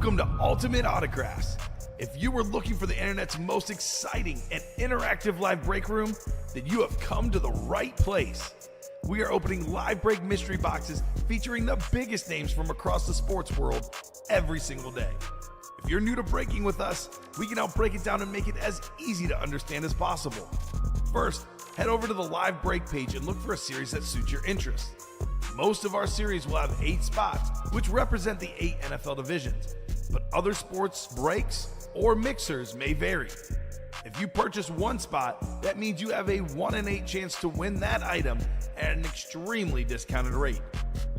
Welcome to Ultimate Autographs. If you were looking for the internet's most exciting and interactive live break room, then you have come to the right place. We are opening live break mystery boxes featuring the biggest names from across the sports world every single day. If you're new to breaking with us, we can help break it down and make it as easy to understand as possible. First, head over to the live break page and look for a series that suits your interests. Most of our series will have 8 spots, which represent the 8 NFL divisions, but other sports breaks or mixers may vary. If you purchase one spot, that means you have a 1 in 8 chance to win that item at an extremely discounted rate.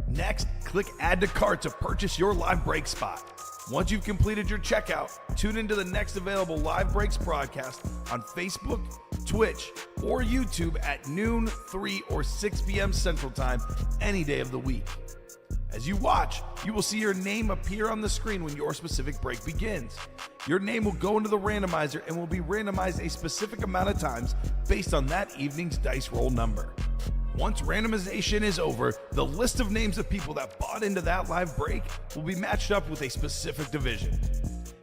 Next, click Add to Cart to purchase your live break spot. Once you've completed your checkout, tune into the next available live breaks broadcast on Facebook, Twitch, or YouTube at noon, 3, or 6 p.m. Central Time any day of the week. As you watch, you will see your name appear on the screen when your specific break begins. Your name will go into the randomizer and will be randomized a specific amount of times based on that evening's dice roll number. Once randomization is over, the list of names of people that bought into that live break will be matched up with a specific division.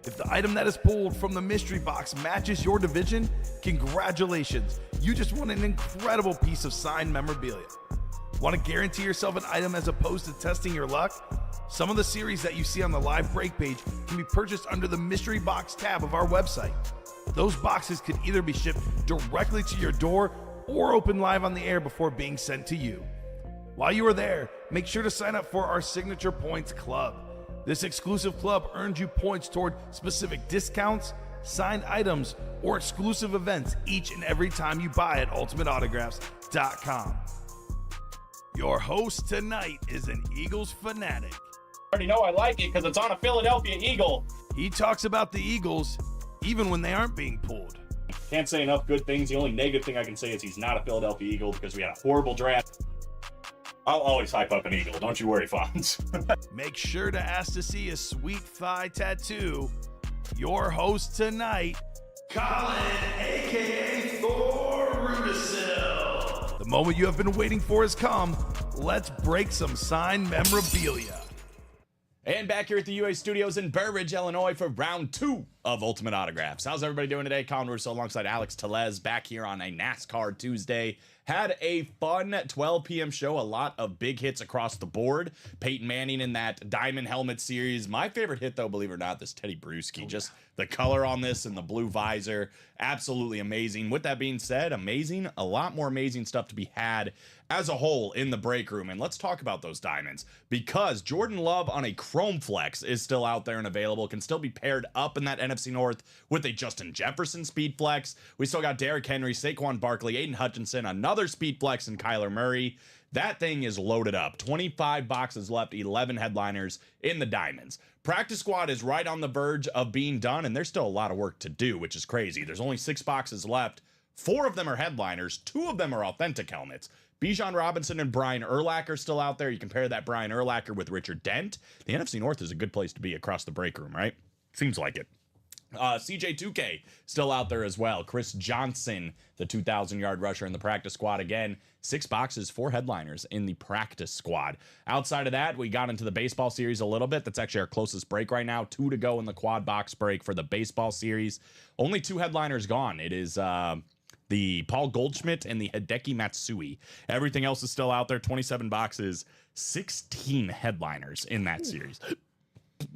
If the item that is pulled from the mystery box matches your division, congratulations, you just won an incredible piece of signed memorabilia. Want to guarantee yourself an item as opposed to testing your luck? Some of the series that you see on the live break page can be purchased under the mystery box tab of our website. Those boxes can either be shipped directly to your door or open live on the air before being sent to you. While you are there, make sure to sign up for our Signature Points Club. This exclusive club earns you points toward specific discounts, signed items, or exclusive events each and every time you buy at ultimateautographs.com. Your host tonight is an Eagles fanatic. I already know I like it because it's on a Philadelphia Eagle. He talks about the Eagles even when they aren't being pulled. Can't say enough good things. The only negative thing I can say is he's not a Philadelphia Eagle because we had a horrible draft. I'll always hype up an Eagle. Don't you worry, Fonz. Make sure to ask to see a sweet thigh tattoo. Your host tonight, Colin, a.k.a. Thor Rudisill. The moment you have been waiting for has come. Let's break some signed memorabilia. And back here at the UA Studios in Burbridge, Illinois for round 2 of Ultimate Autographs. How's everybody doing today? Colin Russo alongside Alex Tellez back here on a NASCAR Tuesday. Had a fun 12 p.m. show. A lot of big hits across the board. Peyton Manning in that Diamond Helmet series. My favorite hit, though, believe it or not, this Teddy Bruschi. Just the color on this and the blue visor. Absolutely amazing. With that being said, amazing. A lot more amazing stuff to be had as a whole in the break room. And let's talk about those diamonds, because Jordan Love on a Chrome Flex is still out there and available. Can still be paired up in that NFC North with a Justin Jefferson Speed Flex. We still got Derrick Henry, Saquon Barkley, Aiden Hutchinson, another Speed Flex, and Kyler Murray. That thing is loaded up. 25 boxes left, 11 headliners in the diamonds. Practice squad is right on the verge of being done, and there's still a lot of work to do, which is crazy. There's only 6 boxes left. 4 of them are headliners. 2 of them are authentic helmets. Bijan Robinson and Brian Urlacher still out there. You compare that Brian Urlacher with Richard Dent. The NFC North is a good place to be across the break room, right? Seems like it. CJ2K still out there as well. Chris Johnson, the 2,000-yard rusher in the practice squad. Again, 6 boxes, 4 headliners in the practice squad. Outside of that, we got into the baseball series a little bit. That's actually our closest break right now. 2 to go in the quad box break for the baseball series. Only 2 headliners gone. It is the Paul Goldschmidt and the Hideki Matsui. Everything else is still out there. 27 boxes, 16 headliners in that series.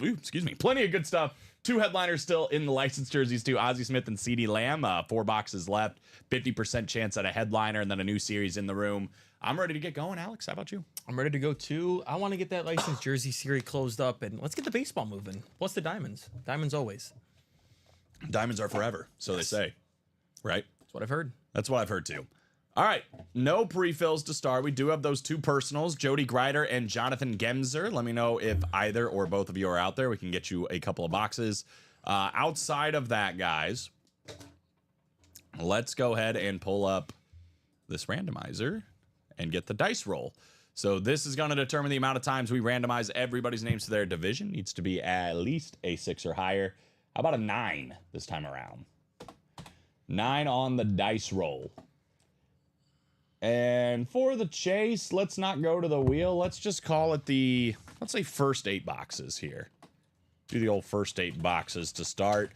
Ooh, excuse me. Plenty of good stuff. 2 headliners still in the licensed jerseys too. Ozzie Smith and CeeDee Lamb. 4 boxes left. 50% chance at a headliner, and then a new series in the room. I'm ready to get going. Alex, how about you? I'm ready to go too. I want to get that licensed jersey series closed up, and let's get the baseball moving. Plus the diamonds. Diamonds always. Diamonds are forever, so they say. Right? That's what I've heard. That's what I've heard too. All right, no pre-fills to start. We do have those 2 personals, Jody Greider and Jonathan Gemser. Let me know if either or both of you are out there. We can get you a couple of boxes. Outside of that, guys, let's go ahead and pull up this randomizer and get the dice roll. So this is going to determine the amount of times we randomize everybody's names to their division. Needs to be at least a 6 or higher. How about a 9 this time around? 9 on the dice roll. And for the chase, let's not go to the wheel. Let's just call it let's say first 8 boxes here. do the old first 8 boxes to start.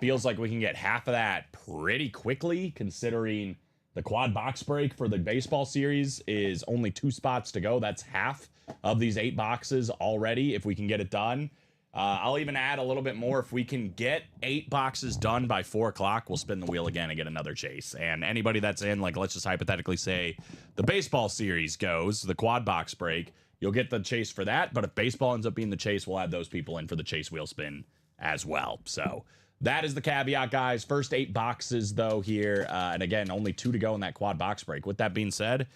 Feels like we can get half of that pretty quickly, considering the quad box break for the baseball series is only 2 spots to go. That's half of these 8 boxes already if we can get it done. I'll even add a little bit more. If we can get 8 boxes done by 4 o'clock, we'll spin the wheel again and get another chase. And anybody that's in, like, let's just hypothetically say the baseball series goes, the quad box break, you'll get the chase for that. But if baseball ends up being the chase, we'll add those people in for the chase wheel spin as well. So that is the caveat, guys. First 8 boxes, though, here. And again, only 2 to go in that quad box break. With that being said,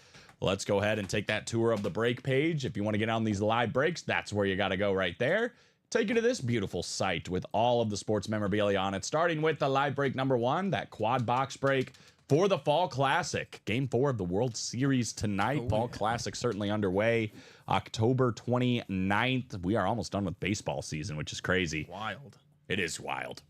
let's go ahead and take that tour of the break page. If you want to get on these live breaks, that's where you got to go right there. Take you to this beautiful site with all of the sports memorabilia on it, starting with the live break number 1, that quad box break for the Fall Classic. Game 4 of the World Series tonight. Fall Classic certainly underway. October 29th. We are almost done with baseball season, which is crazy. Wild. It is wild.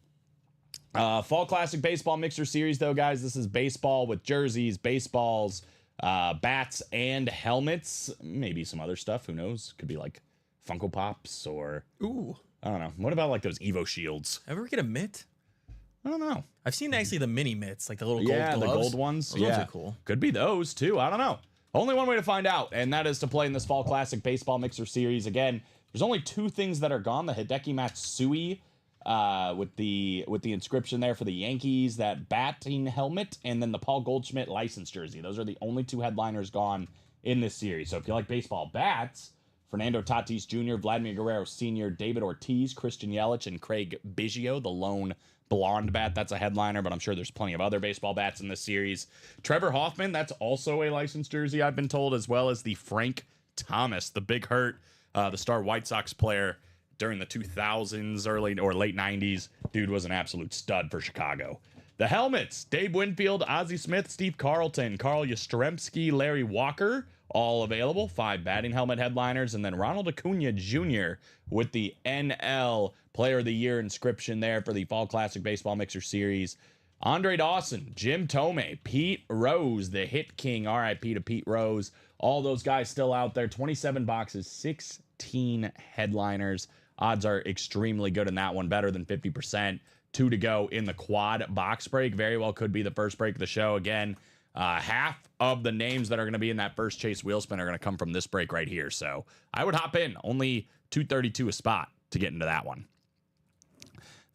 Fall Classic Baseball Mixer Series, though, guys. This is baseball with jerseys, baseballs, bats, and helmets. Maybe some other stuff. Who knows? Could be like Funko Pops or... Ooh. I don't know. What about like those Evo shields? Ever get a mitt? I don't know. I've seen actually the mini mitts, like the little gold gloves. The gold ones. Those ones are cool. Could be those too. I don't know. Only one way to find out, and that is to play in this Fall Classic Baseball Mixer Series. Again, there's only 2 things that are gone. The Hideki Matsui with the inscription there for the Yankees, that batting helmet, and then the Paul Goldschmidt license jersey. Those are the only 2 headliners gone in this series. So if you like baseball bats, Fernando Tatis Jr., Vladimir Guerrero Sr., David Ortiz, Christian Yelich, and Craig Biggio, the lone blonde bat. That's a headliner, but I'm sure there's plenty of other baseball bats in this series. Trevor Hoffman, that's also a licensed jersey, I've been told, as well as the Frank Thomas, the big hurt, the star White Sox player during the 2000s, early or late 90s. Dude was an absolute stud for Chicago. The helmets, Dave Winfield, Ozzie Smith, Steve Carlton, Carl Yastrzemski, Larry Walker, all available. 5 batting helmet headliners, and then Ronald Acuna Jr. with the NL Player of the Year inscription there for the Fall Classic Baseball Mixer Series. Andre Dawson, Jim Thome, Pete Rose, the Hit King, RIP to Pete Rose. All those guys still out there. 27 boxes, 16 headliners. Odds are extremely good in that one, better than 50%. 2 to go in the quad box break. Very well could be the first break of the show. Again, half of the names that are going to be in that first chase wheel spin are going to come from this break right here. So I would hop in. Only $232 a spot to get into that one.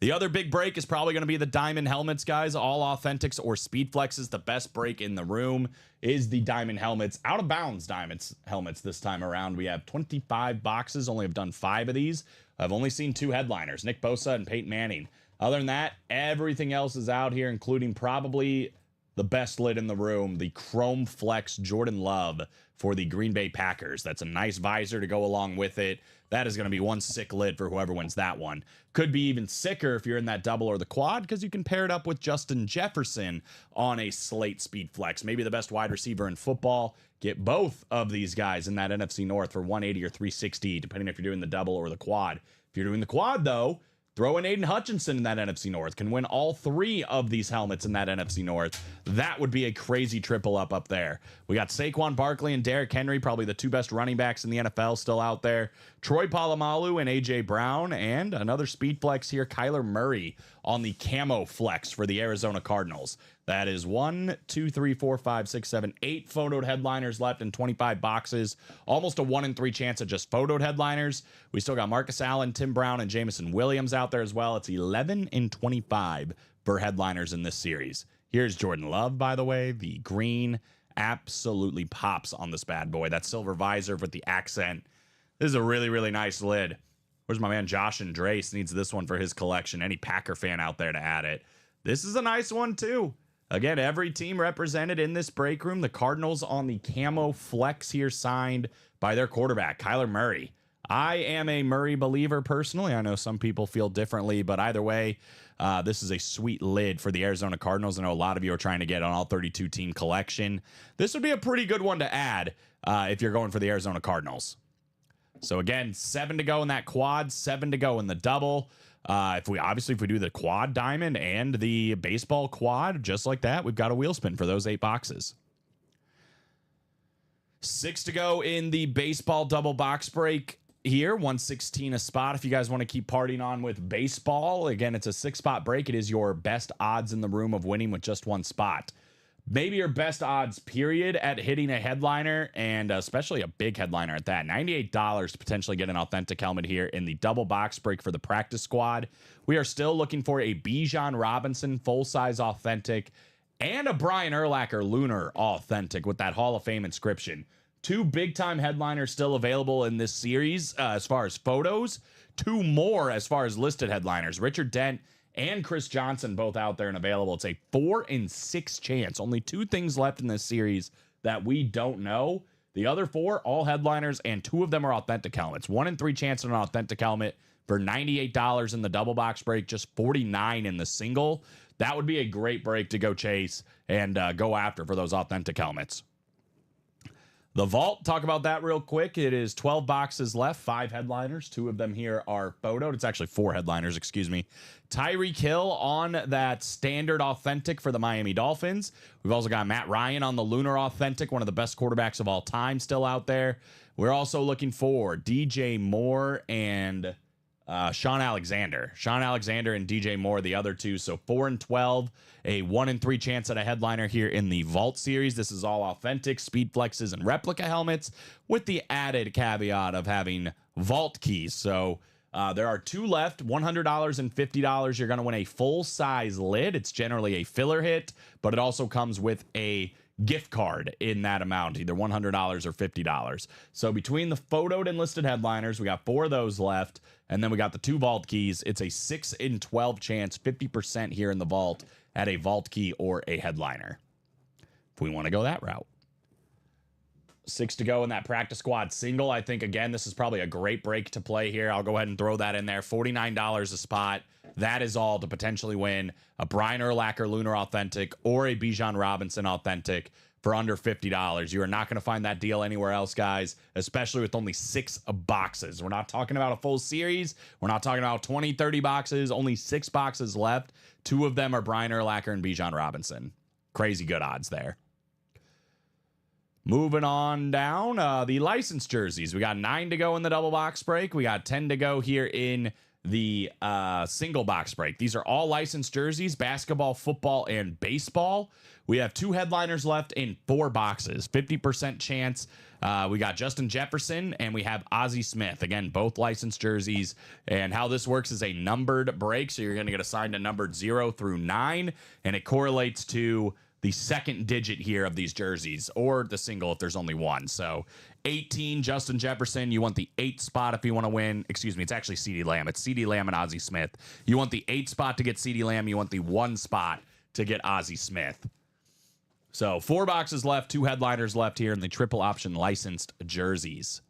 The other big break is probably going to be the diamond helmets, guys. All authentics or speed flexes. The best break in the room is the diamond helmets. Out of bounds diamonds helmets this time around. We have 25 boxes. Only have done 5 of these. I've only seen 2 headliners, Nick Bosa and Peyton Manning. Other than that, everything else is out here, including probably the best lid in the room, the Chrome Flex Jordan Love for the Green Bay Packers. That's a nice visor to go along with it. That is going to be one sick lid for whoever wins that one. Could be even sicker if you're in that double or the quad, because you can pair it up with Justin Jefferson on a slate speed flex. Maybe the best wide receiver in football. Get both of these guys in that NFC North for 180 or 360, depending if you're doing the double or the quad. If you're doing the quad, though, throw in Aiden Hutchinson in that NFC North. Can win all 3 of these helmets in that NFC North. That would be a crazy triple up there. We got Saquon Barkley and Derrick Henry, probably the 2 best running backs in the NFL still out there. Troy Polamalu and A.J. Brown, and another speed flex here, Kyler Murray on the camo flex for the Arizona Cardinals. That is 1, 2, 3, 4, 5, 6, 7, 8 photoed headliners left in 25 boxes. Almost a 1 in 3 chance of just photoed headliners. We still got Marcus Allen, Tim Brown, and Jameson Williams out there as well. It's 11 in 25 for headliners in this series. Here's Jordan Love, by the way. The green absolutely pops on this bad boy. That silver visor with the accent. This is a really, really nice lid. Where's my man Josh Andres? Needs this one for his collection. Any Packer fan out there to add it. This is a nice one, too. Again, every team represented in this break room. The Cardinals on the camo flex here, signed by their quarterback, Kyler Murray. I am a Murray believer personally. I know some people feel differently, but either way, this is a sweet lid for the Arizona Cardinals. I know a lot of you are trying to get an all 32 team collection. This would be a pretty good one to add if you're going for the Arizona Cardinals. So again, 7 to go in that quad, 7 to go in the double. If we do the quad diamond and the baseball quad, just like that, we've got a wheel spin for those 8 boxes. 6 to go in the baseball double box break. here, 116 a spot. If you guys want to keep partying on with baseball, again, it's a 6-spot break. It is your best odds in the room of winning with just 1 spot. Maybe your best odds, period, at hitting a headliner, and especially a big headliner at that. $98 to potentially get an authentic helmet here in the double box break for the practice squad. We are still looking for a Bijan Robinson full-size authentic and a Brian Urlacher Lunar authentic with that Hall of Fame inscription. 2 big-time headliners still available in this series as far as photos. 2 more as far as listed headliners. Richard Dent and Chris Johnson both out there and available. It's a 4 in 6 chance. Only 2 things left in this series that we don't know. The other 4, all headliners, and 2 of them are authentic helmets. 1 in 3 chance on an authentic helmet for $98 in the double box break, just $49 in the single. That would be a great break to go chase and go after for those authentic helmets. The vault, talk about that real quick. It is 12 boxes left, 5 headliners. 2 of them here are photoed. It's actually 4 headliners, excuse me. Tyreek Hill on that standard authentic for the Miami Dolphins. We've also got Matt Ryan on the Lunar authentic, one of the best quarterbacks of all time still out there. We're also looking for DJ Moore and Sean Alexander. Sean Alexander and DJ Moore, the other 2. So 4 and 12, a 1 in 3 chance at a headliner here in the Vault series. This is all authentic speed flexes and replica helmets with the added caveat of having Vault keys. So there are 2 left, $100 and $50. You're going to win a full size lid. It's generally a filler hit, but it also comes with a gift card in that amount, either $100 or $50. So between the photoed and listed headliners, we got 4 of those left, and then we got the 2 vault keys. It's a 6 in 12 chance, 50% here in the vault at a vault key or a headliner, if we want to go that route. 6 to go in that practice squad single. I think, again, this is probably a great break to play here. I'll go ahead and throw that in there. $49 a spot. That is all to potentially win a Brian Urlacher Lunar authentic or a Bijan Robinson authentic for under $50. You are not going to find that deal anywhere else, guys, especially with only 6 boxes. We're not talking about a full series. We're not talking about 20, 30 boxes, only 6 boxes left. 2 of them are Brian Urlacher and Bijan Robinson. Crazy good odds there. Moving on down, the licensed jerseys. We got 9 to go in the double box break. We got 10 to go here in the single box break. These are all licensed jerseys, basketball, football, and baseball. We have 2 headliners left in 4 boxes, 50% chance. We got Justin Jefferson and we have Ozzie Smith. Again, both licensed jerseys. And how this works is a numbered break. So you're going to get assigned a numbered 0 through 9, and it correlates to the second digit here of these jerseys, or the single if there's only one. So 18, Justin Jefferson. You want the 8 spot if you want to win. Excuse me, it's actually CeeDee Lamb. It's CeeDee Lamb and Ozzie Smith. You want the 8 spot to get CeeDee Lamb. You want the 1 spot to get Ozzie Smith. So 4 boxes left, 2 headliners left here in the triple option licensed jerseys.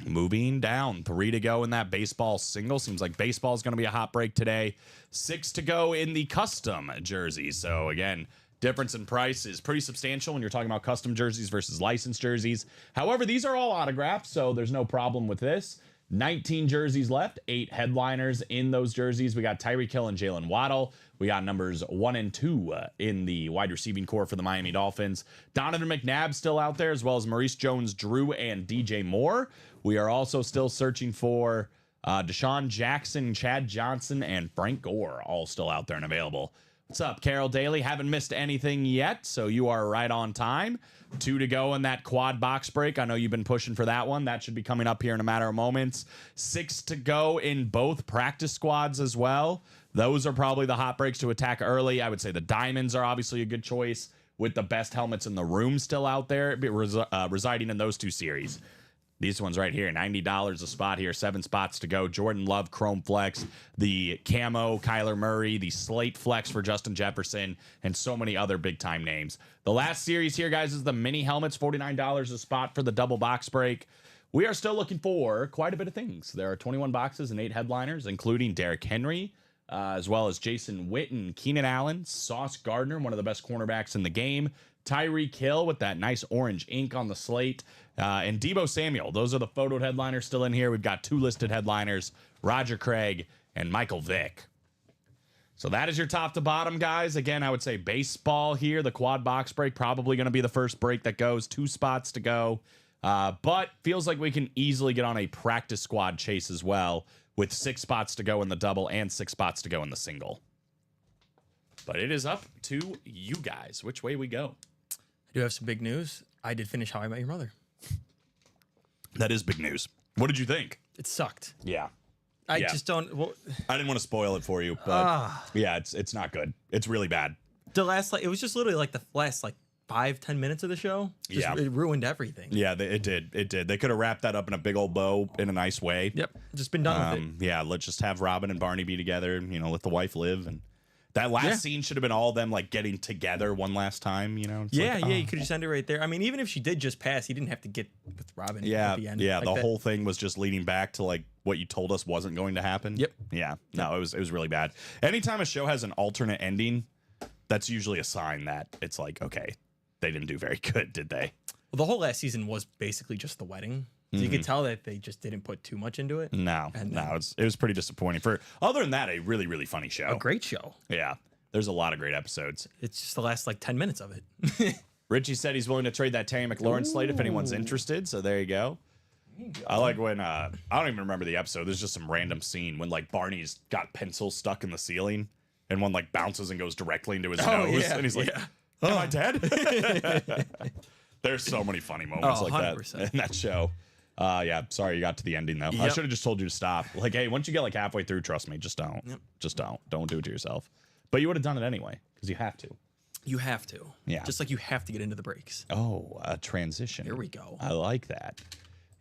Moving down, 3 to go in that baseball single. Seems like baseball is going to be a hot break today. 6 to go in the custom jerseys. So again, difference in price is pretty substantial when you're talking about custom jerseys versus licensed jerseys. However, these are all autographed, so there's no problem with this. 19 jerseys left, 8 headliners in those jerseys. We got Tyreek Hill and Jalen Waddle. We got numbers 1 and 2 in the wide receiving core for the Miami Dolphins. Donovan McNabb still out there, as well as Maurice Jones-Drew and DJ Moore. We are also still searching for Deshaun Jackson, Chad Johnson, and Frank Gore, all still out there and available. What's up, Carol Daly? Haven't missed anything yet, so you are right on time. 2 to go in that quad box break. I know you've been pushing for that one. That should be coming up here in a matter of moments. 6 to go in both practice squads as well. Those are probably the hot breaks to attack early. I would say the diamonds are obviously a good choice with the best helmets in the room still out there, residing in those 2 series. These ones right here, $90 a spot here, 7 spots to go. Jordan Love, Chrome Flex, the Camo, Kyler Murray, the Slate Flex for Justin Jefferson, and so many other big-time names. The last series here, guys, is the mini helmets, $49 a spot for the double box break. We are still looking for quite a bit of things. There are 21 boxes and 8 headliners, including Derrick Henry, as well as Jason Witten, Keenan Allen, Sauce Gardner, one of the best cornerbacks in the game, Tyreek Hill with that nice orange ink on the slate, and Deebo Samuel. Those are the photoed headliners still in here. We've got 2 listed headliners, Roger Craig and Michael Vick. So that is your top to bottom, guys. Again, I would say baseball here, the quad box break, probably going to be the first break that goes. 2 spots to go. But feels like we can easily get on a practice squad chase as well, with 6 spots to go in the double and 6 spots to go in the single. But it is up to you guys which way we go. I do have some big news. I did finish How I Met Your Mother. That is big news. What did you think? It sucked. Yeah. I Yeah. just don't. Well, I didn't want to spoil it for you, but yeah, it's not good. It's really bad. the last it was just literally like the last 5-10 minutes of the show. Just, Yeah. it ruined everything. Yeah, it did. It did. They could have wrapped that up in a big old bow in a nice way. Yep, just been done with it. Yeah, let's just have Robin and Barney be together. Let the wife live. And that last Yeah. scene should have been all of them getting together one last time. It's Yeah, like, you could just end it right there. I mean, even if she did just pass, he didn't have to get with Robin Yeah, at the end. yeah. Like The that- whole thing was just leading back to what you told us wasn't going to happen. Yep. Yeah. No, it was really bad. Anytime a show has an alternate ending, that's usually a sign that it's okay, they didn't do very good, did they? Well, the whole last season was basically just the wedding. So you could tell that they just didn't put too much into it. No, And no, it was pretty disappointing. Other than that, a really, really funny show. A great show. Yeah. There's a lot of great episodes. It's just the last 10 minutes of it. Richie said he's willing to trade that Terry McLaurin slate if anyone's interested. So there you go. I like when I don't even remember the episode. There's just some random scene when Barney's got pencils stuck in the ceiling and one bounces and goes directly into his nose, yeah, and he's like, yeah. "Am I dead?" There's so many funny moments Oh, like that 100%. in that show. Yeah, sorry you got to the ending though. I Yep. should have just told you to stop. Hey, once you get halfway through, trust me, just don't. Just don't. Don't do it to yourself. But you would have done it anyway because you have to. You have to. Yeah. Just like you have to get into the breaks. Oh, a transition. Here we go. I like that.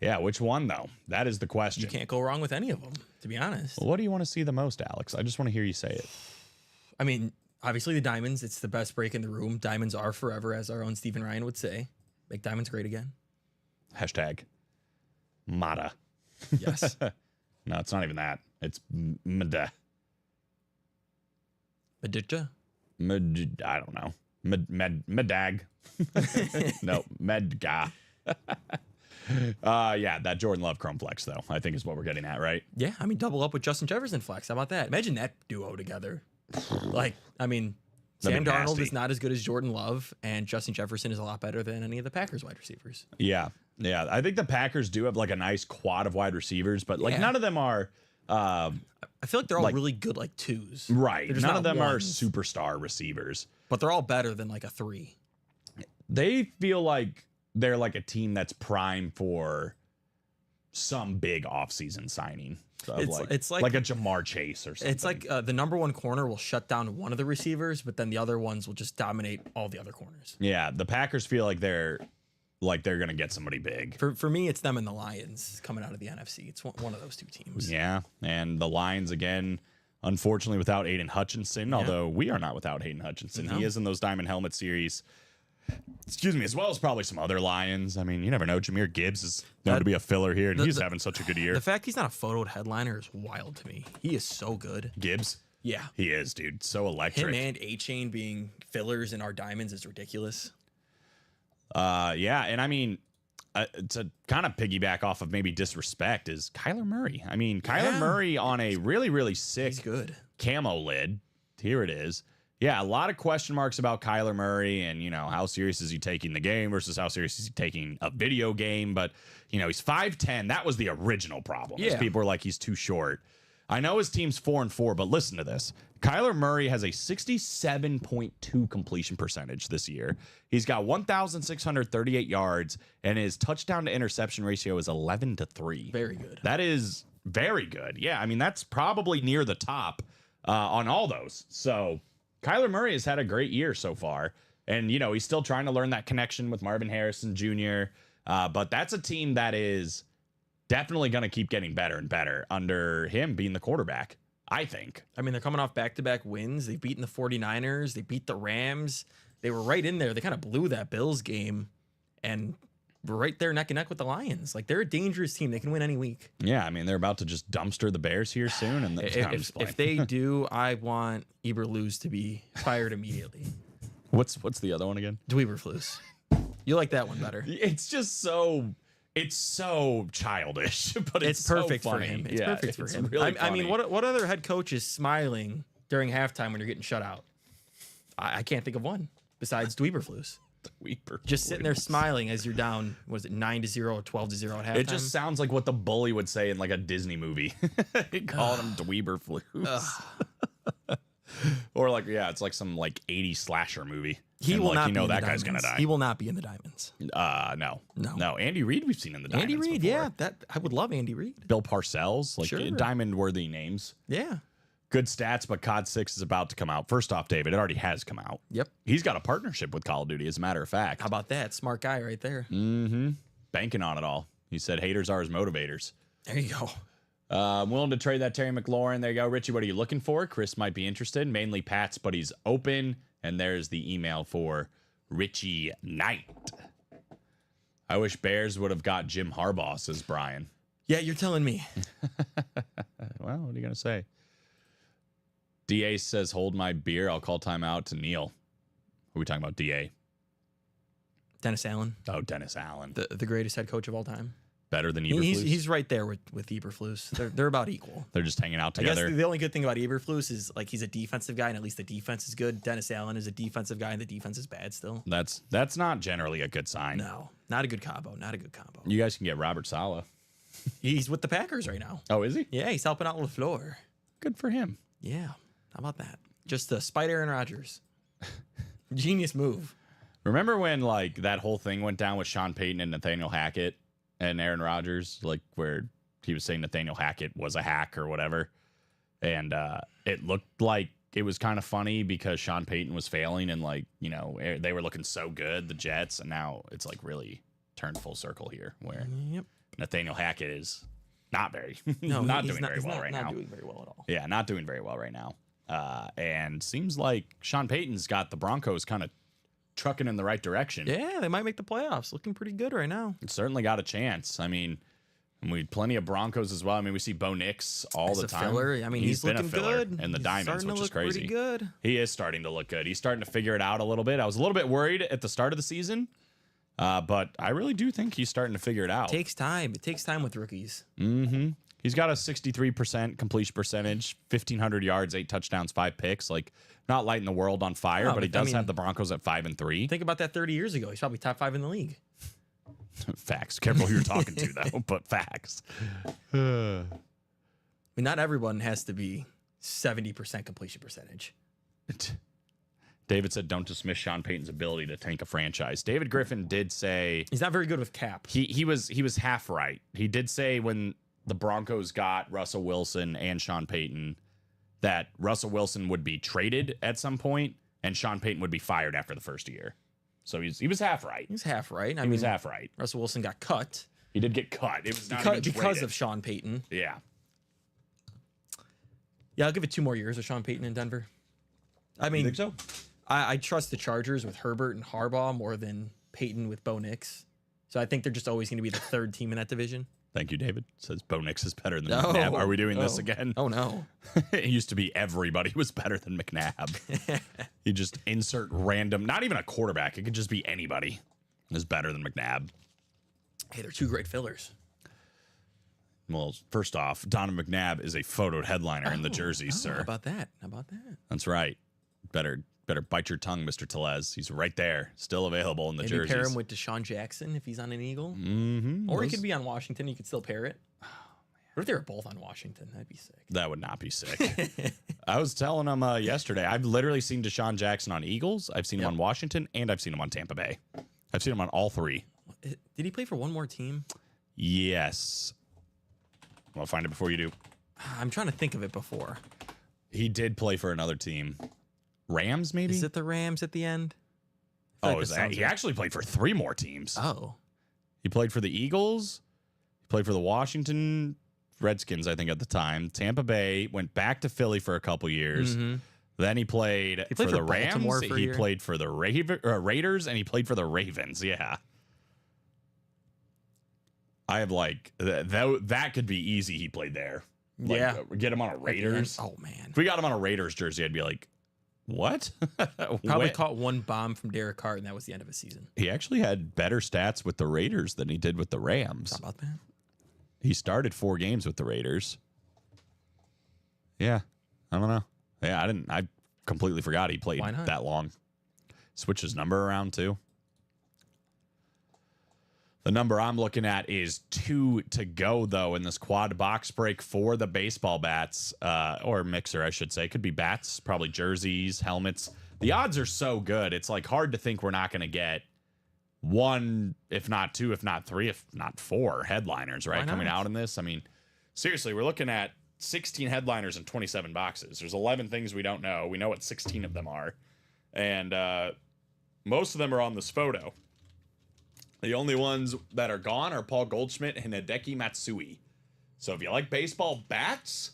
Yeah, which one though? That is the question. You can't go wrong with any of them, to be honest. What do you want to see the most, Alex? I just want to hear you say it. I mean, obviously the diamonds, it's the best break in the room. Diamonds are forever, as our own Stephen Ryan would say. Make diamonds great again. Hashtag Mada. Yes. No, it's not even that. It's Mada. Meditcha? I don't know. Medag. No, Medga. Yeah, that Jordan Love Chrome Flex, though, I think is what we're getting at, right? Yeah, I mean, double up with Justin Jefferson flex. How about that? Imagine that duo together. I mean, That'd Sam be Darnold nasty. is not as good as Jordan Love, and Justin Jefferson is a lot better than any of the Packers wide receivers. Yeah. Yeah. I think the Packers do have a nice quad of wide receivers, but Yeah. none of them are I feel like they're all really good, twos. right. They're just None not of them are ones, superstar receivers. but they're all better than a 3. They feel like they're a team that's primed for some big offseason signing. So It's like a Jamar Chase or something. It's like the number one corner will shut down one of the receivers, but then the other ones will just dominate all the other corners. Yeah, the Packers feel like they're gonna get somebody big. For me, it's them and the Lions coming out of the NFC. It's one of those two teams. Yeah, and the Lions again, unfortunately without Aiden Hutchinson. Although we are not without Aiden Hutchinson. No. He is in those Diamond Helmet series. Excuse me, as well as probably some other Lions. I mean, you never know. Jameer Gibbs is known to be a filler here, and he's having such a good year. The fact he's not a photoed headliner is wild to me. He is so good. Gibbs, Yeah. he is, dude. So electric. Him and A-Chain being fillers in our diamonds is ridiculous. Yeah, and I mean, to kind of piggyback off of maybe disrespect is Kyler Murray. I mean, Kyler Yeah. Murray on a really, really sick He's good. camo lid. Here it is. Yeah, a lot of question marks about Kyler Murray and, how serious is he taking the game versus how serious is he taking a video game. But, he's 5'10". That was the original problem. is Yeah. People were like, he's too short. I know his team's 4-4, but listen to this. Kyler Murray has a 67.2 completion percentage this year. He's got 1,638 yards, and his touchdown to interception ratio is 11-3. Very good. That is very good. Yeah, I mean, that's probably near the top on all those. So Kyler Murray has had a great year so far. And, he's still trying to learn that connection with Marvin Harrison Jr. But that's a team that is definitely going to keep getting better and better under him being the quarterback, I think. I mean, they're coming off back-to-back wins. They've beaten the 49ers. They beat the Rams. They were right in there. They kind of blew that Bills game and were right there neck and neck with the Lions. They're a dangerous team. They can win any week. Yeah, I mean, they're about to just dumpster the Bears here soon. And If they do, I want Eberflus to be fired immediately. What's the other one again? Dweeberflus. You like that one better. It's just so... It's so childish, but It's so perfect for funny. him. It's Yeah, perfect for it's him. Really I mean, funny. what other head coach is smiling during halftime when you're getting shut out? I can't think of one besides Dweeberflus. Weeper Just sitting there smiling as you're down. Was it 9-0 or 12-0 at halftime? It just sounds like what the bully would say in like a Disney movie. Calling him Dweeber Flus. Or like, yeah, it's like some like 80s slasher movie. He And, will like, not you know be in that the guy's Diamonds. gonna die. He will not be in the Diamonds. No. Andy Reid we've seen in the Diamonds. Andy Reid, before. yeah, that I would love Andy Reid. Bill Parcells, like Sure. diamond-worthy names. Yeah. Good stats, but COD 6 is about to come out. First off, David, it already has come out. Yep. He's got a partnership with Call of Duty, as a matter of fact. How about that? Smart guy right there. Banking on it all. He said haters are his motivators. There you go. I'm willing to trade that Terry McLaurin. There you go. Richie, what are you looking for? Chris might be interested. Mainly Pats, but he's open. And there's the email for Richie Knight. I wish Bears would have got Jim Harbaugh, says Brian. Yeah, you're telling me. Well, what are you going to say? DA says, hold my beer. I'll call timeout to Neil. Who are we talking about, DA? Dennis Allen, Oh, Dennis Allen. the greatest head coach of all time. Better than Eberflus. He's right there with Eberflus. They're about equal. They're just hanging out I guess together. the only good thing about Eberflus is like he's a defensive guy, and at least the defense is good. Dennis Allen is a defensive guy, and the defense is bad still. That's not generally a good sign. No, not a good combo. Not a good combo. You guys can get Robert Saleh. He's with the Packers right now. Oh, is he? Yeah, he's helping out LaFleur. Good for him. Yeah, how about that? Just to spite Aaron Rodgers. Genius move. Remember when like that whole thing went down with Sean Payton and Nathaniel Hackett and Aaron Rodgers, like where he was saying Nathaniel Hackett was a hack or whatever, and it looked like it was kind of funny because Sean Payton was failing and like they were looking so good, the Jets, and now it's like really turned full circle here where Yep. Nathaniel Hackett is not very No, not he's doing very well right now. Not doing very well at all. Yeah, not doing very well right now. And seems like Sean Payton's got the Broncos kind of trucking in the right direction. Yeah, they might make the playoffs. Looking pretty good right now. It's certainly got a chance. I mean, we plenty of Broncos as well. I mean, we see Bo Nix all As the a time. filler, I mean, he's been looking a filler good. in the He's Diamonds, starting to which is look crazy. pretty good. He is starting to look good. He's starting to figure it out a little bit. I was a little bit worried at the start of the season, but I really do think he's starting to figure it out. Takes time. It takes time with rookies. He's got a 63% completion percentage, 1,500 yards, 8 touchdowns, 5 picks. Like, not lighting the world on fire, No, but he but I does mean- have the Broncos at 5-3. Think about that 30 years ago. He's probably top 5 in the league. Facts. Careful who you're talking to, though, but facts. I mean, not everyone has to be 70% completion percentage. David said, don't dismiss Sean Payton's ability to tank a franchise. David Griffin did say He's not very good with cap. he was half right. He did say when the Broncos got Russell Wilson and Sean Payton that Russell Wilson would be traded at some point and Sean Payton would be fired after the first year. So he was half right. He's half right. I He mean, was half right. Russell Wilson got cut He did get cut. It was not because, even because traded. of Sean Payton. Yeah. Yeah, I'll give it 2 more years with Sean Payton in Denver. I mean, so? I trust the Chargers with Herbert and Harbaugh more than Payton with Bo Nix. So I think they're just always going to be the 3rd team in that division. Thank you, David. Says Bo Nix is better than No. McNabb. Are we doing this Oh. again? Oh, no. It used to be everybody was better than McNabb. You just insert random, not even a quarterback. It could just be anybody is better than McNabb. Hey, they're 2 great fillers. Well, first off, Donovan McNabb is a photoed headliner in the jersey, Oh, sir. how about that? How about that? That's right. Better bite your tongue, Mr. Telez. He's right there, still available in the Maybe jerseys. pair him with Deshaun Jackson if he's on an Eagle. Mm-hmm. Or he could be on Washington. You could still pair it. What if they were both on Washington? That'd be sick. That would not be sick. I was telling him yesterday, I've literally seen Deshaun Jackson on Eagles. I've seen him on Washington, and I've seen him on Tampa Bay. I've seen him on all 3. Did he play for one more team? Yes. I'll find it before you do. I'm trying to think of it before. He did play for another team. Rams, maybe? Is it the Rams at the end? I feel Oh, like is that that, sounds he right. actually played for 3 more teams. Oh. He played for the Eagles. He played for the Washington Redskins, I think, at the time. Tampa Bay, went back to Philly for a couple years. Mm-hmm. Then he played played for for the Rams. Baltimore for a He year. played for the Raiders, and he played for the Ravens. Yeah. I have like that could be easy. He played there. Like, Yeah. Get him on a Raiders. Oh, man. If we got him on a Raiders jersey, I'd be like, what? Probably When- caught one bomb from Derek Carr, and that was the end of his season. He actually had better stats with the Raiders than he did with the Rams. How about that? He started 4 games with the Raiders. Yeah. I don't know. Yeah, I completely forgot he played Why not? that long. Switched his number around too. The number I'm looking at is 2 to go, though, in this quad box break for the baseball bats, or mixer, I should say. Could be bats, probably jerseys, helmets. The odds are so good. It's like hard to think we're not going to get 1, if not 2, if not 3, if not 4 headliners, right? Coming out in this. I mean, seriously, we're looking at 16 headliners and 27 boxes. There's 11 things we don't know. We know what 16 of them are. And most of them are on this photo. The only ones that are gone are Paul Goldschmidt and Hideki Matsui. So if you like baseball bats,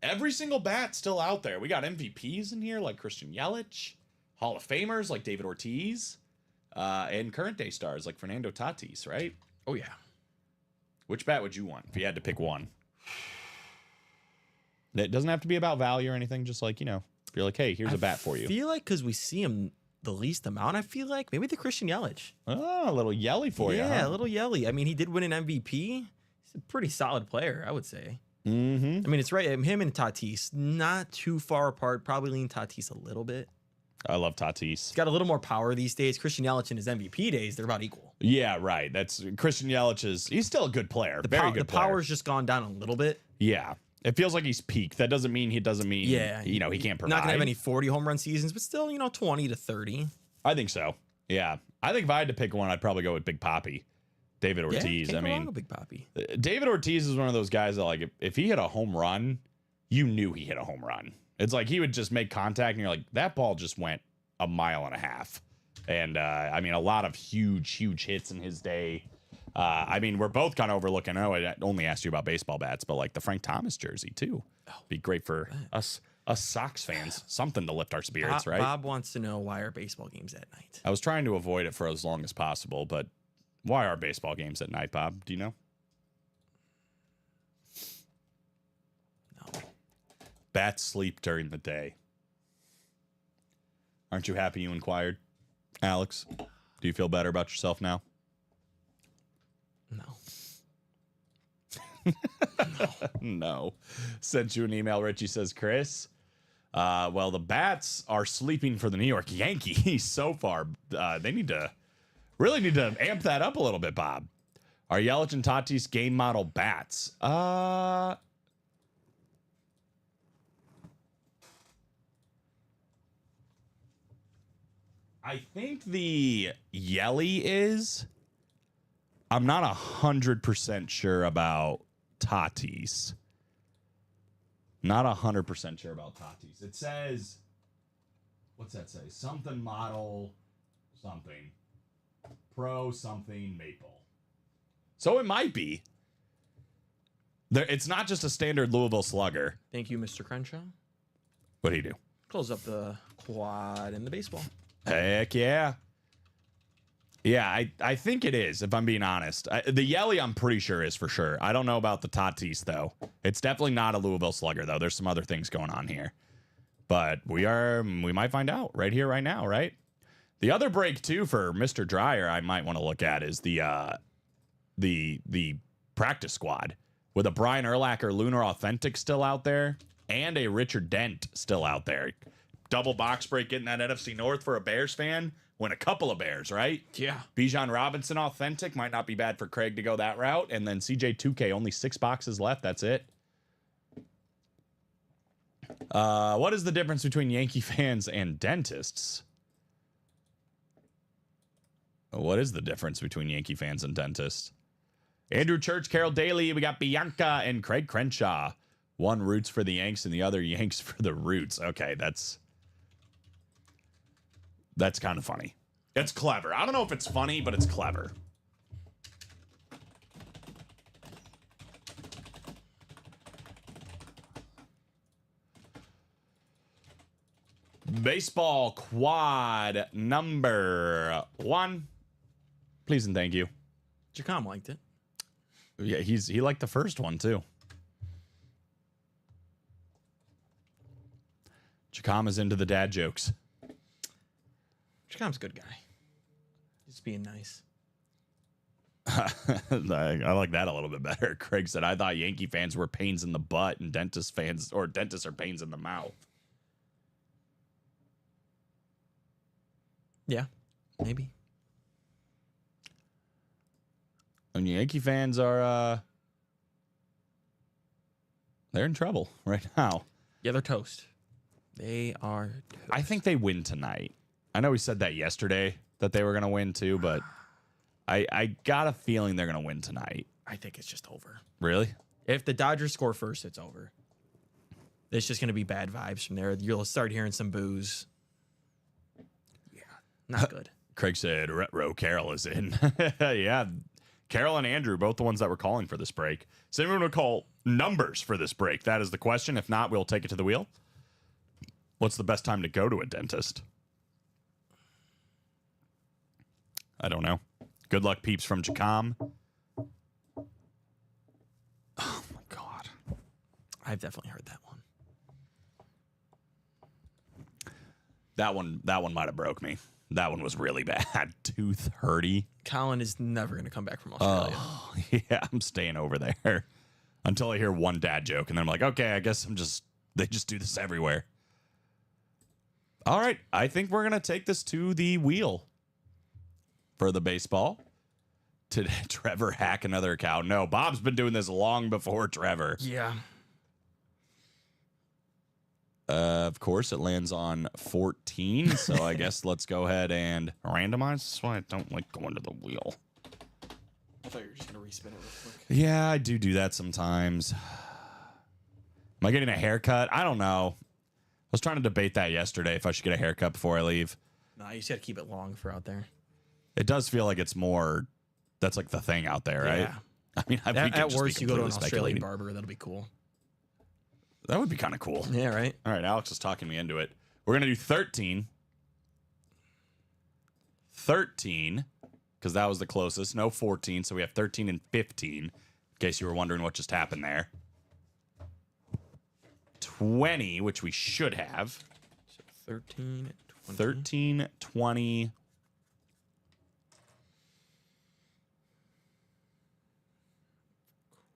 every single bat still out there. We got MVPs in here like Christian Yelich, Hall of Famers like David Ortiz, and current day stars like Fernando Tatis, right? Oh, yeah. Which bat would you want if you had to pick one? It doesn't have to be about value or anything. Just like, if you're like, hey, here's a bat for you. I feel like because we see him the least amount, I feel like maybe the Christian Yelich. Oh, a little Yelly for you. Yeah, a little Yelly. I mean, he did win an MVP. He's a pretty solid player, I would say. Mm-hmm. I mean, it's right. Him and Tatis, not too far apart. Probably lean Tatis a little bit. I love Tatis. He's got a little more power these days. Christian Yelich in his MVP days, they're about equal. Yeah, right. That's Christian Yelich he's still a good player. Very good The player. power's just gone down a little bit. Yeah. It feels like he's peaked. That doesn't mean he can't provide. Not gonna have any 40 home run seasons, but still, 20 to 30. I think so. Yeah. I think if I had to pick one, I'd probably go with Big Papi. David Ortiz. Yeah, I mean, Big Papi. David Ortiz is one of those guys that, like, if he hit a home run, you knew he hit a home run. It's like he would just make contact and you're like, that ball just went a mile and a half. And I mean, a lot of huge hits in his day. I mean, we're both kind of overlooking. I only asked you about baseball bats, but like the Frank Thomas jersey too. Be great for us Sox fans. Something to lift our spirits, right? Bob wants to know, why are baseball games at night? I was trying to avoid it for as long as possible, but why are baseball games at night, Bob? Do you know? No. Bats sleep during the day. Aren't you happy you inquired, Alex? Do you feel better about yourself now? No. No. Sent you an email. Richie says, Chris, well, the bats are sleeping for the New York Yankees so far. They really need to amp that up a little bit, Bob. Are Yelich and Tatis game model bats? I think the Yelly is. I'm not 100% sure about Tatis. Not 100% sure about Tatis. It says, what's that say? Something model, something. Pro something maple. So it might be. It's not just a standard Louisville Slugger. Thank you, Mr. Crenshaw. What'd he do? Close up the quad in the baseball. Heck yeah. Yeah, I think it is, if I'm being honest. The Yelly, I'm pretty sure is for sure. I don't know about the Tatis, though. It's definitely not a Louisville Slugger, though. There's some other things going on here. But we might find out right here, right now, right? The other break, too, for Mr. Dryer I might want to look at is the practice squad with a Brian Urlacher Lunar Authentic still out there and a Richard Dent still out there. Double box break getting that NFC North for a Bears fan. Win a couple of Bears, right? Yeah. Bijan Robinson Authentic might not be bad for Craig to go that route. And then CJ 2K, only 6 boxes left. That's it. What is the difference between Yankee fans and dentists? What is the difference between Yankee fans and dentists? Andrew Church, Carol Daly, we got Bianca and Craig Crenshaw. One roots for the Yanks and the other Yanks for the Roots. Okay, that's kind of funny. It's clever. I don't know if it's funny, but it's clever. Baseball quad number 1. Please and thank you. Jacom liked it. Yeah, he liked the first one too. Jacom is into the dad jokes. Jacom's a good guy. Just being nice. I like that a little bit better. Craig said, I thought Yankee fans were pains in the butt and dentists are pains in the mouth. Yeah, maybe. And Yankee fans are they're in trouble right now. Yeah, they're toast. They are toast. I think they win tonight. I know we said that yesterday that they were going to win too, but I got a feeling they're going to win tonight. I think it's just over. Really? If the Dodgers score first, it's over. It's just going to be bad vibes from there. You'll start hearing some boos. Yeah, not good. Craig said Retro Carroll is in. Yeah. Carroll and Andrew, both the ones that were calling for this break. Is anyone going to call numbers for this break? That is the question. If not, we'll take it to the wheel. What's the best time to go to a dentist? I don't know. Good luck, peeps from Chacom. Oh, my God. I've definitely heard that one. That one might have broke me. That one was really bad. 230. Colin is never going to come back from Australia. Oh, yeah, I'm staying over there until I hear one dad joke, and then I'm like, okay, I guess they just do this everywhere. All right, I think we're going to take this to the wheel for the baseball. Did Trevor hack another account? No, Bob's been doing this long before Trevor. Yeah. Of course, it lands on 14, so I guess let's go ahead and randomize. That's why I don't like going to the wheel. I thought you were just going to respin it real quick. Yeah, I do that sometimes. Am I getting a haircut? I don't know. I was trying to debate that yesterday, if I should get a haircut before I leave. No, you just got to keep it long for out there. It does feel like it's more, that's like the thing out there, right? Yeah. I mean, we could At just be worst, you go to an completely Australian speculating. barber. That'll be cool. That would be kind of cool. Yeah, right? All right, Alex is talking me into it. We're going to do 13. 13, because that was the closest. No 14, so we have 13 and 15, in case you were wondering what just happened there. 20, which we should have. So 13, 20. 13, 20.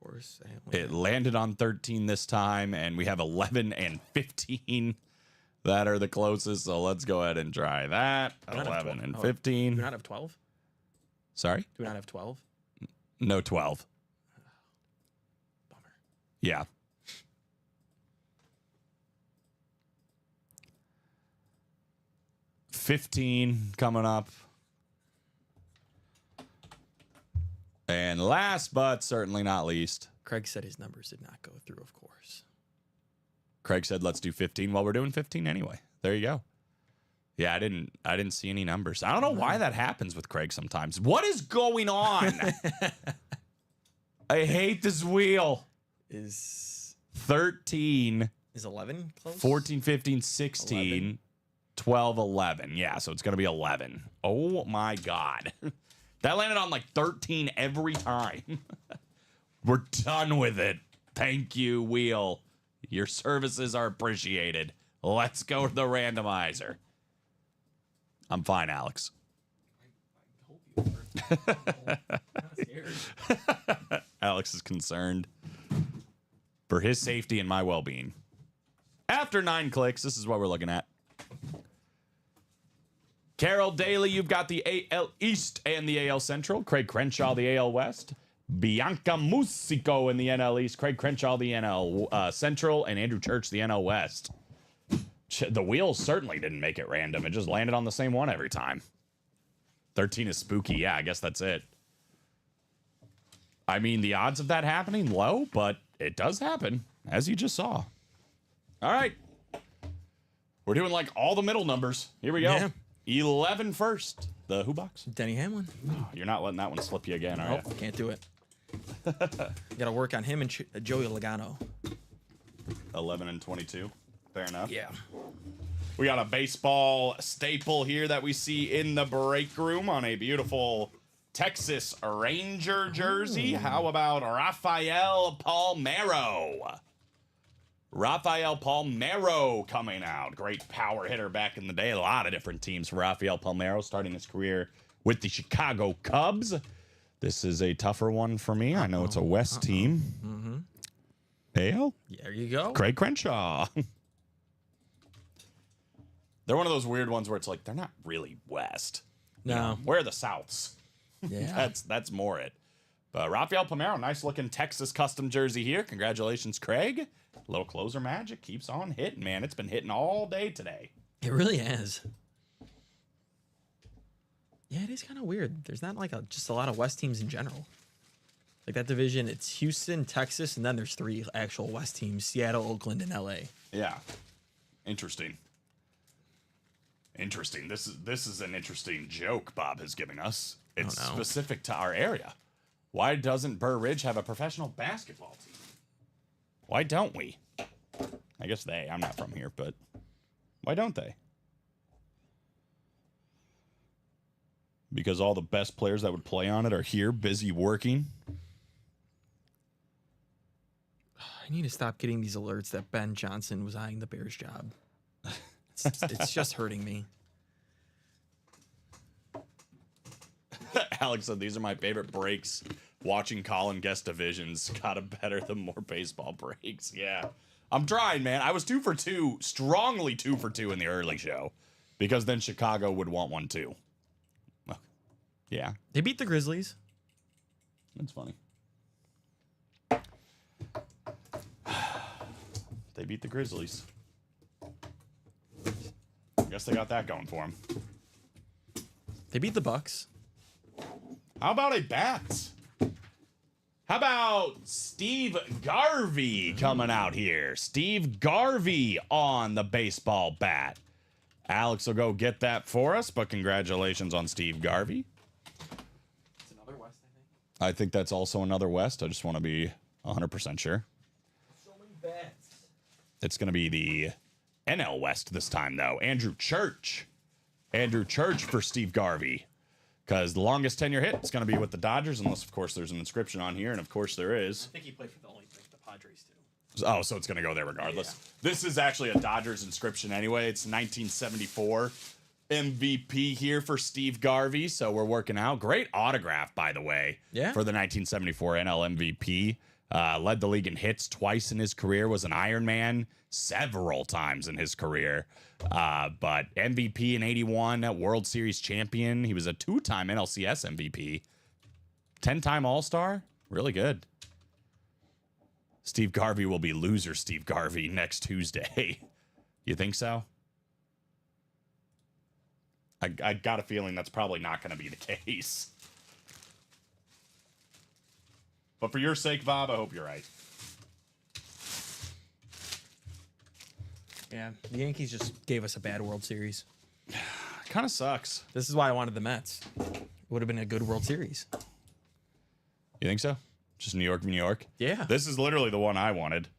Of course. It landed on 13 this time, and we have 11 and 15 that are the closest. So let's go ahead and try that. Do we not have 11 12? and Oh, 15. Do we not have 12? Sorry? Do we not have 12? No 12. Bummer. Yeah. $15 coming up. And last but certainly not least, Craig said his numbers did not go through, of course. Craig said let's do 15. Well, we're doing 15 anyway. There you go. Yeah, I didn't see any numbers. I don't know why that happens with Craig sometimes. What is going on? I hate this wheel. Is 13, 11 close? 14, 15, 16, 11. 12, 11. Yeah, so it's going to be 11. Oh my God. That landed on like 13 every time. We're done with it. Thank you, wheel. Your services are appreciated. Let's go to the randomizer. I'm fine, Alex. Alex is concerned for his safety and my well-being. After 9 clicks, this is what we're looking at. Carol Daly, you've got the AL East and the AL Central. Craig Crenshaw, the AL West. Bianca Musico in the NL East. Craig Crenshaw, the NL Central. And Andrew Church, the NL West. The wheels certainly didn't make it random. It just landed on the same one every time. 13 is spooky. Yeah, I guess that's it. I mean, the odds of that happening, low, but it does happen, as you just saw. All right. We're doing like all the middle numbers. Here we go. Yeah. 11 first. The who box? Denny Hamlin. Oh, you're not letting that one slip you again, all right? Nope, can't do it. Got to work on him and Joey Logano. 11 and 22. Fair enough. Yeah. We got a baseball staple here that we see in the break room on a beautiful Texas Ranger jersey. How about Rafael Palmeiro? Rafael Palmeiro coming out. Great power hitter back in the day. A lot of different teams for Rafael Palmeiro, starting his career with the Chicago Cubs. This is a tougher one for me. I know it's a West team. Mm-hmm. AL? There you go. Craig Crenshaw. They're one of those weird ones where it's like, they're not really West. You No. know, where are the Souths? Yeah. That's more it. But Rafael Palmeiro, nice looking Texas custom jersey here. Congratulations, Craig. Little closer magic keeps on hitting, man. It's been hitting all day today. It really has. Yeah, it is kind of weird. There's not like just a lot of West teams in general. Like that division, it's Houston, Texas, and then there's 3 actual West teams: Seattle, Oakland, and LA. Yeah. Interesting. Interesting. This is an interesting joke Bob has given us. It's no. specific to our area. Why doesn't Burr Ridge have a professional basketball team? Why don't we? I guess they. I'm not from here, but why don't they? Because all the best players that would play on it are here, busy working. I need to stop getting these alerts that Ben Johnson was eyeing the Bears job. It's just hurting me. Alex said, these are my favorite breaks. Watching Colin guest divisions. Gotta better the more baseball breaks. Yeah. I'm trying, man. I was 2 for 2, strongly 2 for 2 in the early show. Because then Chicago would want one too. Yeah. They beat the Grizzlies. That's funny. They beat the Grizzlies. I guess they got that going for them. They beat the Bucks. How about a bat? How about Steve Garvey coming out here? Steve Garvey on the baseball bat. Alex will go get that for us, but congratulations on Steve Garvey. It's another West, I think. I think that's also another West. I just want to be 100% sure. So many bats. It's going to be the NL West this time, though. Andrew Church. Andrew Church for Steve Garvey. Because the longest tenure hit is going to be with the Dodgers, unless, of course, there's an inscription on here, and, of course, there is. I think he played for the Padres, too. Oh, so it's going to go there regardless. Yeah. This is actually a Dodgers inscription anyway. It's 1974 MVP here for Steve Garvey, so we're working out. Great autograph, by the way, yeah, for the 1974 NL MVP. Led the league in hits twice in his career, was an Iron Man several times in his career. But MVP in 81, World Series champion. He was a 2-time NLCS MVP. 10-time All-Star. Really good. Steve Garvey will be loser Steve Garvey next Tuesday. You think so? I got a feeling that's probably not going to be the case. But for your sake, Bob, I hope you're right. Yeah, the Yankees just gave us a bad World Series. Kind of sucks. This is why I wanted the Mets. It would have been a good World Series. You think so? Just New York, New York? Yeah. This is literally the one I wanted.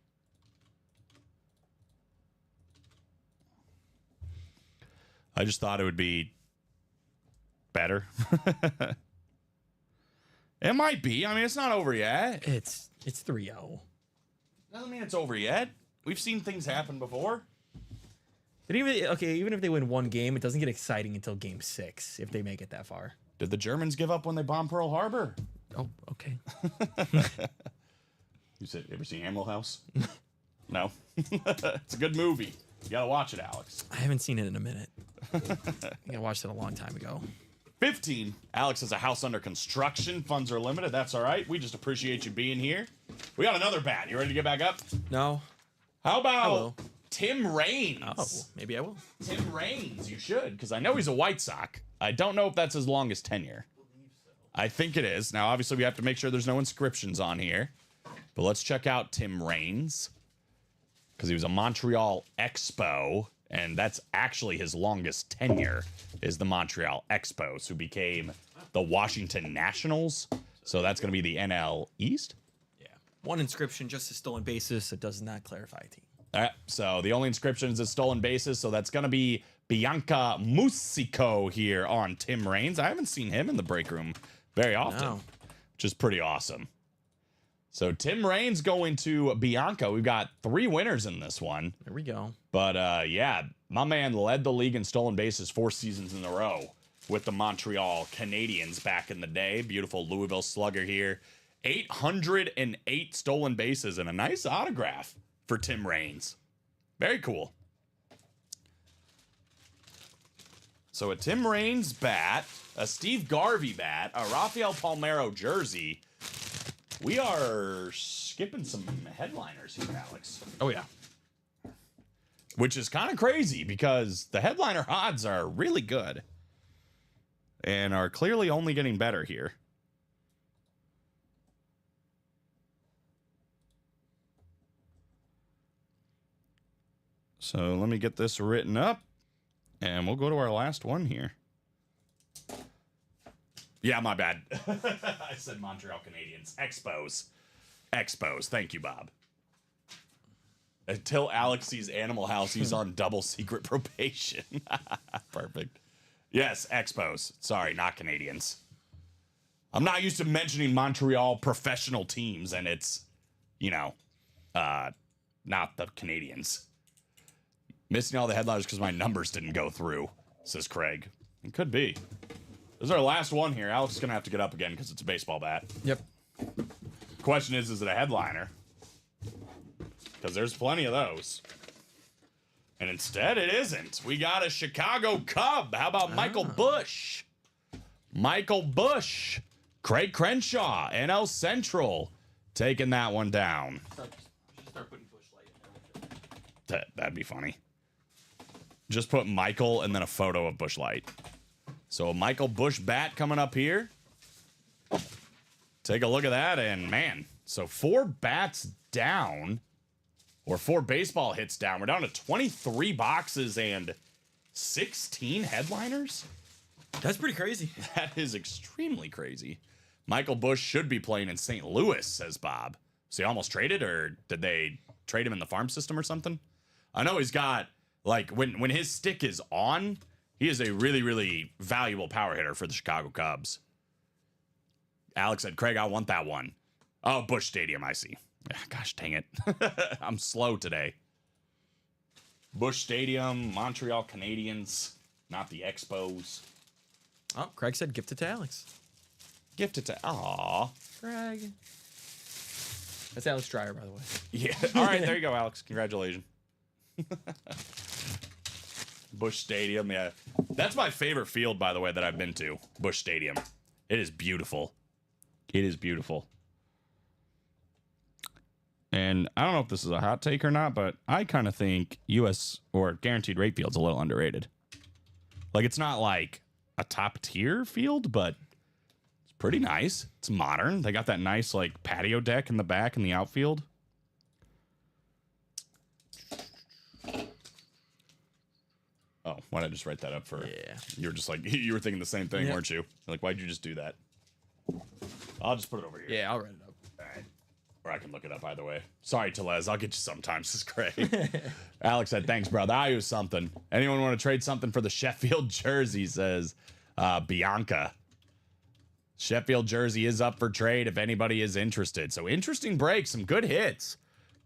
I just thought it would be better. It might be. I mean, it's not over yet. It's 3-0. Doesn't mean it's over yet. We've seen things happen before. But even if they win one game, it doesn't get exciting until game 6 if they make it that far. Did the Germans give up when they bombed Pearl Harbor? Oh, okay. You ever seen Animal House? No. It's a good movie. You gotta watch it, Alex. I haven't seen it in a minute. I watched it a long time ago. 15. Alex has a house under construction. Funds are limited. That's all right. We just appreciate you being here. We got another bat. You ready to get back up? No. How about Hello. Tim Raines? Oh, maybe I will. Tim Raines, you should, because I know he's a White Sox. I don't know if that's his longest tenure. I think it is. Now, obviously, we have to make sure there's no inscriptions on here. But let's check out Tim Raines, because he was a Montreal Expo, and that's actually his longest tenure, is the Montreal Expos, who became the Washington Nationals. So that's going to be the NL East? Yeah. One inscription, just a stolen basis. It does not clarify a team. All right, so the only inscription is a stolen bases, so that's going to be Bianca Musico here on Tim Raines. I haven't seen him in the break room very often, which is pretty awesome. So Tim Raines going to Bianca. We've got 3 winners in this one. There we go. But, yeah, my man led the league in stolen bases 4 seasons in a row with the Montreal Canadiens back in the day. Beautiful Louisville Slugger here. 808 stolen bases and a nice autograph for Tim Raines. Very cool. So a Tim Raines bat, a Steve Garvey bat, a Rafael Palmeiro jersey, We are skipping some headliners here, Alex. Oh yeah. Which is kind of crazy because the headliner odds are really good and are clearly only getting better here. So let me get this written up and we'll go to our last one here. Yeah, my bad. I said Montreal Canadiens. Expos. Thank you, Bob. Until Alex sees Animal House, he's on double secret probation. Perfect. Yes, Expos. Sorry, not Canadians. I'm not used to mentioning Montreal professional teams, and it's, not the Canadians. Missing all the headliners because my numbers didn't go through, says Craig. It could be. This is our last one here. Alex is going to have to get up again because it's a baseball bat. Yep. Question is it a headliner? Because there's plenty of those. And instead, it isn't. We got a Chicago Cub. How about Michael Busch? Michael Busch. Craig Crenshaw, NL Central, taking that one down. Start putting Busch Light in there. That'd be funny. Just put Michael and then a photo of Busch Light. So a Michael Busch bat coming up here. Take a look at that, and man, so 4 bats down, or 4 baseball hits down. We're down to 23 boxes and 16 headliners. That's pretty crazy. That is extremely crazy. Michael Busch should be playing in St. Louis, says Bob. So he almost traded, or did they trade him in the farm system or something? I know he's got, like, when his stick is on, he is a really, really valuable power hitter for the Chicago Cubs. Alex said, Craig, I want that one. Oh, Busch Stadium, I see. Gosh, dang it. I'm slow today. Busch Stadium, Montreal Canadiens, not the Expos. Oh, Craig said gift it to Alex. Gift it to, aw. Craig. That's Alex Dreyer, by the way. Yeah. All right, there you go, Alex. Congratulations. Busch Stadium, yeah. That's my favorite field, by the way, that I've been to. Busch Stadium. It is beautiful. It is beautiful. And I don't know if this is a hot take or not, but I kind of think U.S. or guaranteed rate field's a little underrated. Like, it's not like a top tier field, but it's pretty nice. It's modern. They got that nice, like, patio deck in the back in the outfield. Oh, why did I just write that up for? Yeah. You were just like, you were thinking the same thing, weren't you? Like, why'd you just do that? I'll just put it over here. Yeah, I'll write it up. All right. Or I can look it up either way. Sorry, Telez. I'll get you sometimes. This is great. Alex said, thanks, brother. I use something. Anyone want to trade something for the Sheffield jersey, says Bianca. Sheffield jersey is up for trade if anybody is interested. So interesting break, some good hits.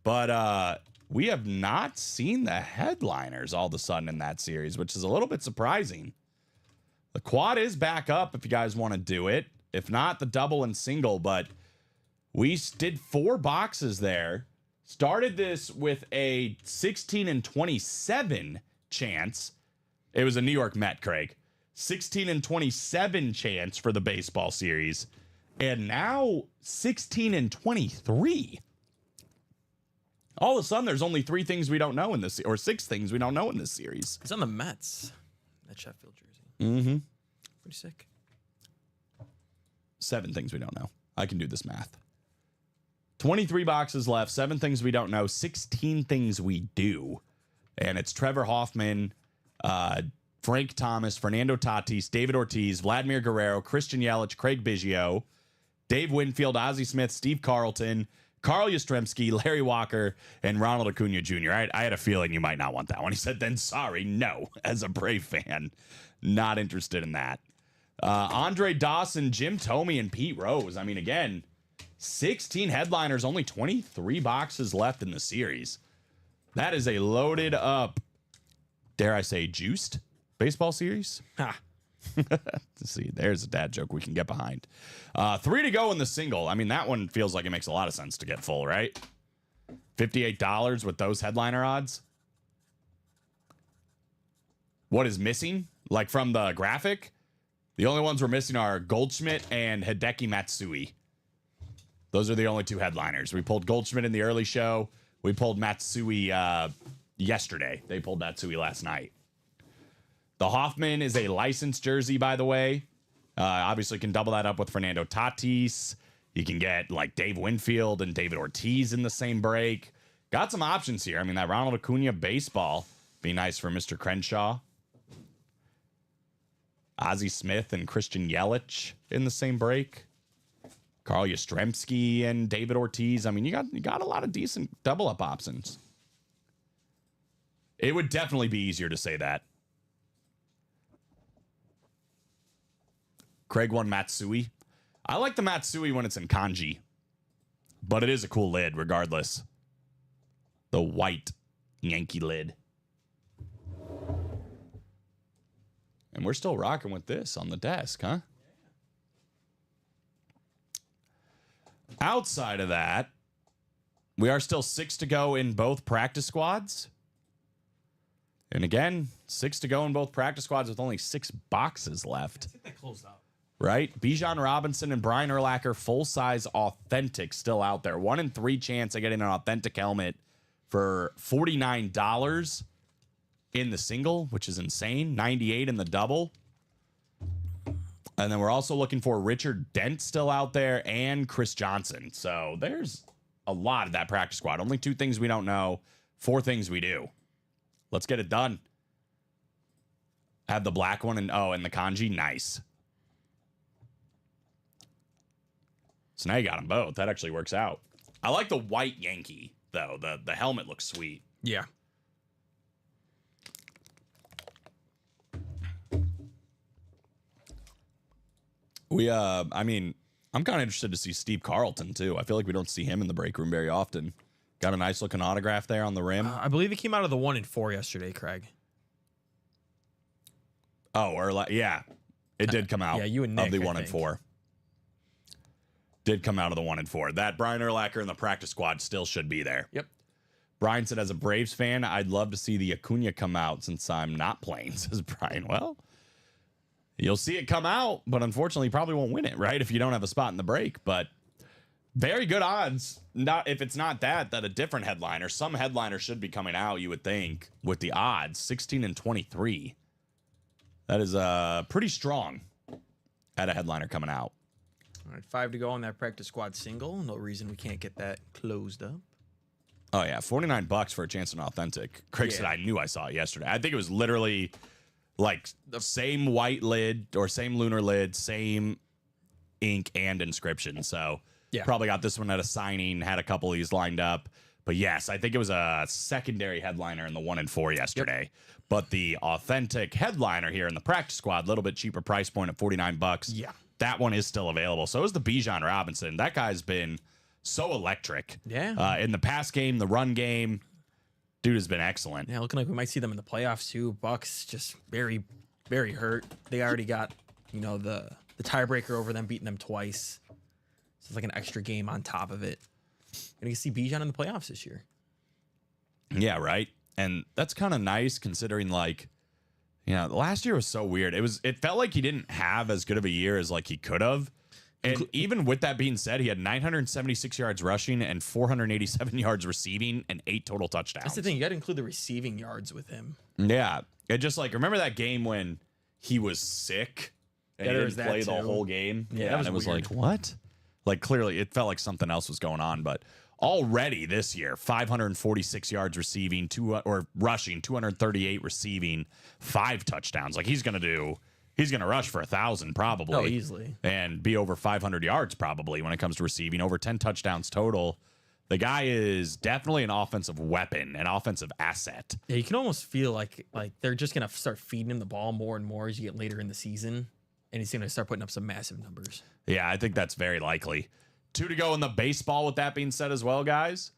But we have not seen the headliners all of a sudden in that series, which is a little bit surprising. The quad is back up if you guys want to do it. If not, the double and single, but we did 4 boxes there. Started this with a 16 and 27 chance. It was a New York Met, Craig. 16 and 27 chance for the baseball series. And now 16 and 23. All of a sudden, there's only 3 things we don't know in this, or 6 things we don't know in this series. It's on the Mets. That Sheffield jersey. Mm-hmm. Pretty sick. 7 things we don't know. I can do this math. 23 boxes left, 7 things we don't know, 16 things we do. And it's Trevor Hoffman, Frank Thomas, Fernando Tatis, David Ortiz, Vladimir Guerrero, Christian Yelich, Craig Biggio, Dave Winfield, Ozzie Smith, Steve Carlton, Carl Yastrzemski, Larry Walker, and Ronald Acuna Jr. I had a feeling you might not want that one. He said, then sorry, no, as a Brave fan. Not interested in that. Andre Dawson, Jim Thome, and Pete Rose. I mean, again, 16 headliners, only 23 boxes left in the series. That is a loaded up, dare I say, juiced baseball series. Ha. Let's see, there's a dad joke we can get behind. 3 to go in the single. I mean, that one feels like it makes a lot of sense to get full, right? $58 with those headliner odds. What is missing? Like from the graphic, the only ones we're missing are Goldschmidt and Hideki Matsui. Those are the only two headliners. We pulled Goldschmidt in the early show. We pulled Matsui yesterday. They pulled Matsui last night. The Hoffman is a licensed jersey, by the way. Obviously, you can double that up with Fernando Tatis. You can get like Dave Winfield and David Ortiz in the same break. Got some options here. I mean, that Ronald Acuna baseball be nice for Mr. Crenshaw. Ozzie Smith and Christian Yelich in the same break. Carl Yastrzemski and David Ortiz. I mean, you got a lot of decent double up options. It would definitely be easier to say that. Craig won Matsui. I like the Matsui when it's in kanji, but it is a cool lid regardless. The white Yankee lid. And we're still rocking with this on the desk, huh? Outside of that, we are still 6 to go in both practice squads. And again, 6 to go in both practice squads with only 6 boxes left. I think they closed out. Right? Bijan Robinson and Brian Urlacher, full-size authentic still out there. 1 in 3 chance of getting an authentic helmet for $49 in the single, which is insane. $98 in the double. And then we're also looking for Richard Dent still out there and Chris Johnson. So there's a lot of that practice squad. Only 2 things we don't know, 4 things we do. Let's get it done. Have the black one and the kanji. Nice. So now you got them both. That actually works out. I like the white Yankee, though. The helmet looks sweet. Yeah. I mean, I'm kind of interested to see Steve Carlton, too. I feel like we don't see him in the break room very often. Got a nice looking autograph there on the rim. I believe it came out of the 1 in 4 yesterday, Craig. Oh, yeah. It did come out yeah, you and Nick, of the I 1 in think. 4. Did come out of the 1 in 4. That Brian Urlacher in the practice squad still should be there. Yep. Brian said, as a Braves fan, I'd love to see the Acuna come out since I'm not playing, says Brian. Well, you'll see it come out, but unfortunately, you probably won't win it, right? If you don't have a spot in the break. But very good odds. Not if it's not that a different headliner. Some headliner should be coming out, you would think, with the odds 16 and 23. That is pretty strong at a headliner coming out. All right, 5 to go on that practice squad single. No reason we can't get that closed up. Oh yeah, $49 for a chance at an authentic. Craig said I knew I saw it yesterday. I think it was literally like the same white lid or same lunar lid, same ink and inscription. So probably got this one at a signing, had a couple of these lined up. But yes, I think it was a secondary headliner in the 1 in 4 yesterday. Yep. But the authentic headliner here in the practice squad, a little bit cheaper price point at $49. Yeah. That one is still available. So is the Bijan Robinson. That guy's been so electric. Yeah. In the pass game, the run game, dude has been excellent. Yeah, looking like we might see them in the playoffs too. Bucks just very, very hurt. They already got, the tiebreaker over them, beating them twice. So it's like an extra game on top of it. And you see Bijan in the playoffs this year. Yeah, right. And that's kind of nice considering last year was so weird. It felt like he didn't have as good of a year as like he could have. And even with that being said, he had 976 yards rushing and 487 yards receiving and 8 total touchdowns. That's the thing. You got to include the receiving yards with him. Yeah. It just remember that game when he was sick and he didn't play the whole game? Yeah, and it was weird. like, what? Like, clearly, it felt like something else was going on. But already this year, 546 yards receiving, rushing, 238 receiving, 5 touchdowns. Like, he's going to rush for 1,000 probably. Oh, easily. And be over 500 yards probably when it comes to receiving. Over 10 touchdowns total. The guy is definitely an offensive weapon, an offensive asset. Yeah, you can almost feel like they're just going to start feeding him the ball more and more as you get later in the season. And he's going to start putting up some massive numbers. Yeah, I think that's very likely. 2 to go in the baseball with that being said as well, guys.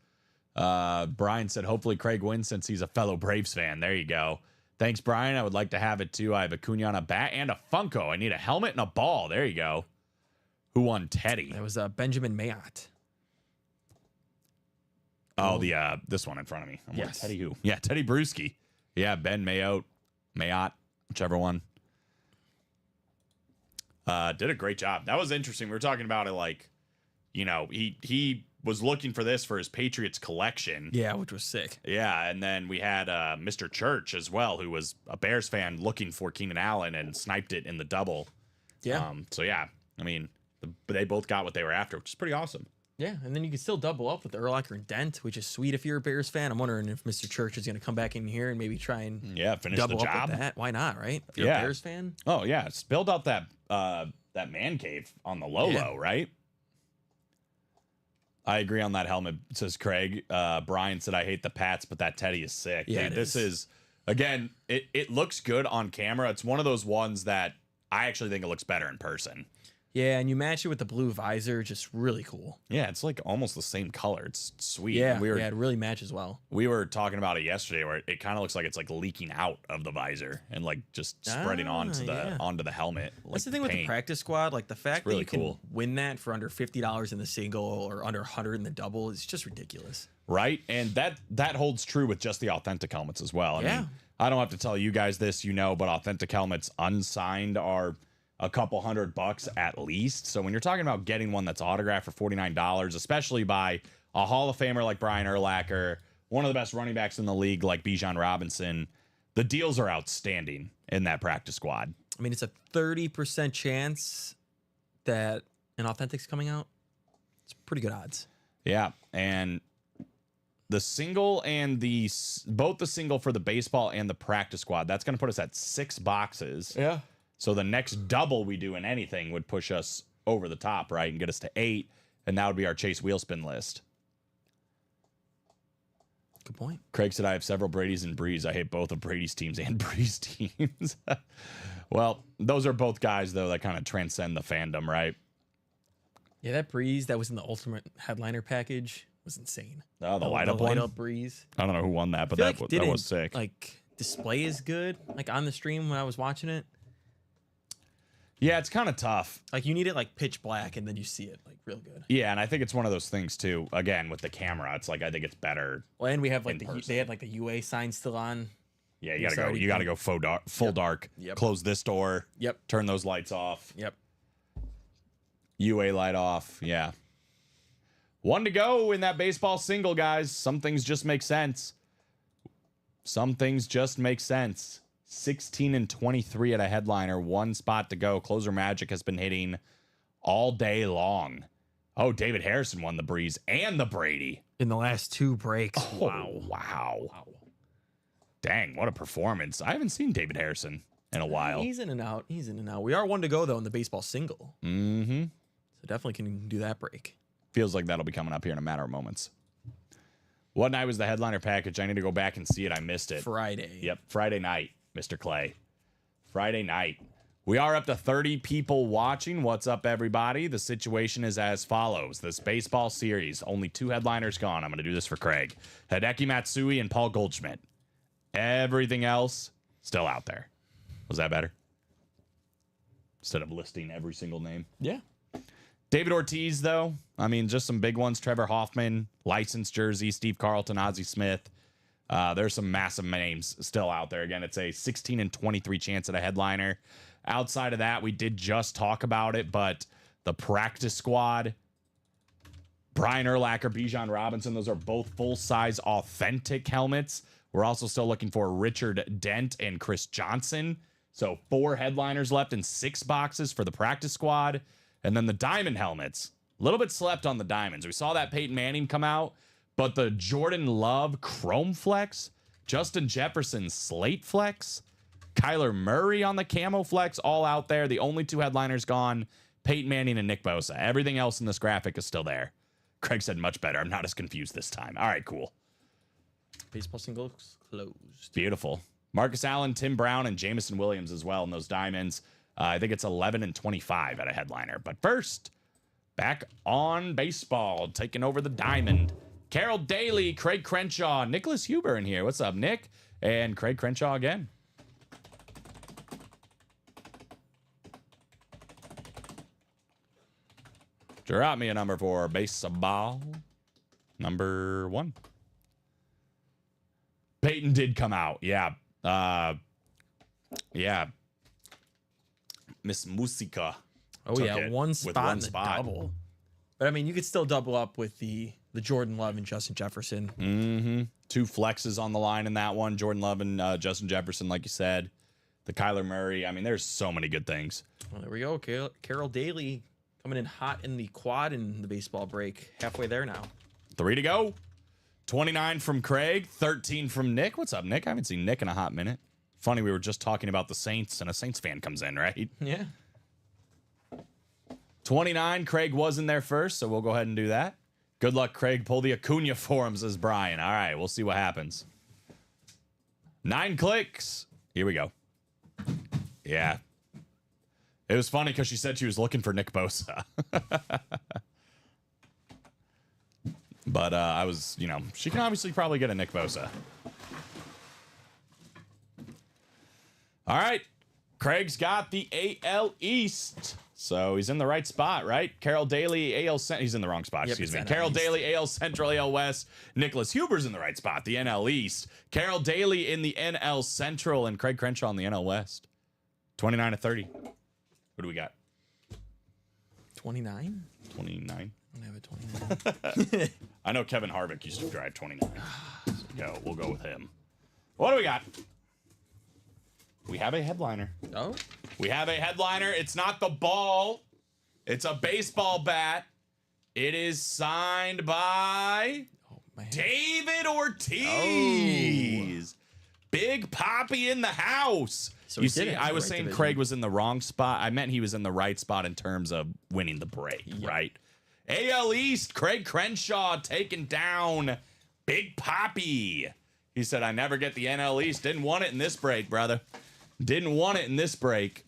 Brian said, hopefully Craig wins since he's a fellow Braves fan. There you go. Thanks, Brian. I would like to have it too. I have a Acuna on a bat and a Funko. I need a helmet and a ball. There you go. Who won Teddy? That was Benjamin Mayotte. Oh, this one in front of me. I'm Yes. Teddy who? Yeah, Teddy Bruschi. Yeah, Ben Mayotte, whichever one. Did a great job. That was interesting. We were talking about it you know, he was looking for this for his Patriots collection. Yeah, which was sick. Yeah, and then we had Mr. Church as well, who was a Bears fan looking for Keenan Allen and sniped it in the double. Yeah. So yeah, I mean, they both got what they were after, which is pretty awesome. Yeah, and then you can still double up with Urlacher and Dent, which is sweet if you're a Bears fan. I'm wondering if Mr. Church is going to come back in here and maybe try and Finish double the up job. with that. Why not, right? If you're a Bears fan. Oh yeah, it's build out that man cave on the low, right? I agree on that helmet, says Craig. Brian said, I hate the Pats, but that Teddy is sick. Yeah, Dude, this is, again, it looks good on camera. It's one of those ones that I actually think it looks better in person. Yeah, and you match it with the blue visor, just really cool. Yeah, it's like almost the same color. It's sweet. Yeah, And it really matches well. we were talking about it yesterday where it kind of looks like it's like leaking out of the visor and like just spreading onto the helmet. That's the thing with the practice squad. Like the fact really that you cool. can win that for under $50 in the single or under 100 in the double is just ridiculous. Right? And that holds true with just the authentic helmets as well. I mean, I don't have to tell you guys this, you know, but authentic helmets unsigned are a couple $100 at least. So when you're talking about getting one that's autographed for $49, especially by a Hall of Famer like Brian Urlacher, one of the best running backs in the league like Bijan Robinson, the deals are outstanding in that practice squad. I mean, it's a 30% chance that an authentic's coming out. It's pretty good odds. Yeah, and the single and both the single for the baseball and the practice squad, that's going to put us at 6 boxes. Yeah. So the next double we do in anything would push us over the top, right, and get us to 8, and that would be our Chase Wheelspin list. Good point. Craig said, I have several Brady's and Breeze. I hate both of Brady's teams and Breeze teams. Well, those are both guys, though, that kind of transcend the fandom, right? Yeah, that Breeze that was in the Ultimate Headliner package was insane. Oh, the light up one? Light up Breeze. I don't know who won that, but I that, feel like that it was didn't, sick. Like, display is good. Like, on the stream when I was watching it. Yeah, it's kind of tough. Like, you need it, like, pitch black, and then you see it, like, real good. Yeah, and I think it's one of those things, too. Again, with the camera, it's like, I think it's better. Well, and we have, like, in person. they had, like, the UA sign still on. Yeah, you gotta go full dark. Yep. Close this door. Yep. Turn those lights off. Yep. UA light off. Yeah. 1 to go in that baseball single, guys. Some things just make sense. Some things just make sense. 16 and 23 at a headliner. 1 spot to go. Closer Magic has been hitting all day long. Oh, David Harrison won the Breeze and the Brady. In the last 2 breaks. Oh, wow. Dang, what a performance. I haven't seen David Harrison in a while. He's in and out. We are 1 to go, though, in the baseball single. Mm-hmm. So definitely can do that break. Feels like that'll be coming up here in a matter of moments. What night was the headliner package? I need to go back and see it. I missed it. Friday. Yep, Friday night, Mr. Clay. Friday night. We are up to 30 people watching. What's up, everybody? The situation is as follows. This baseball series, only 2 headliners gone. I'm going to do this for Craig. Hideki Matsui and Paul Goldschmidt. Everything else, still out there. Was that better? Instead of listing every single name. Yeah. David Ortiz, though, I mean, just some big ones. Trevor Hoffman, licensed jersey, Steve Carlton, Ozzie Smith. There's some massive names still out there. Again, it's a 16 and 23 chance at a headliner. Outside of that, we did just talk about it, but the practice squad, Brian Urlacher, Bijan Robinson, those are both full-size authentic helmets. We're also still looking for Richard Dent and Chris Johnson. So 4 headliners left and 6 boxes for the practice squad. And then the diamond helmets, a little bit slept on the diamonds. We saw that Peyton Manning come out, but the Jordan Love Chrome Flex, Justin Jefferson Slate Flex, Kyler Murray on the Camo Flex, all out there. The only 2 headliners gone, Peyton Manning and Nick Bosa. Everything else in this graphic is still there. Craig said much better. I'm not as confused this time. All right, cool. Baseball singles closed. Beautiful. Marcus Allen, Tim Brown, and Jamison Williams as well in those diamonds. I think it's 11 and 25 at a headliner. But first, back on baseball, taking over the diamond. Carol Daly, Craig Crenshaw, Nicholas Huber in here. What's up, Nick? And Craig Crenshaw again. Drop me a number for baseball. Number 1. Peyton did come out. Yeah. Yeah. Miss Musica. Oh, took yeah. it One with spot one in the spot. double. But I mean, you could still double up with the Jordan Love and Justin Jefferson. Mm-hmm. 2 flexes on the line in that one. Jordan Love and Justin Jefferson, like you said. The Kyler Murray. I mean, there's so many good things. Well, there we go. Carol Daly coming in hot in the quad in the baseball break. Halfway there now. 3 to go. 29 from Craig. 13 from Nick. What's up, Nick? I haven't seen Nick in a hot minute. Funny, we were just talking about the Saints, and a Saints fan comes in, right? Yeah. 29. Craig was in there first, so we'll go ahead and do that. Good luck, Craig. Pull the Acuna for him, says Brian. All right, we'll see what happens. 9 clicks. Here we go. Yeah. It was funny because she said she was looking for Nick Bosa. But I was, she can obviously probably get a Nick Bosa. All right. Craig's got the AL East. So he's in the right spot, right? Carol Daly, AL Central. He's in the wrong spot, Yep, excuse me. it's NL Carol East. Daly, AL Central, AL West. Nicholas Huber's in the right spot, the NL East. Carol Daly in the NL Central, and Craig Crenshaw in the NL West. 29 to 30. What do we got? 29? 29. I don't have a 29. I know Kevin Harvick used to drive 29. So we'll go with him. What do we got? We have a headliner. Oh? We have a headliner. It's not the ball. It's a baseball bat. It is signed by Man. David Ortiz. Big Poppy in the house. So you he did see, it in I the was right saying division. Craig was in the wrong spot. I meant he was in the right spot in terms of winning the break, right? AL East, Craig Crenshaw taking down Big Poppy. He said, I never get the NL East. Didn't want it in this break, brother. Didn't want it in this break.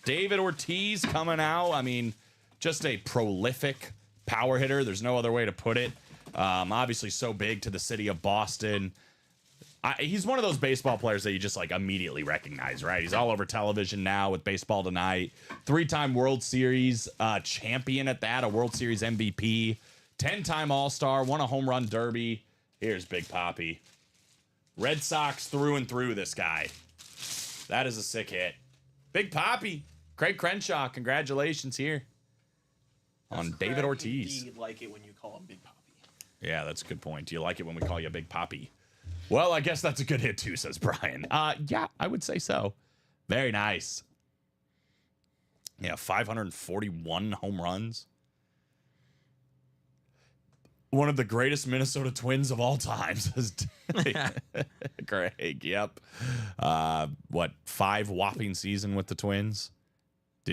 David Ortiz coming out. I mean, just a prolific power hitter. There's no other way to put it. Obviously so big to the city of Boston. He's one of those baseball players that you just like immediately recognize, right? He's all over television now with Baseball Tonight. 3-time World Series champion at that, a World Series MVP, 10-time All-Star, won a home run derby. Here's Big Poppy. Red Sox through and through, this guy. That is a sick hit. Big Poppy. Craig Crenshaw, congratulations here on David Ortiz. Indeed like it when you call him Big Poppy. Yeah, that's a good point. Do you like it when we call you Big Poppy? Well, I guess that's a good hit too, says Brian. Yeah, I would say so. Very nice. Yeah, 541 home runs. One of the greatest Minnesota Twins of all time, says Greg. Yep. 5 whopping season with the Twins?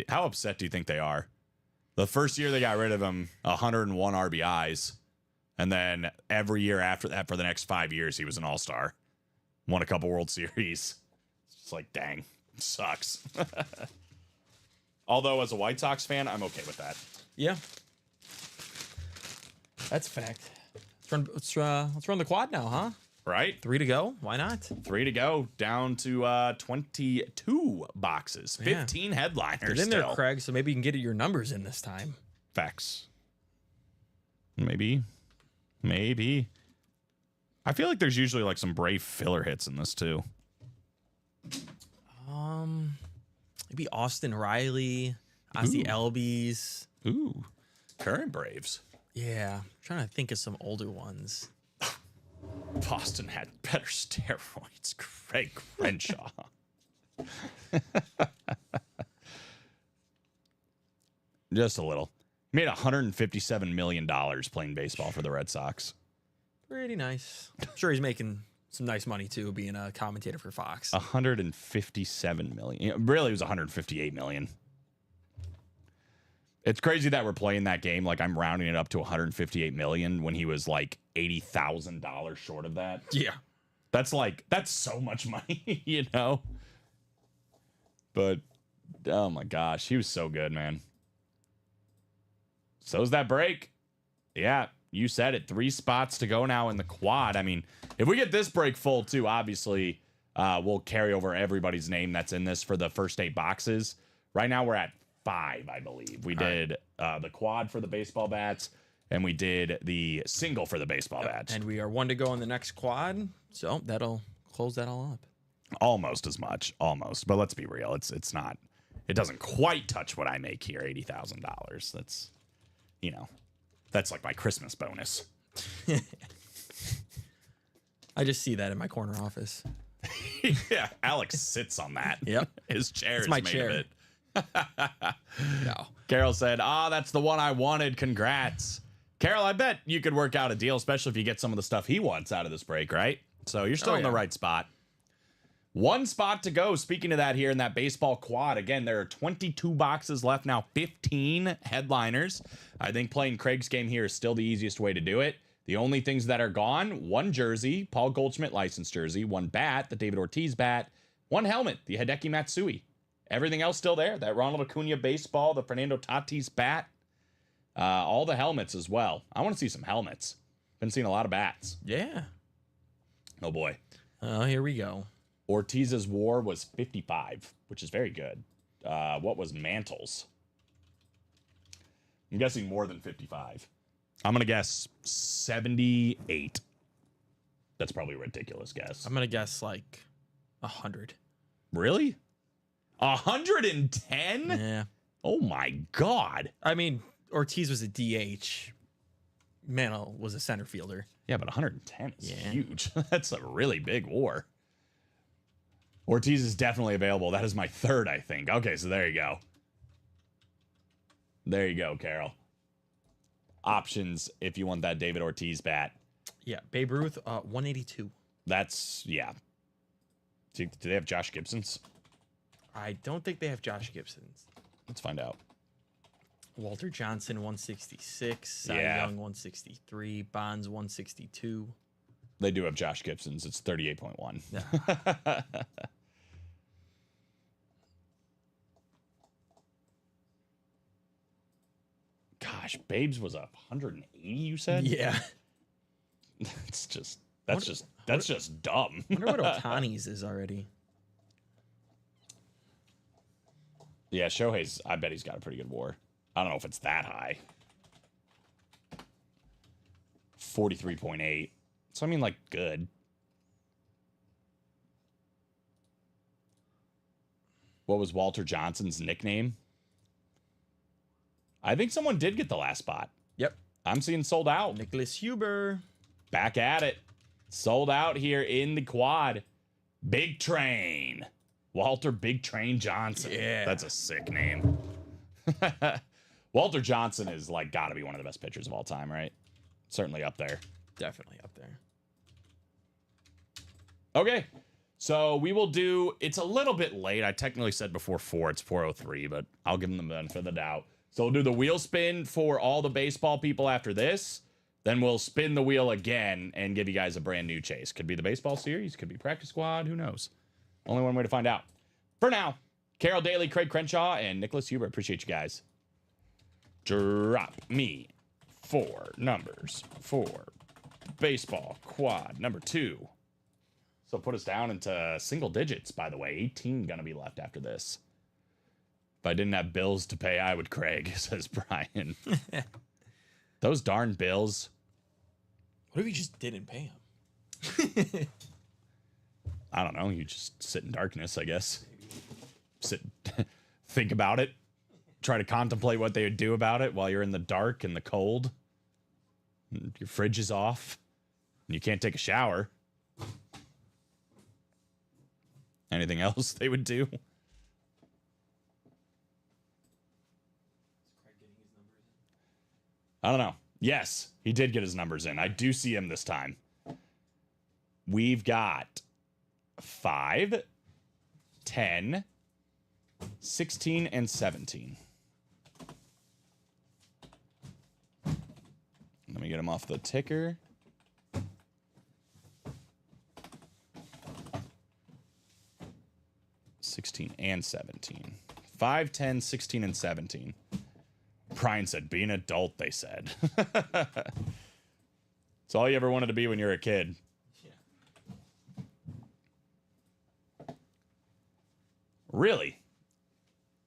How upset do you think they are? The first year they got rid of him, 101 RBIs. And then every year after that, for the next 5 years, he was an all-star. Won a couple World Series. It's like, dang, sucks. Although, as a White Sox fan, I'm okay with that. Yeah. That's a fact. Let's run the quad now, huh? Right? 3 to go. Why not? 3 to go. Down to 22 boxes. 15 headliners Get in there, still. Craig, so maybe you can get your numbers in this time. Facts. Maybe. I feel like there's usually like some brave filler hits in this too. Maybe Austin Riley, Ozzie Albies. Ooh. Current Braves. Yeah, I'm trying to think of some older ones. Boston had better steroids. Craig Crenshaw. Just a little. Made $157 million playing baseball for the Red Sox. Pretty nice. I'm sure he's making some nice money too, being a commentator for Fox. 157 million. Really, it was 158 million. It's crazy that we're playing that game like I'm rounding it up to 158 million when he was like $80,000 short of that. Yeah. That's so much money, you know? But, oh my gosh, he was so good, man. So's that break. Yeah, you said it. 3 spots to go now in the quad. I mean, if we get this break full too, obviously, we'll carry over everybody's name that's in this for the first 8 boxes. Right now, we're at 5, I believe. We did the quad for the baseball bats, and we did the single for the baseball bats. And we are 1 to go in the next quad, so that'll close that all up. Almost as much, almost. But let's be real, it's not. It doesn't quite touch what I make here, $80,000. you know, that's like my Christmas bonus. I just see that in my corner office. Yeah, Alex sits on that. Yep. His chair It's is my made chair. of it. No. Carol said, that's the one I wanted. Congrats. Carol, I bet you could work out a deal, especially if you get some of the stuff he wants out of this break, right? So you're still in the yeah. right spot. One spot to go. Speaking of that, here in that baseball quad, again, there are 22 boxes left now, 15 headliners. I think playing Craig's game here is still the easiest way to do it. The only things that are gone, one jersey, Paul Goldschmidt licensed jersey, one bat, the David Ortiz bat, one helmet, the Hideki Matsui. Everything else still there. That Ronald Acuna baseball, the Fernando Tatis bat, all the helmets as well. I want to see some helmets. Been seeing a lot of bats. Yeah. Oh boy. Oh, here we go. Ortiz's WAR was 55, which is very good. What was Mantle's? I'm guessing more than 55. I'm going to guess 78. That's probably a ridiculous guess. I'm gonna guess like 100. Really? 110? Yeah. Oh my God. I mean, Ortiz was a DH. Mantle was a center fielder. Yeah, but 110 is Yeah. huge. That's a really big WAR. Ortiz is definitely available. That is my third, I think. Okay, so there you go. There you go, Carol. Options if you want that David Ortiz bat. Yeah, Babe Ruth, 182. That's, yeah. Do they have Josh Gibson's? I don't think they have Josh Gibson's. Let's find out. Walter Johnson, 166. Cy Yeah. Young, 163. Bonds, 162. They do have Josh Gibson's. It's 38.1. Yeah. Gosh, Babes was up 180, you said? Yeah. That's just dumb. I wonder what Otani's is already. Yeah, Shohei's, I bet he's got a pretty good WAR. I don't know if it's that high. 43.8. So, I mean, like, good. What was Walter Johnson's nickname? I think someone did get the last spot. Yep. I'm seeing sold out. Nicholas Huber. Back at it. Sold out here in the quad. Big Train. Walter Big Train Johnson. Yeah. That's a sick name. Walter Johnson is like got to be one of the best pitchers of all time, right? Certainly up there. Definitely up there. Okay. So we will do, it's a little bit late. I technically said before 4, it's 4:03, but I'll give them the benefit of the doubt. So we'll do the wheel spin for all the baseball people after this. Then we'll spin the wheel again and give you guys a brand new chase. Could be the baseball series, could be practice squad, who knows? Only one way to find out. For now, Carol Daly, Craig Crenshaw, and Nicholas Huber. Appreciate you guys. Drop me 4 numbers for baseball quad number 2. So put us down into single digits, by the way. 18 gonna be left after this. If I didn't have bills to pay, I would, Craig, says Brian. Those darn bills. What if you just didn't pay him? I don't know. You just sit in darkness, I guess. Sit, think about it. Try to contemplate what they would do about it while you're in the dark and the cold. And your fridge is off. And you can't take a shower. Anything else they would do? I don't know. Yes, he did get his numbers in. I do see him this time. We've got 5, 10, 16, and 17. Let me get him off the ticker. $16 and $17. 5, 10, 16, and 17. Brian said, be an adult, they said. It's all you ever wanted to be when you were a kid. Really?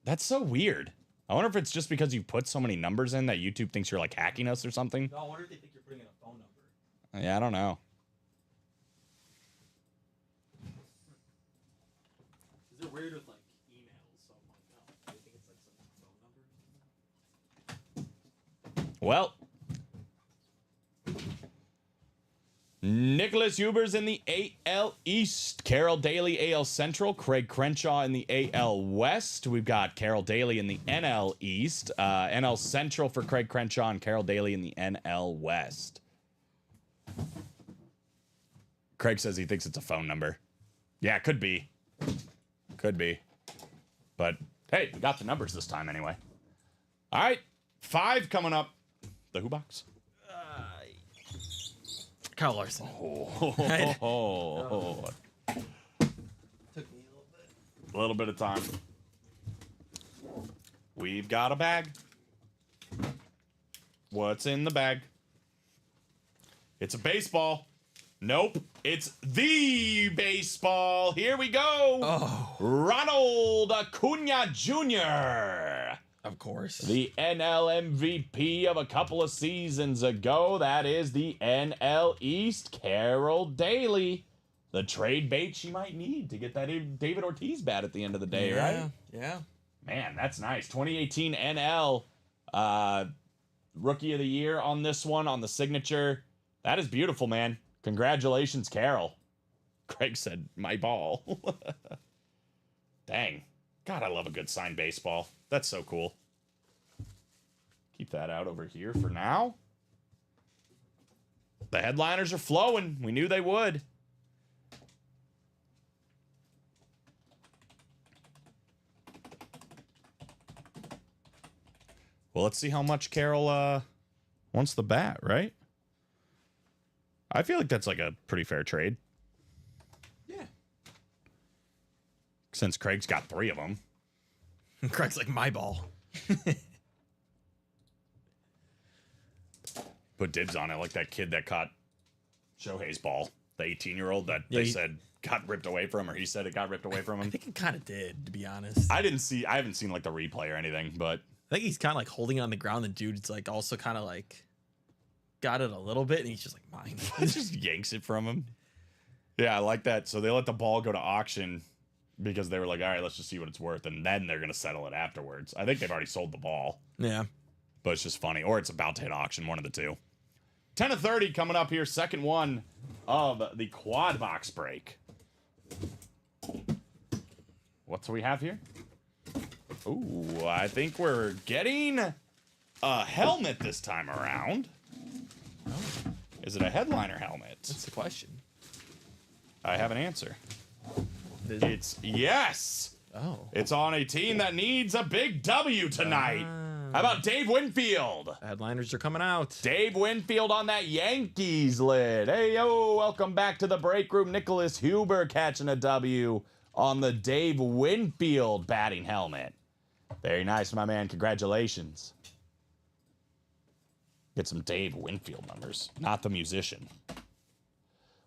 That's so weird. I wonder if it's just because you put so many numbers in that YouTube thinks you're like hacking us or something. No, I wonder if they think you're putting in a phone number. Yeah, I don't know. Is it weird with like emails? So I'm like, no, I think it's like some phone number. Well, Nicholas Huber's in the AL East. Carol Daly, AL Central. Craig Crenshaw in the AL West. We've got Carol Daly in the NL East. NL Central for Craig Crenshaw and Carol Daly in the NL West. Craig says he thinks it's a phone number. Yeah, could be. Could be. But, hey, we got the numbers this time anyway. All right, 5 coming up. The Who Box. Kyle Larson. Oh. Took me A little bit of time. We've got a bag. What's in the bag? It's a baseball. Nope. It's the baseball. Here we go. Oh, Ronald Acuna Jr. of course. The NL MVP of a couple of seasons ago. That is the NL East, Carol Daly. The trade bait she might need to get that David Ortiz bat at the end of the day, right? Yeah. Man, that's nice. 2018 NL Rookie of the Year on this one, on the signature. That is beautiful, man. Congratulations, Carol. Craig said, my ball. Dang. God, I love a good signed baseball. That's so cool. Keep that out over here for now. The headliners are flowing. We knew they would. Well, let's see how much Carol wants the bat, right? I feel like that's like a pretty fair trade. Yeah. Since Craig's got 3 of them. Craig's like, my ball. Put dibs on it like that kid that caught Shohei's ball. The 18-year-old that Yeah, they said got ripped away from, or he said it got ripped away from I him. think it kind of did, to be honest. I haven't seen like the replay or anything, but I think he's kind of like holding it on the ground. The dude's like also kind of like got it a little bit, and he's just like, mine. it just yanks it from him. Yeah, I like that. So they let the ball go to auction because they were like, all right, let's just see what it's worth, and then they're going to settle it afterwards. I think they've already sold the ball, Yeah. but it's just funny. Or it's about to hit auction, one of the two. 10:30 coming up here, second one of the quad box break. What do we have here? Ooh, I think we're getting a helmet this time around. Oh, Is it a headliner helmet? that's the question. I have an answer. Is- It's yes. Oh. It's on a team that needs a big W tonight. How about Dave Winfield? The headliners are coming out. Dave Winfield on that Yankees lid. Hey, yo, welcome back to the break room. Nicholas Huber catching a W on the Dave Winfield batting helmet. Very nice, my man. Congratulations. Get some Dave Winfield numbers, not the musician.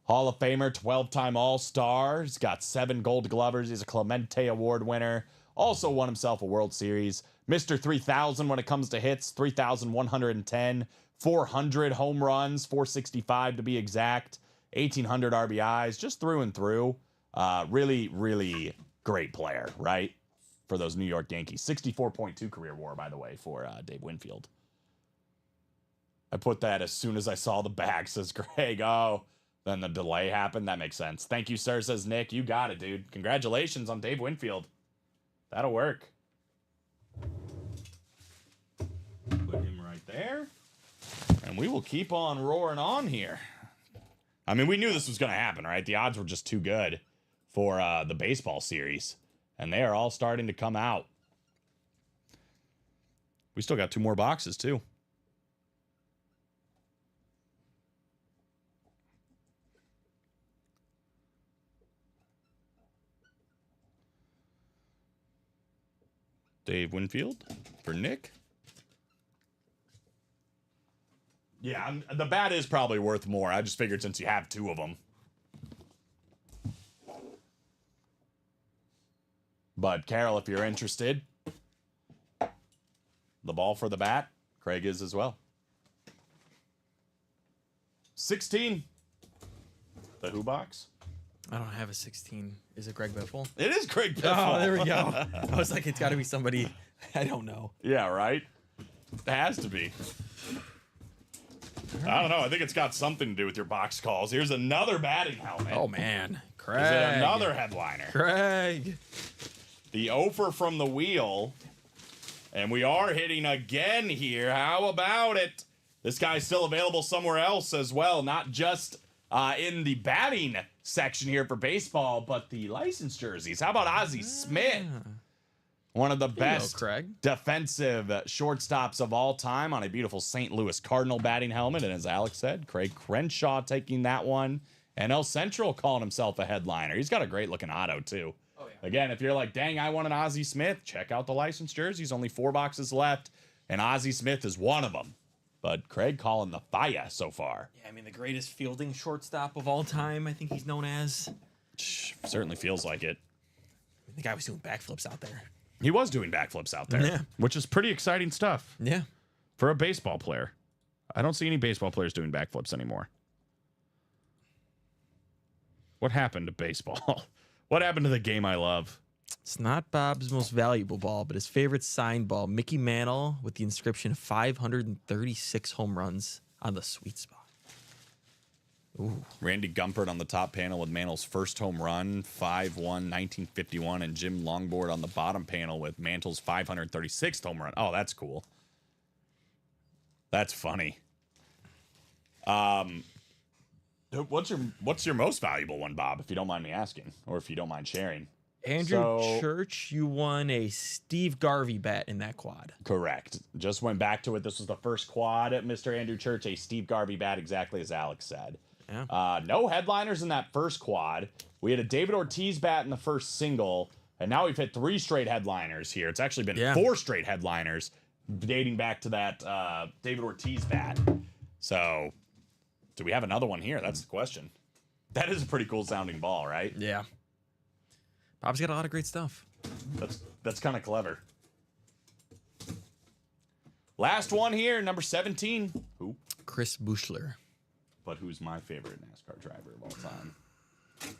Hall of Famer, 12-time All-Star. He's got 7 Gold Glovers. He's a Clemente Award winner. Also won himself a World Series. Mr. 3000 when it comes to hits, 3,110. 400 home runs, 465 to be exact. 1,800 RBIs, just through and through. Really, really great player, right? For those New York Yankees. 64.2 career WAR, by the way, for Dave Winfield. I put that as soon as I saw the bag, says Greg. Oh, then the delay happened. That makes sense. Thank you, sir, says Nick. You got it, dude. Congratulations on Dave Winfield. That'll work. Put him right there. And we will keep on roaring on here. I mean, we knew this was going to happen, right? The odds were just too good for the baseball series. And they are all starting to come out. We still got 2 more boxes, too. Dave Winfield for Nick. Yeah, the bat is probably worth more. I just figured since you have 2 of them. But Carol, if you're interested, the ball for the bat, Craig is as well. 16. The Who box. I don't have a 16. Is it Greg Biffle? It is Craig Biffle. Oh, there we go. I was like, it's got to be somebody I don't know. Yeah, right? It has to be. I don't know. I think it's got something to do with your box calls. Here's another batting helmet. Oh man, Craig. Is it another headliner? Craig. The offer from the wheel. And we are hitting again here. How about it? This guy's still available somewhere else as well, not just in the batting section here for baseball, but the licensed jerseys. How about Ozzie Smith? One of the best Craig. defensive shortstops of all time on a beautiful St. Louis Cardinal batting helmet. And as Alex said, Craig Crenshaw taking that one. And El Central calling himself a headliner. He's got a great looking auto, too. Oh, yeah. Again, if you're like, dang, I want an Ozzie Smith, check out the licensed jerseys. Only 4 boxes left, and Ozzie Smith is one of them. But Craig calling the fire so far. Yeah, I mean, the greatest fielding shortstop of all time, I think he's known as. Certainly feels like it. The guy was doing backflips out there. He was doing backflips out there, Yeah. which is pretty exciting stuff Yeah. for a baseball player. I don't see any baseball players doing backflips anymore. What happened to baseball? What happened to the game I love? It's not Bob's most valuable ball, but his favorite signed ball, Mickey Mantle, with the inscription 536 home runs on the sweet spot. Ooh. Randy Gumpert on the top panel with Mantle's first home run, 5-1, 1951, and Jim Longboard on the bottom panel with Mantle's 536th home run. Oh, that's cool. That's funny. What's your most valuable one, Bob, if you don't mind me asking, or if you don't mind sharing? Andrew Church, you won a Steve Garvey bat in that quad. Correct. Just went back to it. This was the first quad at Mr. Andrew Church, a Steve Garvey bat, exactly as Alex said. Yeah. No headliners in that first quad. We had a David Ortiz bat in the first single, and now we've hit 3 straight headliners here. It's actually been 4 straight headliners dating back to that David Ortiz bat. So, do we have another one here? That's the question. That is a pretty cool sounding ball, right? Yeah. Bob's got a lot of great stuff. That's kind of clever. Last one here, number 17. Who? Chris Buechler. But who's my favorite NASCAR driver of all time? I'm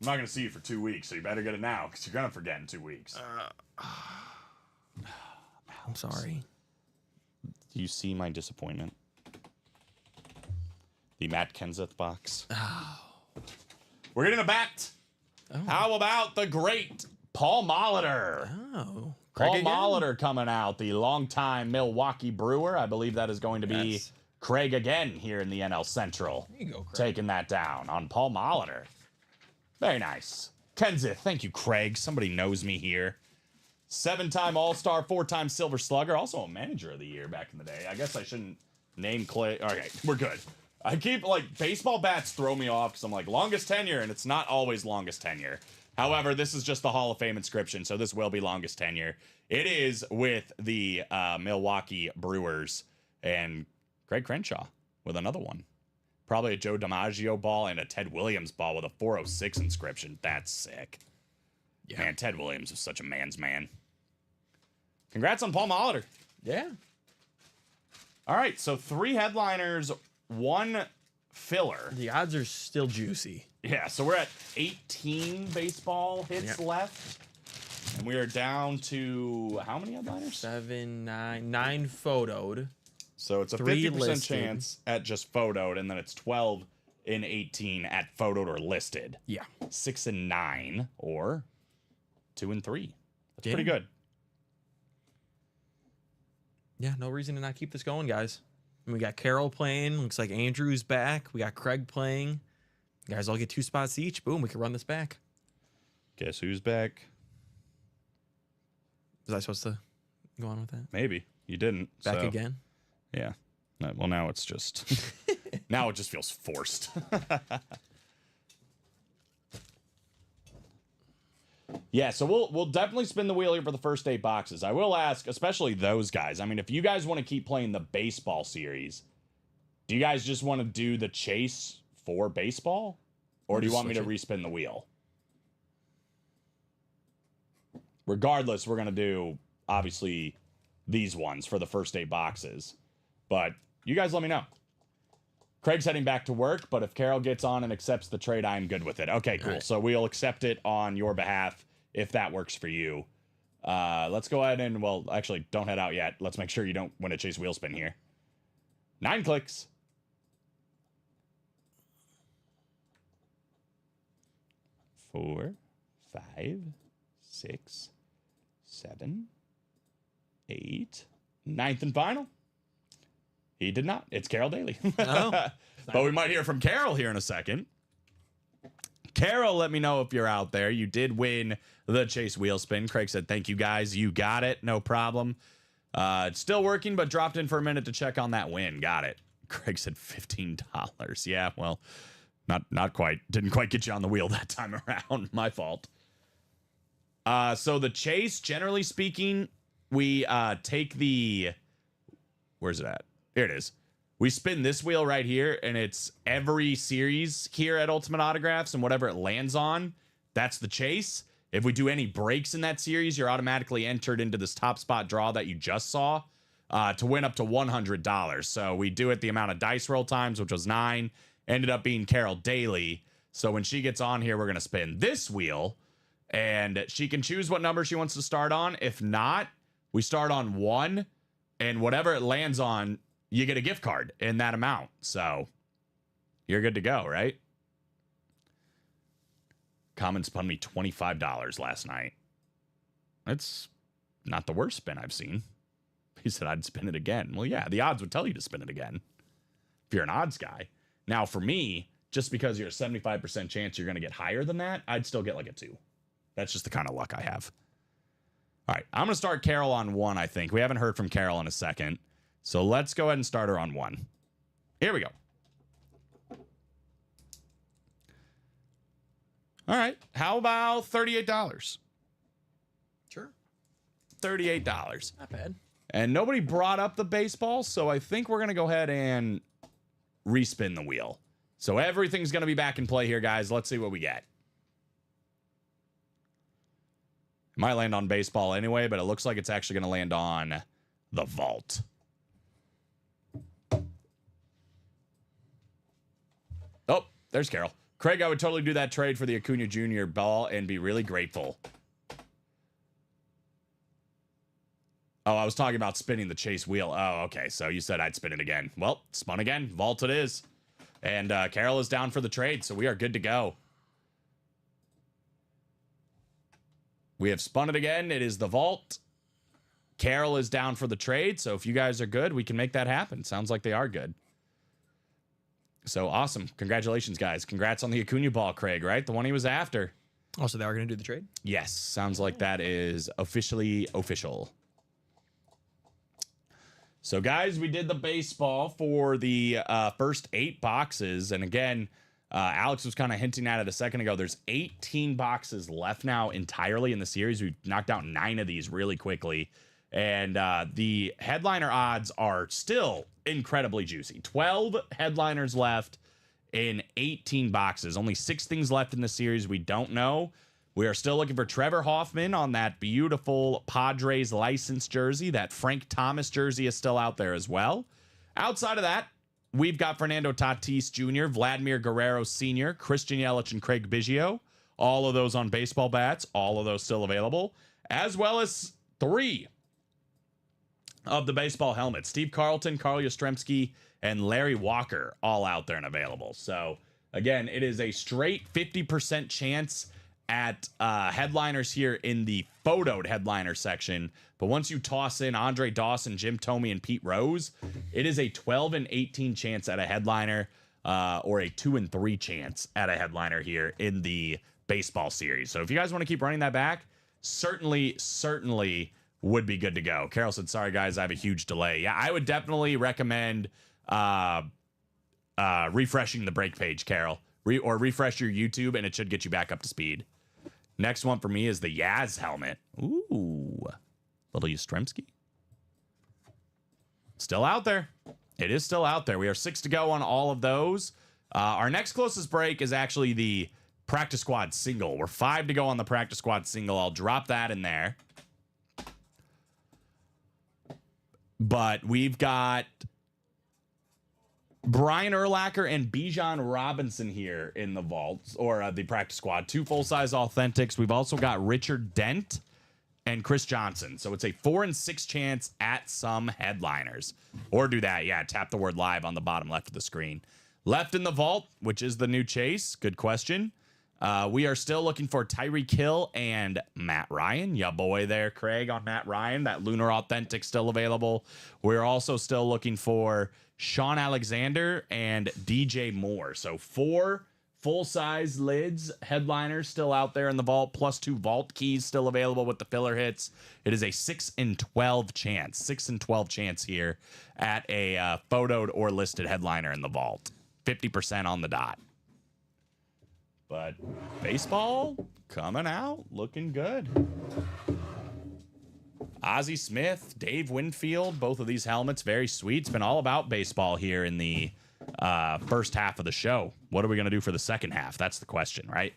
not going to see you for 2 weeks, so you better get it now, because you're going to forget in 2 weeks. I'm sorry. Do you see my disappointment? The Matt Kenseth box. Oh. We're getting a bat. Oh. How about the great Paul Molitor? Oh. Paul Craig again? Molitor coming out, the longtime Milwaukee Brewer. I believe that is going to be Yes. Craig again here in the NL Central. There you go, Craig. Taking that down on Paul Molitor. Very nice. Kenseth, thank you, Craig. Somebody knows me here. 7-time All-Star, 4-time Silver Slugger, also a Manager of the Year back in the day. I guess I shouldn't name Clay. Okay, we're good. I keep, baseball bats throw me off because I'm like, longest tenure, and it's not always longest tenure. However, this is just the Hall of Fame inscription, so this will be longest tenure. It is with the Milwaukee Brewers and Craig Crenshaw with another one. Probably a Joe DiMaggio ball and a Ted Williams ball with a 406 inscription. That's sick. Yeah. Man, Ted Williams is such a man's man. Congrats on Paul Molitor. Yeah. All right, so 3 headliners, 1 filler. The odds are still juicy. Yeah, so we're at 18 baseball hits Yep. left. And we are down to how many headliners? 7, 9 photoed. So it's a 3 50% listed. chance at just photoed, and then it's 12 in 18 at photoed or listed. Yeah. 6 and 9, or 2 and 3. That's Yeah. pretty good. Yeah, no reason to not keep this going, guys. And we got Carroll playing. Looks like Andrew's back. We got Craig playing. You guys all get 2 spots each. Boom, we can run this back. Guess who's back? Was I supposed to go on with that? Maybe. You didn't. Back so, again? Yeah. Well, now it's just... now it just feels forced. Yeah, so we'll definitely spin the wheel here for the first 8 boxes. I will ask, especially those guys. I mean, if you guys want to keep playing the baseball series, do you guys just want to do the chase for baseball? Or do you want me to respin the wheel? Regardless, we're going to do, obviously, these ones for the first 8 boxes. But you guys let me know. Craig's heading back to work, but if Carol gets on and accepts the trade, I'm good with it. Okay, cool. Right. So we'll accept it on your behalf if that works for you. Let's go ahead and, well, actually, don't head out yet. Let's make sure you don't win a chase wheel spin here. 9 clicks. 4, 5, 6, 7, 8. 9th and final. He did not. It's Carol Daly. Oh. But we might hear from Carol here in a second. Carol, let me know if you're out there. You did win the Chase wheel spin. Craig said, thank you guys. You got it. No problem. It's still working, but dropped in for a minute to check on that win. Got it. Craig said $15. Yeah, well, not quite. Didn't quite get you on the wheel that time around. My fault. So the Chase, generally speaking, we take the... Where's it at? Here it is. We spin this wheel right here, and it's every series here at Ultimate Autographs, and whatever it lands on, that's the Chase. If we do any breaks in that series, you're automatically entered into this top spot draw that you just saw to win up to $100. So we do it the amount of dice roll times, which was 9. Ended up being Carol Daly. So when she gets on here, we're going to spin this wheel, and she can choose what number she wants to start on. If not, we start on 1, and whatever it lands on, you get a gift card in that amount. So you're good to go, right? Common spun me $25 last night. That's not the worst spin I've seen. He said I'd spin it again. Well, yeah, the odds would tell you to spin it again if you're an odds guy. Now, for me, just because you're a 75% chance you're going to get higher than that, I'd still get like a 2. That's just the kind of luck I have. All right, I'm going to start Carol on 1, I think. We haven't heard from Carol in a second. So let's go ahead and start her on 1. Here we go. All right. How about $38? Sure. $38. Not bad. And nobody brought up the baseball, so I think we're going to go ahead and respin the wheel. So everything's going to be back in play here, guys. Let's see what we get. It might land on baseball anyway, but it looks like it's actually going to land on the vault. Oh, there's Carol. Craig, I would totally do that trade for the Acuna Jr. ball and be really grateful. Oh, I was talking about spinning the Chase wheel. Oh, okay. So you said I'd spin it again. Well, spun again. Vault it is. And Carol is down for the trade, so we are good to go. We have spun it again. It is the vault. Carol is down for the trade, so if you guys are good, we can make that happen. Sounds like they are good. So awesome. Congratulations, guys. Congrats on the Acuna ball, Craig, right? The one he was after. Oh, so they are going to do the trade? Yes. Sounds like that is officially official. So, guys, we did the baseball for the first 8 boxes. And again, Alex was kind of hinting at it a second ago. There's 18 boxes left now entirely in the series. We've knocked out 9 of these really quickly. And the headliner odds are still incredibly juicy. 12 headliners left in 18 boxes. Only 6 things left in the series we don't know. We are still looking for Trevor Hoffman on that beautiful Padres licensed jersey. That Frank Thomas jersey is still out there as well. Outside of that, we've got Fernando Tatis Jr., Vladimir Guerrero Sr., Christian Yelich, and Craig Biggio. All of those on baseball bats. All of those still available. As well as 3 of the baseball helmets. Steve Carlton, Carl Yastrzemski, and Larry Walker all out there and available. So, again, it is a straight 50% chance at headliners here in the photoed headliner section. But once you toss in Andre Dawson, Jim Thome, and Pete Rose, it is a 12 and 18 chance at a headliner or a 2 and 3 chance at a headliner here in the baseball series. So if you guys want to keep running that back, certainly would be good to go. Carol said, sorry, guys, I have a huge delay. Yeah, I would definitely recommend refreshing the break page, Carol. Or refresh your YouTube, and it should get you back up to speed. Next one for me is the Yaz helmet. Ooh. Little Yastrzemski. Still out there. It is still out there. We are 6 to go on all of those. Our next closest break is actually the practice squad single. We're 5 to go on the practice squad single. I'll drop that in there. But we've got Brian Urlacher and Bijan Robinson here in the vaults, or the practice squad. 2 full-size authentics. We've also got Richard Dent and Chris Johnson. So it's a 4 and 6 chance at some headliners. Or do that. Yeah, tap the word live on the bottom left of the screen. Left in the vault, which is the new chase. Good question. We are still looking for Tyreek Hill and Matt Ryan. Ya boy there, Craig, on Matt Ryan. That Lunar Authentic still available. We're also still looking for Sean Alexander and DJ Moore. So 4 full-size lids, headliners still out there in the vault, plus 2 vault keys still available with the filler hits. It is a 6 and 12 chance. 6 and 12 chance here at a photoed or listed headliner in the vault. 50% on the dot. But baseball coming out looking good. Ozzie Smith, Dave Winfield, both of these helmets, very sweet. It's been all about baseball here in the first half of the show. What are we going to do for the second half? That's the question, right?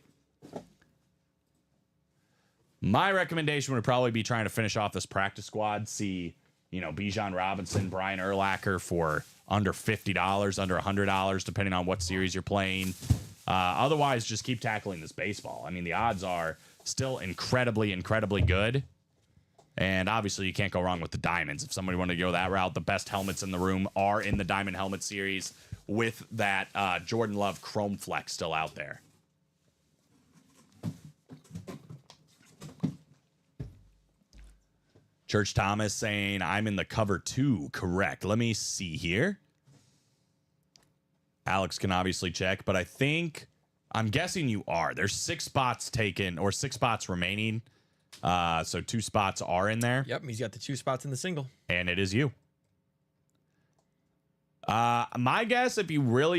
My recommendation would probably be trying to finish off this practice squad. See, Bijan Robinson, Brian Urlacher for under $50, under $100, depending on what series you're playing. Otherwise, just keep tackling this baseball. I mean, the odds are still incredibly, incredibly good. And obviously, you can't go wrong with the diamonds. If somebody wanted to go that route, the best helmets in the room are in the Diamond Helmet series with that Jordan Love Chrome Flex still out there. Church Thomas saying, I'm in the cover 2. Correct. Let me see here. Alex can obviously check, but I'm guessing you are. There's 6 spots taken, or 6 spots remaining. So 2 spots are in there. Yep, he's got the 2 spots in the single. And it is you. My guess, if you want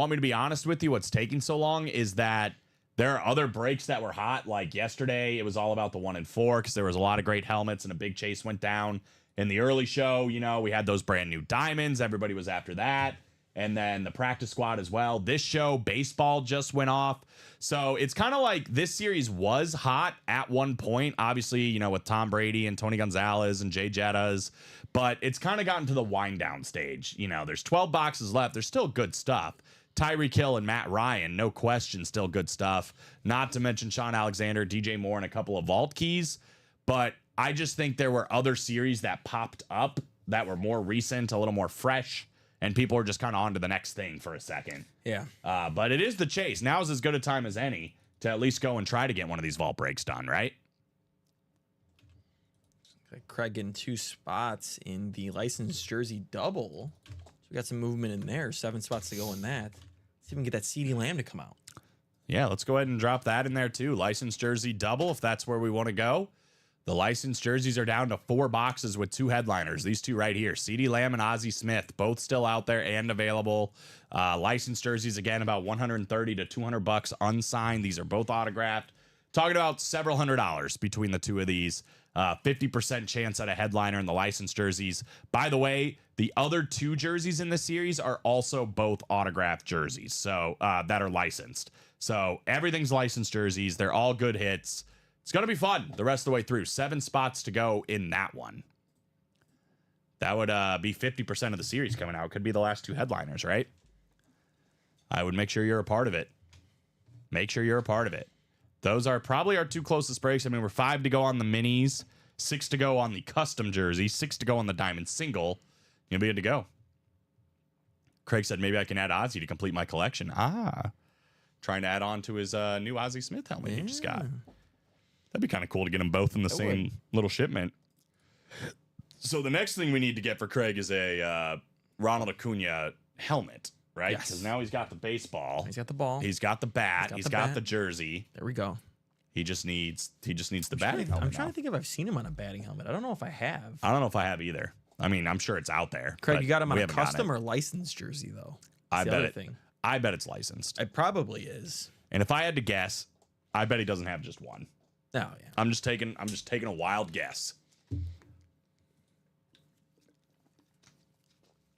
me to be honest with you, what's taking so long is that there are other breaks that were hot. Like yesterday, it was all about the 1 and 4 because there was a lot of great helmets and a big chase went down. In the early show, we had those brand new diamonds. Everybody was after that. And then the practice squad as well. This show, baseball just went off. So it's kind of like this series was hot at one point, obviously, with Tom Brady and Tony Gonzalez and Jay Jettas. But it's kind of gotten to the wind down stage. There's 12 boxes left. There's still good stuff. Tyreek Hill and Matt Ryan, no question, still good stuff. Not to mention Sean Alexander, DJ Moore, and a couple of vault keys. But I just think there were other series that popped up that were more recent, a little more fresh. And people are just kind of on to the next thing for a second. Yeah. But it is the chase. Now is as good a time as any to at least go and try to get one of these vault breaks done, right? Craig getting 2 spots in the licensed jersey double. So we got some movement in there. 7 spots to go in that. Let's even get that CeeDee Lamb to come out. Yeah, let's go ahead and drop that in there too. Licensed jersey double, if that's where we want to go. The licensed jerseys are down to 4 boxes with 2 headliners. These 2 right here, CeeDee Lamb and Ozzie Smith, both still out there and available. Licensed jerseys, again, about $130 to $200 unsigned. These are both autographed. Talking about several $100s between the 2 of these. 50% chance at a headliner in the licensed jerseys. By the way, the other 2 jerseys in the series are also both autographed jerseys, so that are licensed. So everything's licensed jerseys. They're all good hits. It's going to be fun the rest of the way through. 7 spots to go in that one. That would be 50% of the series coming out. Could be the last 2 headliners, right? I would make sure you're a part of it. Make sure you're a part of it. Those are probably our 2 closest breaks. I mean, we're 5 to go on the minis, 6 to go on the custom jersey, 6 to go on the diamond single. You'll be good to go. Craig said maybe I can add Ozzie to complete my collection. Trying to add on to his new Ozzie Smith helmet he just got. That'd be kind of cool to get them both in the same little shipment. So the next thing we need to get for Craig is a Ronald Acuna helmet, right? Yes. Because now he's got the baseball. He's got the ball. He's got the bat. He's got the jersey. There we go. He just needs the batting helmet. I'm trying to think if I've seen him on a batting helmet. I don't know if I have. I don't know if I have either. I mean, I'm sure it's out there. Craig, but you got him on we a haven't gotten custom it. or licensed jersey, though? I That's the bet other it. thing. I bet it's licensed. It probably is. And if I had to guess, I bet he doesn't have just one. Oh, yeah. I'm just taking a wild guess.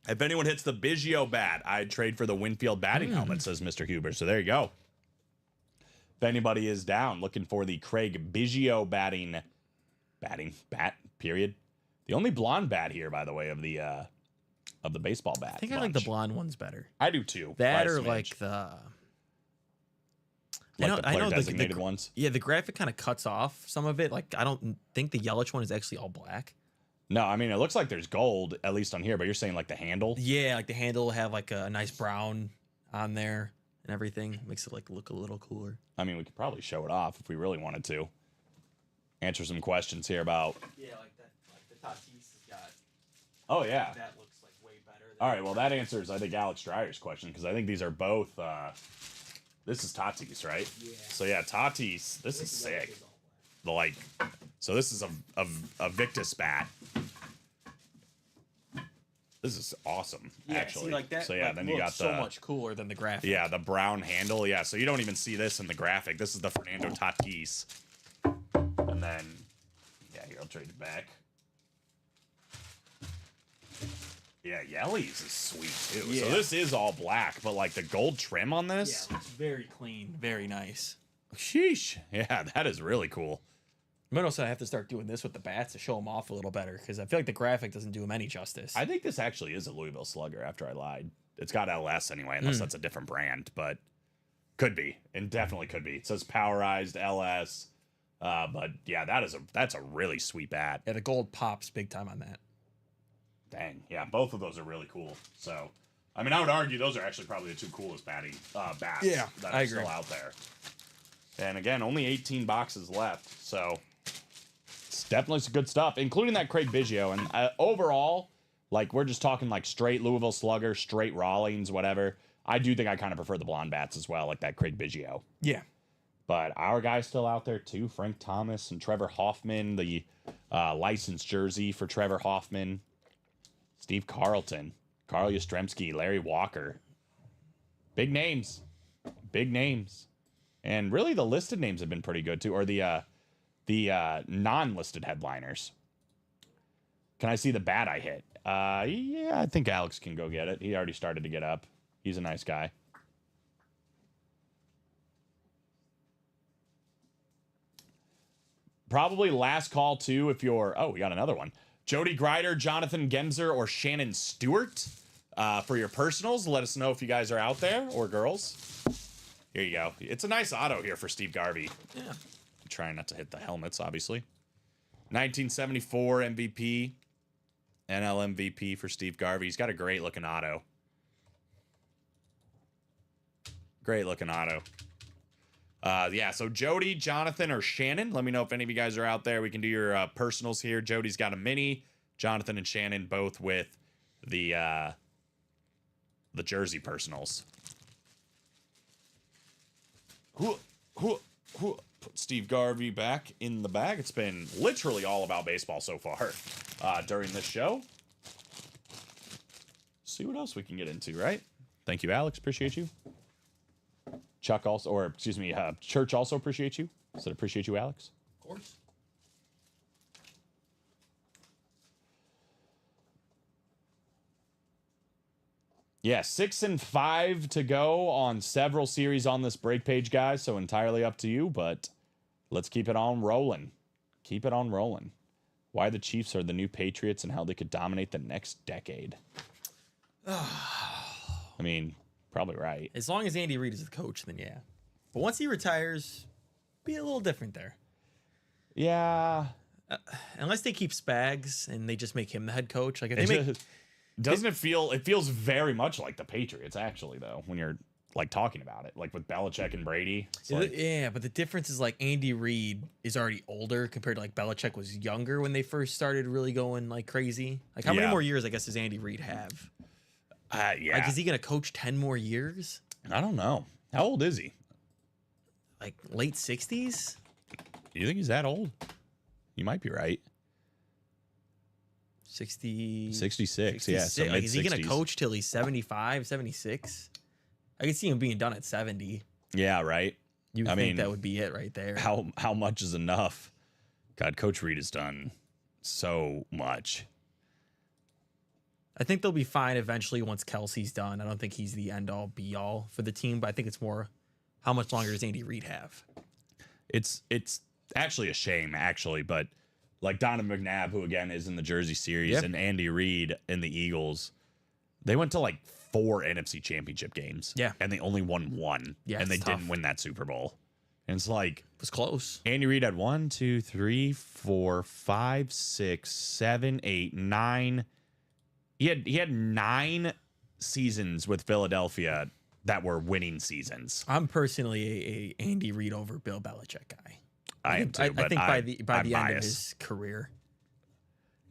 If anyone hits the Biggio bat, I'd trade for the Winfield batting helmet, says Mr. Huber. So there you go. If anybody is down looking for the Craig Biggio bat, period. The only blonde bat here, by the way, of the baseball bat. I think I like the blonde ones better. I do too. That by a or smidge. like the... like know- the I player know the- designated ones. Yeah, the graphic kind of cuts off some of it. Like I don't think the Yelich one is actually all black. No, I mean it looks like there's gold at least on here, but you're saying like the handle. Yeah, like the handle will have like a nice brown on there and everything. Makes it like look a little cooler. I mean, we could probably show it off if we really wanted to. Answer some questions here about. Yeah, like that. Like the Tatis has got. Oh yeah. That looks like way better. All right. Well, that answers I think Alex Dreyer's question because I think these are both. This is Tatis, right? Yeah. So yeah, Tatis. This is sick. The like. So this is a Victus bat. This is awesome, actually. See, like that. So yeah, like, then you got looks the so much cooler than the graphic. yeah the brown handle. Yeah, so you don't even see this in the graphic. This is the Fernando Tatis, and then yeah, here I'll trade it back. Yeah, Yellies is sweet too. So Yeah. this is all black, but like the gold trim on Yeah, this. it looks very clean, very nice. Sheesh. Yeah, that is really cool. But also, I have to start doing this with the bats to show them off a little better because I feel like the graphic doesn't do them any justice. I think this actually is a Louisville Slugger after I lied. It's got LS anyway, unless that's a different brand, but could be. And definitely could be. It says powerized LS. But yeah, that's a really sweet bat. Yeah, the gold pops big time on that. Dang. Yeah, both of those are really cool. So I mean I would argue those are actually probably the two coolest bats Yeah, that I are agree. still out there. And again, only 18 boxes left. So it's definitely some good stuff, including that Craig Biggio. And overall, like we're just talking like straight Louisville Slugger, straight Rawlings, whatever. I do think I kind of prefer the blonde bats as well, like that Craig Biggio. Yeah. But our guy's still out there too, Frank Thomas and Trevor Hoffman, the licensed jersey for Trevor Hoffman, Steve Carlton, Carl Yastrzemski, Larry Walker. Big names. Big names. And really the listed names have been pretty good too, or the non-listed headliners. Can I see the bat I hit? Yeah, I think Alex can go get it. He already started to get up. He's a nice guy. Probably last call too if you're... Oh, we got another one. Jody Greider, Jonathan Gemser, or Shannon Stewart for your personals. Let us know if you guys are out there or girls. Here you go. It's a nice auto here for Steve Garvey. Yeah. Trying not to hit the helmets, obviously. 1974 MVP. NL MVP for Steve Garvey. He's got a great looking auto. Great looking auto. Yeah, so Jody, Jonathan, or Shannon. Let me know if any of you guys are out there. We can do your personals here. Jody's got a mini. Jonathan and Shannon both with the jersey personals. Put Steve Garvey back in the bag. It's been literally all about baseball so far during this show. See what else we can get into, right? Thank you, Alex. Appreciate you. Chuck also, or excuse me, Church also appreciate you. Said appreciate you, Alex. Of course. Yeah, 6 and 5 to go on several series on this break page, guys. So entirely up to you, but let's keep it on rolling. Keep it on rolling. Why the Chiefs are the new Patriots and how they could dominate the next decade. I mean, probably right. As long as Andy Reid is the coach, then yeah. But once he retires, be a little different there. Yeah. Unless they keep Spags and they just make him the head coach. Like if they make Doesn't it feel? It feels very much like the Patriots, actually, though, when you're like talking about it, like with Belichick and Brady. It's like, yeah, but the difference is like Andy Reid is already older compared to like Belichick was younger when they first started really going like crazy. Like how many Yeah. more years I guess does Andy Reid have? yeah. Like is he gonna coach 10 more years? I don't know. How old is he? Like late 60s? Do you think he's that old? You might be right. 60 66, yeah. So like, is he gonna mid-60s. coach till he's 75, 76? I could see him being done at 70. Yeah, right. You would I think mean, that would be it right there. How much is enough? God, Coach Reed has done so much. I think they'll be fine eventually once Kelsey's done. I don't think he's the end all be all for the team, but I think it's more how much longer does Andy Reid have? It's actually a shame, actually, but like Donovan McNabb, who again is in the Jersey series, Yep. and Andy Reid in the Eagles, they went to like 4 NFC championship games. Yeah. And they only won 1. Yeah, And they it's didn't tough. win that Super Bowl. And it's like, It was close. Andy Reid had 1, 2, 3, 4, 5, 6, 7, 8, 9. He had 9 seasons with Philadelphia that were winning seasons. I'm personally a Andy Reid over Bill Belichick guy. I am too, I but think by the I'm end of biased. his career.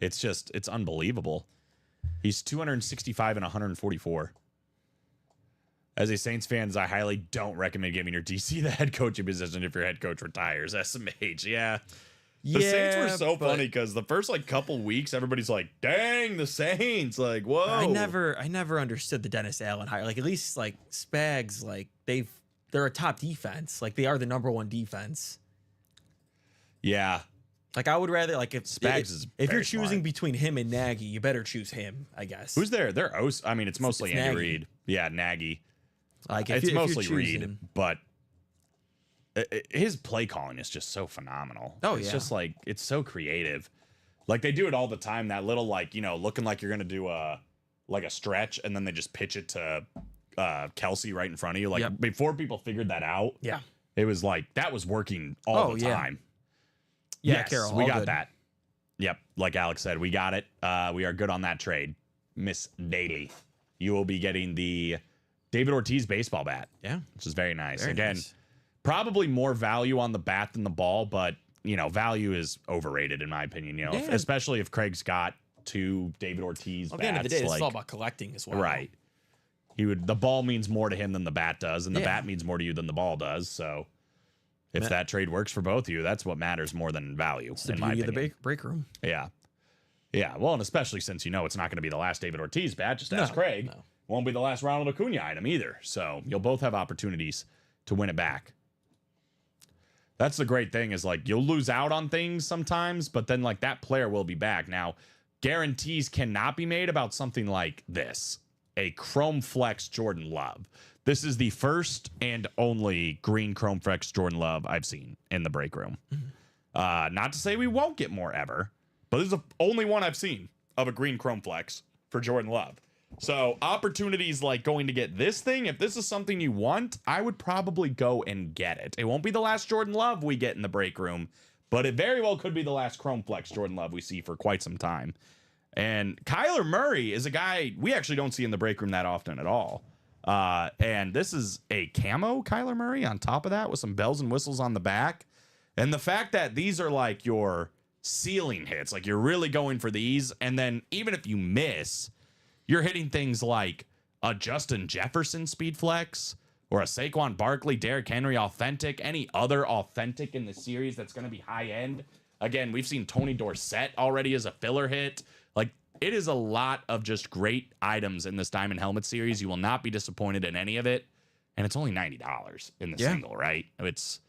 It's unbelievable. He's 265 and 144. As a Saints fans, I highly don't recommend giving your DC the head coaching position if your head coach retires. SMH, yeah. The Saints were so funny because the first like couple weeks, everybody's like, "Dang, the Saints!" Like, whoa. I never understood the Dennis Allen hire. Like at least like Spags, like they're a top defense. Like they are the #1 defense. Yeah, Like I would rather like if Spags is if you're very choosing smart. between him and Nagy, you better choose him. I guess. who's there? I mean, it's mostly it's Andy Nagy. Reid. Yeah, Nagy. Like It's if you're mostly Reid, choosing- but his play calling is just so phenomenal. Oh, It's yeah. just like it's so creative. Like they do it all the time. That little like looking like you're gonna do a stretch, and then they just pitch it to Kelsey right in front of you. Like Yep. before people figured that out, Yeah. it was like that was working all the yeah. time. Yeah, Yes, Carol, we all got good. that. Yep, like Alex said, we got it. We are good on that trade. Miss Daly, you will be getting the David Ortiz baseball bat. Yeah. Which is very nice. Very Again, nice. probably more value on the bat than the ball, but value is overrated in my opinion. Yeah. Especially if Craig's got 2 David Ortiz At bats. the end of the day, it's like, all about collecting as well. right. The ball means more to him than the bat does, and the Yeah. bat means more to you than the ball does. So if Ma- that trade works for both of you, that's what matters more than value. It's the in my beauty of opinion. the break room. Yeah. Yeah. Well, and especially since it's not going to be the last David Ortiz bat, just ask No, Craig. no. Won't be the last Ronald Acuna item either. So you'll both have opportunities to win it back. That's the great thing is like you'll lose out on things sometimes, but then like that player will be back. Now, guarantees cannot be made about something like this. A Chrome Flex Jordan Love. This is the first and only green Chrome Flex Jordan Love I've seen in the break room. Not to say we won't get more ever, but this is the only one I've seen of a green Chrome Flex for Jordan Love. So opportunities like going to get this thing, if this is something you want, I would probably go and get it. It won't be the last Jordan Love we get in the break room, but it very well could be the last Chrome Flex Jordan Love we see for quite some time. And Kyler Murray is a guy we actually don't see in the break room that often at all. And this is a camo Kyler Murray on top of that with some bells and whistles on the back. And the fact that these are like your ceiling hits, like you're really going for these. And then even if you miss, you're hitting things like a Justin Jefferson speed flex or a Saquon Barkley, Derrick Henry authentic, any other authentic in the series that's going to be high end. Again, we've seen Tony Dorsett already as a filler hit. Like it is a lot of just great items in this Diamond Helmet series. You will not be disappointed in any of it. And it's only $90 in the single, right? It's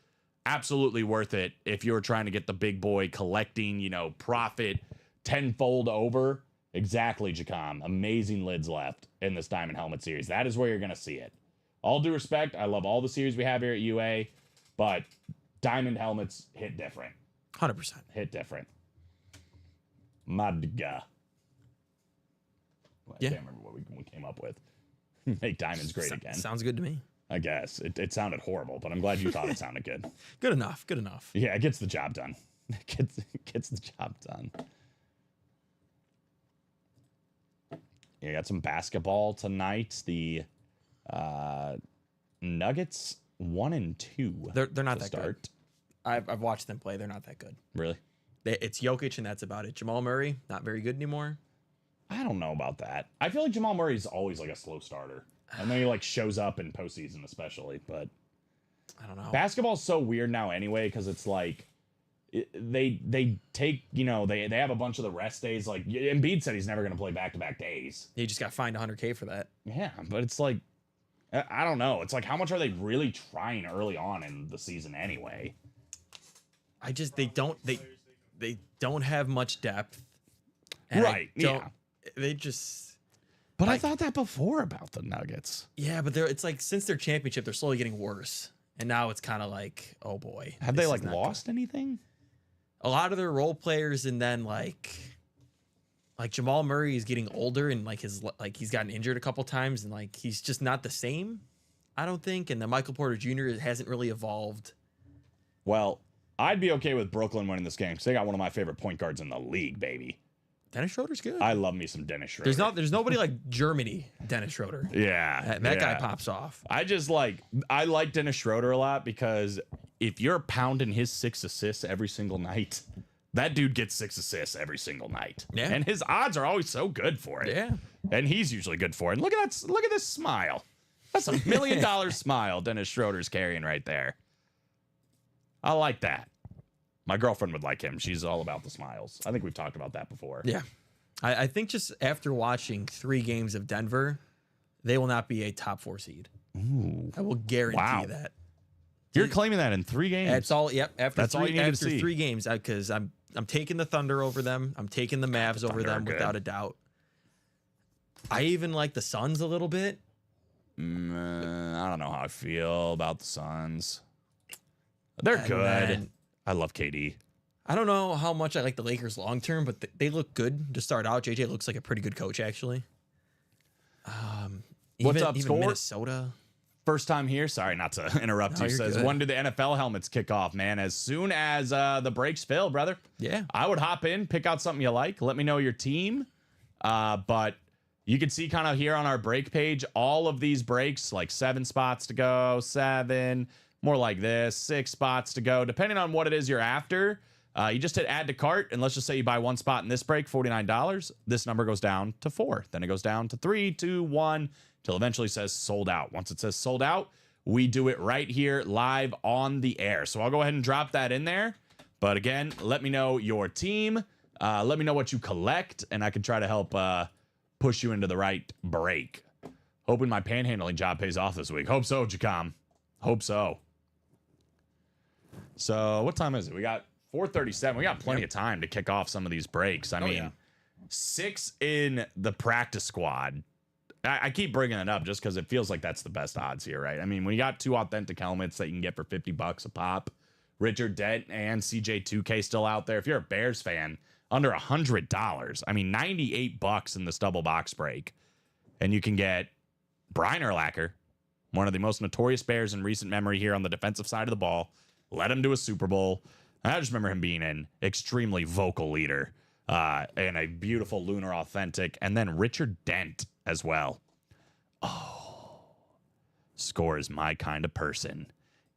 absolutely worth it if you're trying to get the big boy collecting, profit tenfold over. Exactly, Jacom. Amazing lids left in this Diamond Helmet series. That is where you're going to see it. All due respect, I love all the series we have here at UA, but Diamond Helmets hit different. 100%. Hit different. Madga. I Yeah. can't remember what we came up with. Make diamonds great again. Sounds good to me. I guess. It sounded horrible, but I'm glad you thought it sounded good. Good enough. Good enough. Yeah, it gets the job done. It gets the job done. You got some basketball tonight. The Nuggets 1 and 2. They're not to that good. start. I've watched them play. They're not that good. Really? It's Jokic and that's about it. Jamal Murray, not very good anymore. I don't know about that. I feel like Jamal Murray's always like a slow starter. I know he like shows up in postseason especially, but I don't know. basketball's so weird now anyway because it's like they take they have a bunch of the rest days. Like Embiid said he's never going to play back-to-back days. He just got fined $100K for that. Yeah, but it's like I don't know. It's like how much are they really trying early on in the season anyway? They don't have much depth. And Right, yeah. They just But I Like- thought that before about the Nuggets. yeah, but it's like since their championship, they're slowly getting worse. And now it's kind of like, oh boy. Have this they is like not lost anything? good. A lot of their role players, and then like Jamal Murray is getting older and he's gotten injured a couple times and like he's just not the same, I don't think. And then Michael Porter Jr. hasn't really evolved. Well, I'd be okay with Brooklyn winning this game because they got one of my favorite point guards in the league, baby. Dennis Schroeder's good. I love me some Dennis Schroeder. There's nobody like Germany Dennis Schroeder. Yeah. That guy pops off. I like Dennis Schroeder a lot because if you're pounding his 6 assists every single night, that dude gets 6 assists every single night. Yeah. And his odds are always so good for it. Yeah. And he's usually good for it. And look at this smile. That's $1 million smile Dennis Schroeder's carrying right there. I like that. My girlfriend would like him. She's all about the smiles. I think we've talked about that before. Yeah. I think just after watching 3 games of Denver, they will not be a top 4 seed. Ooh. I will guarantee Wow. that. You're claiming that in 3 games? That's all. Yep. That's all you need to see. 3 games, because I'm taking the Thunder over them. I'm taking the Mavs over Thunder are them good. without a doubt. I even like the Suns a little bit. I don't know how I feel about the Suns. They're And good. then- I love KD. I don't know how much I like the Lakers long term, but they look good to start out. JJ looks like a pretty good coach, actually. What's even, up, even Score? Minnesota. First time here. Sorry not to interrupt No, you. you're Says, good. when do the NFL helmets kick off, man? As soon as the breaks fill, brother. Yeah. I would hop in, pick out something you like. Let me know your team. But you can see kind of here on our break page, all of these breaks, like 7 spots to go, 7, more like this, 6 spots to go, depending on what it is you're after. You just hit add to cart, and let's just say you buy 1 spot in this break, $49. This number goes down to 4. Then it goes down to 3, 2, 1, till eventually says sold out. Once it says sold out, we do it right here live on the air. So I'll go ahead and drop that in there. But again, let me know your team. Let me know what you collect, and I can try to help push you into the right break. Hoping my panhandling job pays off this week. Hope so, Jacom. Hope so. So what time is it? We got 4:37. We got plenty of time to kick off some of these breaks. I mean, yeah. 6 in the practice squad. I keep bringing it up just because it feels like that's the best odds here, right? I mean, when you got 2 authentic helmets that you can get for $50 a pop, Richard Dent and CJ2K still out there. If you're a Bears fan, under $100. I mean, $98 in this double box break. And you can get Brian Urlacher, one of the most notorious Bears in recent memory here on the defensive side of the ball. Led him to a Super Bowl. I just remember him being an extremely vocal leader and a beautiful Lunar Authentic. And then Richard Dent as well. Oh, Score is my kind of person.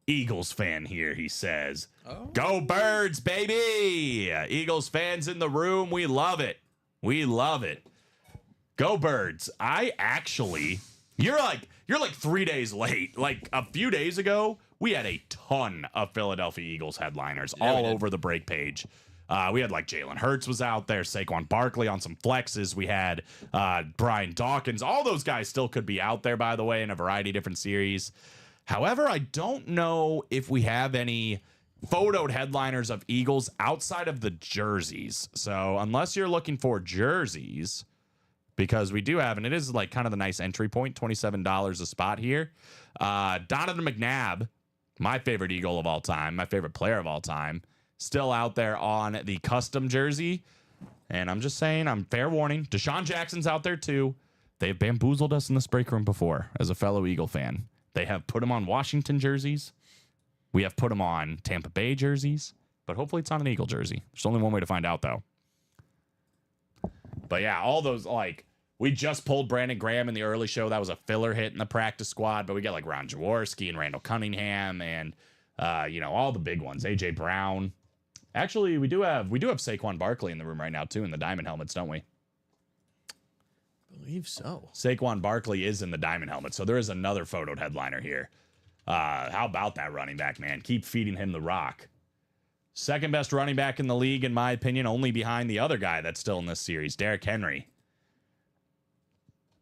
Eagles fan here, he says. Oh. Go Birds, baby! Eagles fans in the room, we love it. We love it. Go Birds. You're like 3 days late. Like a few days ago, we had a ton of Philadelphia Eagles headliners all over the break page. We had like Jalen Hurts was out there, Saquon Barkley on some flexes. We had Brian Dawkins. All those guys still could be out there, by the way, in a variety of different series. However, I don't know if we have any photoed headliners of Eagles outside of the jerseys. So unless you're looking for jerseys, because we do have, and it is like kind of the nice entry point, $27 a spot here. Donovan McNabb, my favorite Eagle of all time, my favorite player of all time, still out there on the custom jersey. And I'm just saying, I'm fair warning. Deshaun Jackson's out there too. They've bamboozled us in this break room before as a fellow Eagle fan. They have put him on Washington jerseys. We have put him on Tampa Bay jerseys. But hopefully it's on an Eagle jersey. There's only one way to find out, though. But yeah, all those, like, we just pulled Brandon Graham in the early show. That was a filler hit in the practice squad. But we got, like, Ron Jaworski and Randall Cunningham and, all the big ones. A.J. Brown. Actually, we do have Saquon Barkley in the room right now, too, in the diamond helmets, don't we? I believe so. Saquon Barkley is in the diamond helmet, so there is another photoed headliner here. How about that running back, man? Keep feeding him the rock. Second best running back in the league, in my opinion, only behind the other guy that's still in this series, Derrick Henry.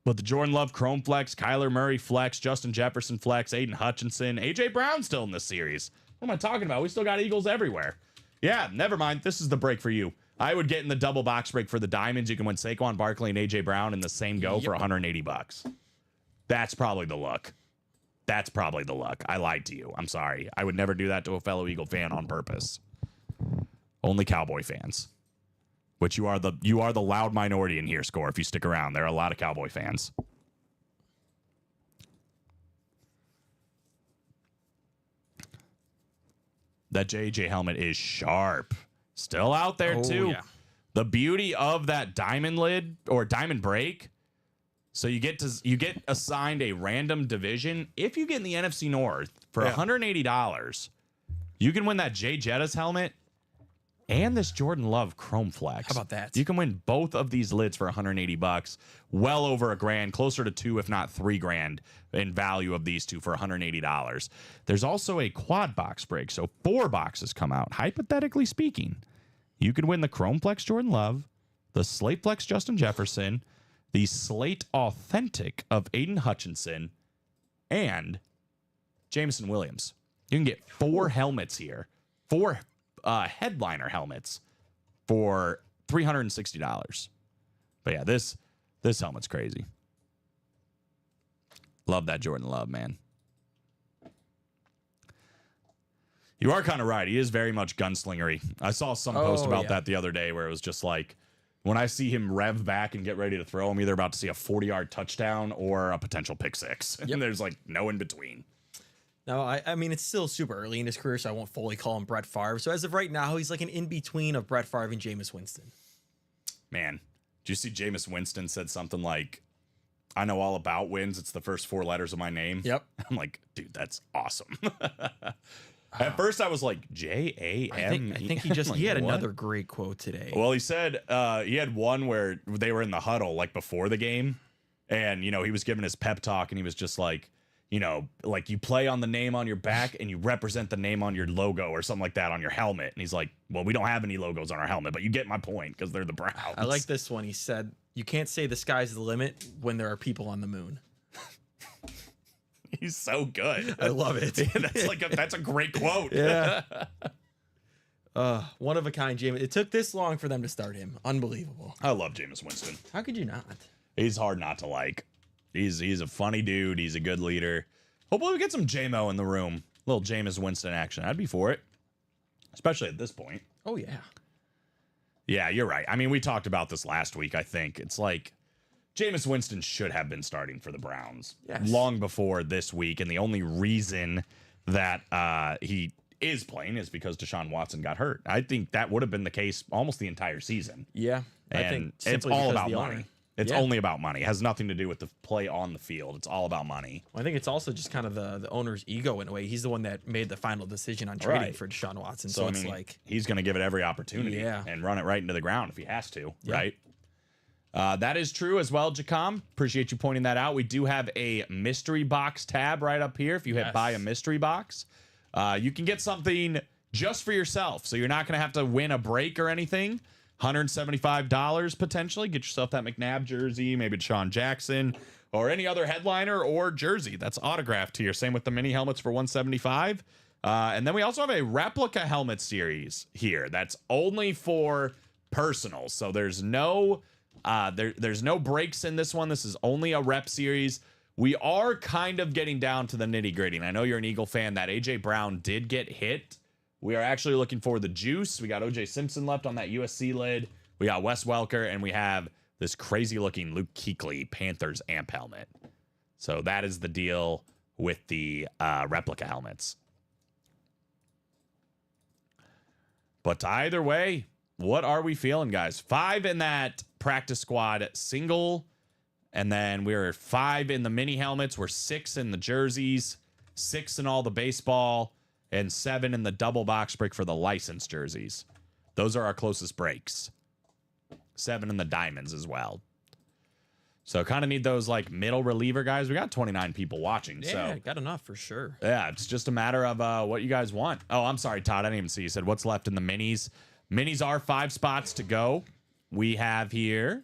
But the Jordan Love Chrome Flex, Kyler Murray Flex, Justin Jefferson Flex, Aiden Hutchinson, A.J. Brown still in this series. What am I talking about? We still got Eagles everywhere. Yeah, never mind. This is the break for you. I would get in the double box break for the diamonds. You can win Saquon Barkley and A.J. Brown in the same go for $180. That's probably the look. That's probably the luck. I lied to you. I'm sorry. I would never do that to a fellow Eagle fan on purpose. Only Cowboy fans. Which you are the loud minority in here, Score. If you stick around, there are a lot of Cowboy fans. that JJ helmet is sharp. Still out there too. Yeah. The beauty of that diamond lid or diamond break. So you get assigned a random division. If you get in the NFC North for $180, you can win that Jay Jettas helmet and this Jordan Love Chrome Flex. How about that? You can win both of these lids for $180, well over $1,000, closer to $2,000 if not $3,000 in value of these two for $180. There's also a quad box break, so 4 boxes come out. Hypothetically speaking, you could win the Chrome Flex Jordan Love, the Slate Flex Justin Jefferson, the Slate Authentic of Aiden Hutchinson, and Jameson Williams. You can get 4 helmets here, 4 headliner helmets for $360. But yeah, this helmet's crazy. Love that Jordan Love, man. You are kind of right. He is very much gunslingery. I saw some post about that the other day where it was just like, when I see him rev back and get ready to throw, I'm either about to see a 40-yard touchdown or a potential pick six. Yep. And there's like no in between. No, I mean, it's still super early in his career, so I won't fully call him Brett Favre. So as of right now, he's like an in-between of Brett Favre and Jameis Winston. Man, did you see Jameis Winston said something like, I know all about wins. It's the first 4 letters of my name. Yep. I'm like, dude, that's awesome. At first, I was like, J-A-M-E. I think he just, like, he had what? another great quote today. Well, he said he had one where they were in the huddle, like before the game. And, you know, he was giving his pep talk and he was just like, you know, like you play on the name on your back and you represent the name on your logo or something like that on your helmet. And he's like, well, we don't have any logos on our helmet, but you get my point because they're the Browns. I like this one. He said, you can't say the sky's the limit when there are people on the moon. He's so good. I love it. That's a great quote. Yeah. One of a kind, Jameis. It took this long for them to start him. Unbelievable. I love Jameis Winston. How could you not? He's hard not to like. He's a funny dude. He's a good leader. Hopefully we get some JMO in the room. Little Jameis Winston action. I'd be for it. Especially at this point. Oh, yeah. Yeah, you're right. I mean, we talked about this last week, I think. It's like Jameis Winston should have been starting for the Browns long before this week. And the only reason that he is playing is because Deshaun Watson got hurt. I think that would have been the case almost the entire season. Yeah. And I think it's all about money. Owner. It's only about money. It has nothing to do with the play on the field. It's all about money. Well, I think it's also just kind of the owner's ego in a way. He's the one that made the final decision on trading for Deshaun Watson. So it's like he's going to give it every opportunity and run it right into the ground if he has to, right? That is true as well, Jacom. Appreciate you pointing that out. We do have a mystery box tab right up here. If you hit buy a mystery box, you can get something just for yourself. So you're not going to have to win a break or anything. $175 potentially. Get yourself that McNabb jersey, maybe Deshaun Jackson, or any other headliner or jersey that's autographed here. Same with the mini helmets for $175. And then we also have a replica helmet series here that's only for personals. So there's no there's no breaks in this one. This is only a rep series. We are kind of getting down to the nitty gritty. I know you're an Eagle fan. That AJ Brown did get hit. We are actually looking for the juice. We got OJ Simpson left on that USC lid. We got Wes Welker, and we have this crazy looking Luke Kuechly Panthers amp helmet. So that is the deal with the replica helmets. But either way, what are we feeling, guys? 5 in that practice squad single, and then we're 5 in the mini helmets. We're 6 in the jerseys, 6 in all the baseball, and 7 in the double box break for the licensed jerseys. Those are our closest breaks. 7 in the diamonds as well. So kind of need those like middle reliever guys. We got 29 people watching. Yeah, so got enough for sure. Yeah, it's just a matter of what you guys want. Oh, I'm sorry, Todd. I didn't even see. You said what's left in the minis. Minis are 5 spots to go. We have here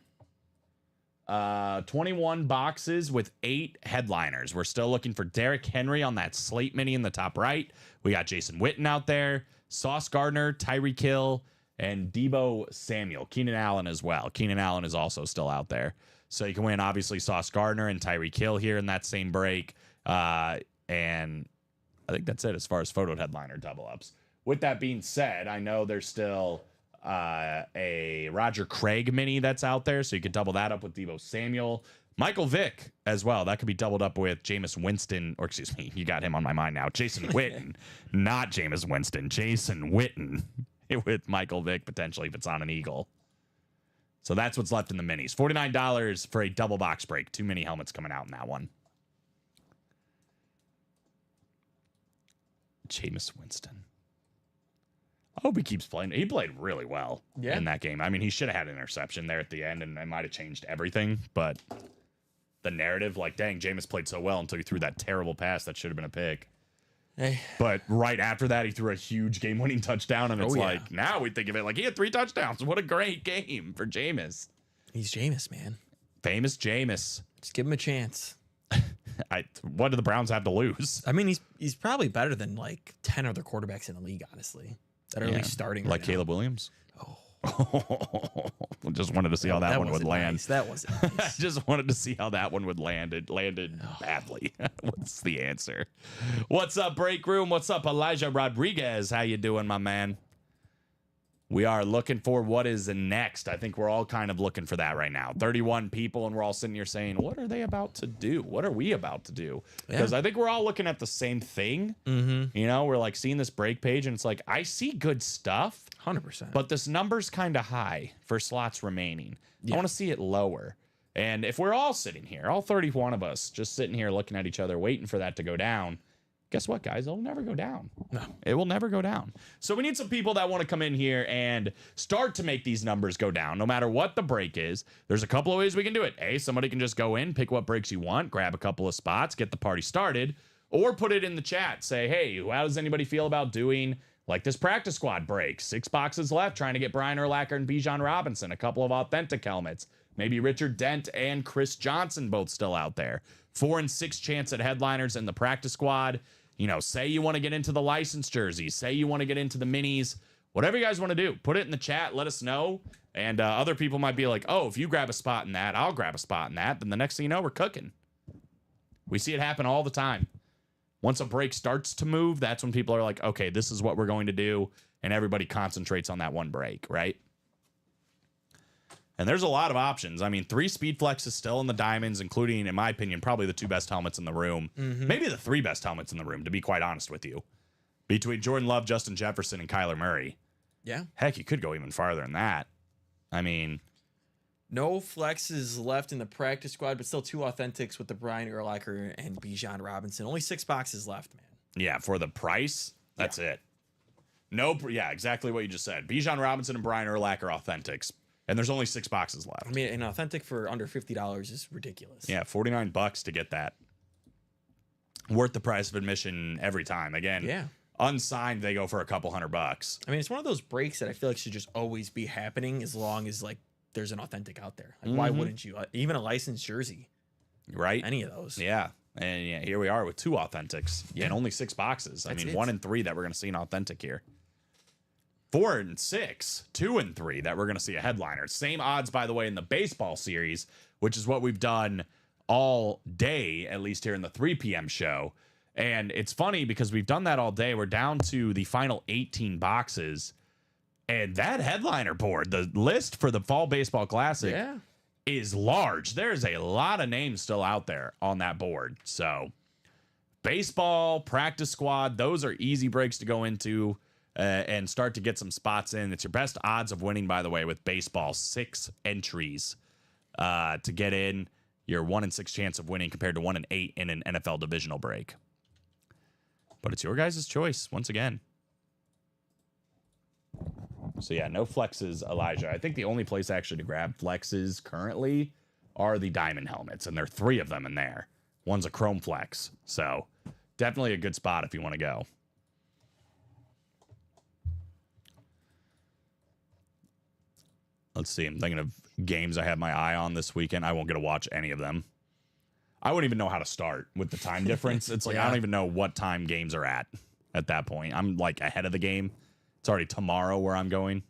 21 boxes with 8 headliners. We're still looking for Derrick Henry on that slate mini in the top right. We got Jason Witten out there, Sauce Gardner, Tyreek Hill, and Deebo Samuel. Keenan Allen as well. Keenan Allen is also still out there. So you can win, obviously, Sauce Gardner and Tyreek Hill here in that same break. And I think that's it as far as photo headliner double ups. With that being said, I know there's still a Roger Craig mini that's out there, so you could double that up with Deebo Samuel. Michael Vick as well. That could be doubled up with Jameis Winston, or excuse me, you got him on my mind now. Jason Witten, not Jameis Winston. Jason Witten with Michael Vick potentially if it's on an Eagle. So that's what's left in the minis. $49 for a double box break. 2 mini helmets coming out in that one. Jameis Winston. I hope he keeps playing. He played really well in that game. I mean, he should have had an interception there at the end, and it might have changed everything. But the narrative, like, dang, Jameis played so well until he threw that terrible pass that should have been a pick. Hey. But right after that, he threw a huge game-winning touchdown, and it's like, now we think of it like he had 3 touchdowns. What a great game for Jameis. He's Jameis, man. Famous Jameis. Just give him a chance. What do the Browns have to lose? I mean, he's probably better than like 10 other quarterbacks in the league, honestly, that are at least starting like right Caleb Williams. Just wanted to see how that one would land. Nice. That wasn't nice. I just wanted to see how that one would land. It landed badly. What's the answer? What's up, Break Room? What's up, Elijah Rodriguez? How you doing, my man? We are looking for what is next. I think we're all kind of looking for that right now. 31 people, and we're all sitting here saying, what are they about to do? What are we about to do? Because I think we're all looking at the same thing. Mm-hmm. You know, we're like seeing this break page, and it's like, I see good stuff. 100%. But this number's kind of high for slots remaining. I want to see it lower. And if we're all sitting here, all 31 of us, just sitting here looking at each other, waiting for that to go down, guess what, guys? It'll never go down. No. It will never go down. So we need some people that want to come in here and start to make these numbers go down, no matter what the break is. There's a couple of ways we can do it. A, somebody can just go in, pick what breaks you want, grab a couple of spots, get the party started, or put it in the chat. Say, hey, how does anybody feel about doing like this practice squad break? 6 boxes left, trying to get Brian Urlacher and Bijan Robinson, a couple of authentic helmets. Maybe Richard Dent and Chris Johnson both still out there. 4 and 6 chance at headliners in the practice squad. You know, say you want to get into the licensed jerseys. Say you want to get into the minis. Whatever you guys want to do, put it in the chat. Let us know. And other people might be like, oh, if you grab a spot in that, I'll grab a spot in that. Then the next thing you know, we're cooking. We see it happen all the time. Once a break starts to move, that's when people are like, okay, this is what we're going to do. And everybody concentrates on that one break, right? And there's a lot of options. I mean, 3 Speed Flex is still in the diamonds, including, in my opinion, probably the 2 best helmets in the room. Mm-hmm. Maybe the 3 best helmets in the room, to be quite honest with you. Between Jordan Love, Justin Jefferson, and Kyler Murray. Yeah. Heck, you could go even farther than that. I mean, no flexes left in the practice squad, but still 2 authentics with the Brian Urlacher and Bijan Robinson. Only 6 boxes left, man. Yeah, for the price, that's it. No, yeah, exactly what you just said. Bijan Robinson and Brian Urlacher authentics. And there's only 6 boxes left. I mean, an authentic for under $50 is ridiculous. Yeah, $49 to get that. Worth the price of admission every time. Again, unsigned, they go for a couple $100. I mean, it's one of those breaks that I feel like should just always be happening as long as like there's an authentic out there. Like, why wouldn't you? Even a licensed jersey, right? Any of those. Yeah, and yeah, here we are with 2 authentics and only 6 boxes. I mean, 1 and 3 that we're going to see an authentic here. 4 and 6, 2 and 3 that we're going to see a headliner. Same odds, by the way, in the baseball series, which is what we've done all day, at least here in the 3 p.m. show. And it's funny because we've done that all day. We're down to the final 18 boxes. And that headliner board, the list for the Fall Baseball Classic, is large. There's a lot of names still out there on that board. So baseball, practice squad, those are easy breaks to go into. And start to get some spots in. It's your best odds of winning, by the way, with baseball. 6 entries to get in. Your 1 in 6 chance of winning compared to 1 in 8 in an NFL divisional break. But it's your guys' choice, once again. So, yeah, no flexes, Elijah. I think the only place actually to grab flexes currently are the diamond helmets, and there are 3 of them in there. One's a chrome flex. So, definitely a good spot if you want to go. Let's see. I'm thinking of games I have my eye on this weekend. I won't get to watch any of them. I wouldn't even know how to start with the time difference. It's like I don't even know what time games are at that point. I'm like ahead of the game. It's already tomorrow where I'm going.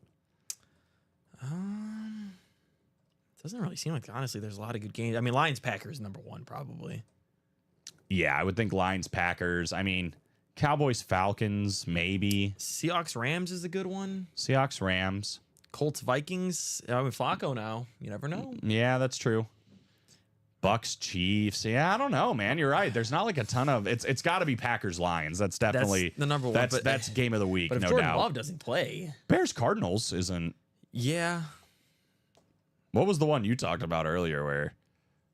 Doesn't really seem like, honestly, there's a lot of good games. I mean, Lions-Packers number 1 probably. Yeah, I would think Lions-Packers. I mean, Cowboys-Falcons maybe. Seahawks-Rams is a good one. Seahawks-Rams. Colts Vikings. I mean, Flacco now. You never know. Yeah, that's true. Bucks Chiefs. Yeah, I don't know, man. You're right. There's not like a ton of it's got to be Packers Lions. That's definitely the number one. That's game of the week, But if no Jordan doubt. Love doesn't play, Bears Cardinals isn't. yeah, What was the one you talked about earlier? Where,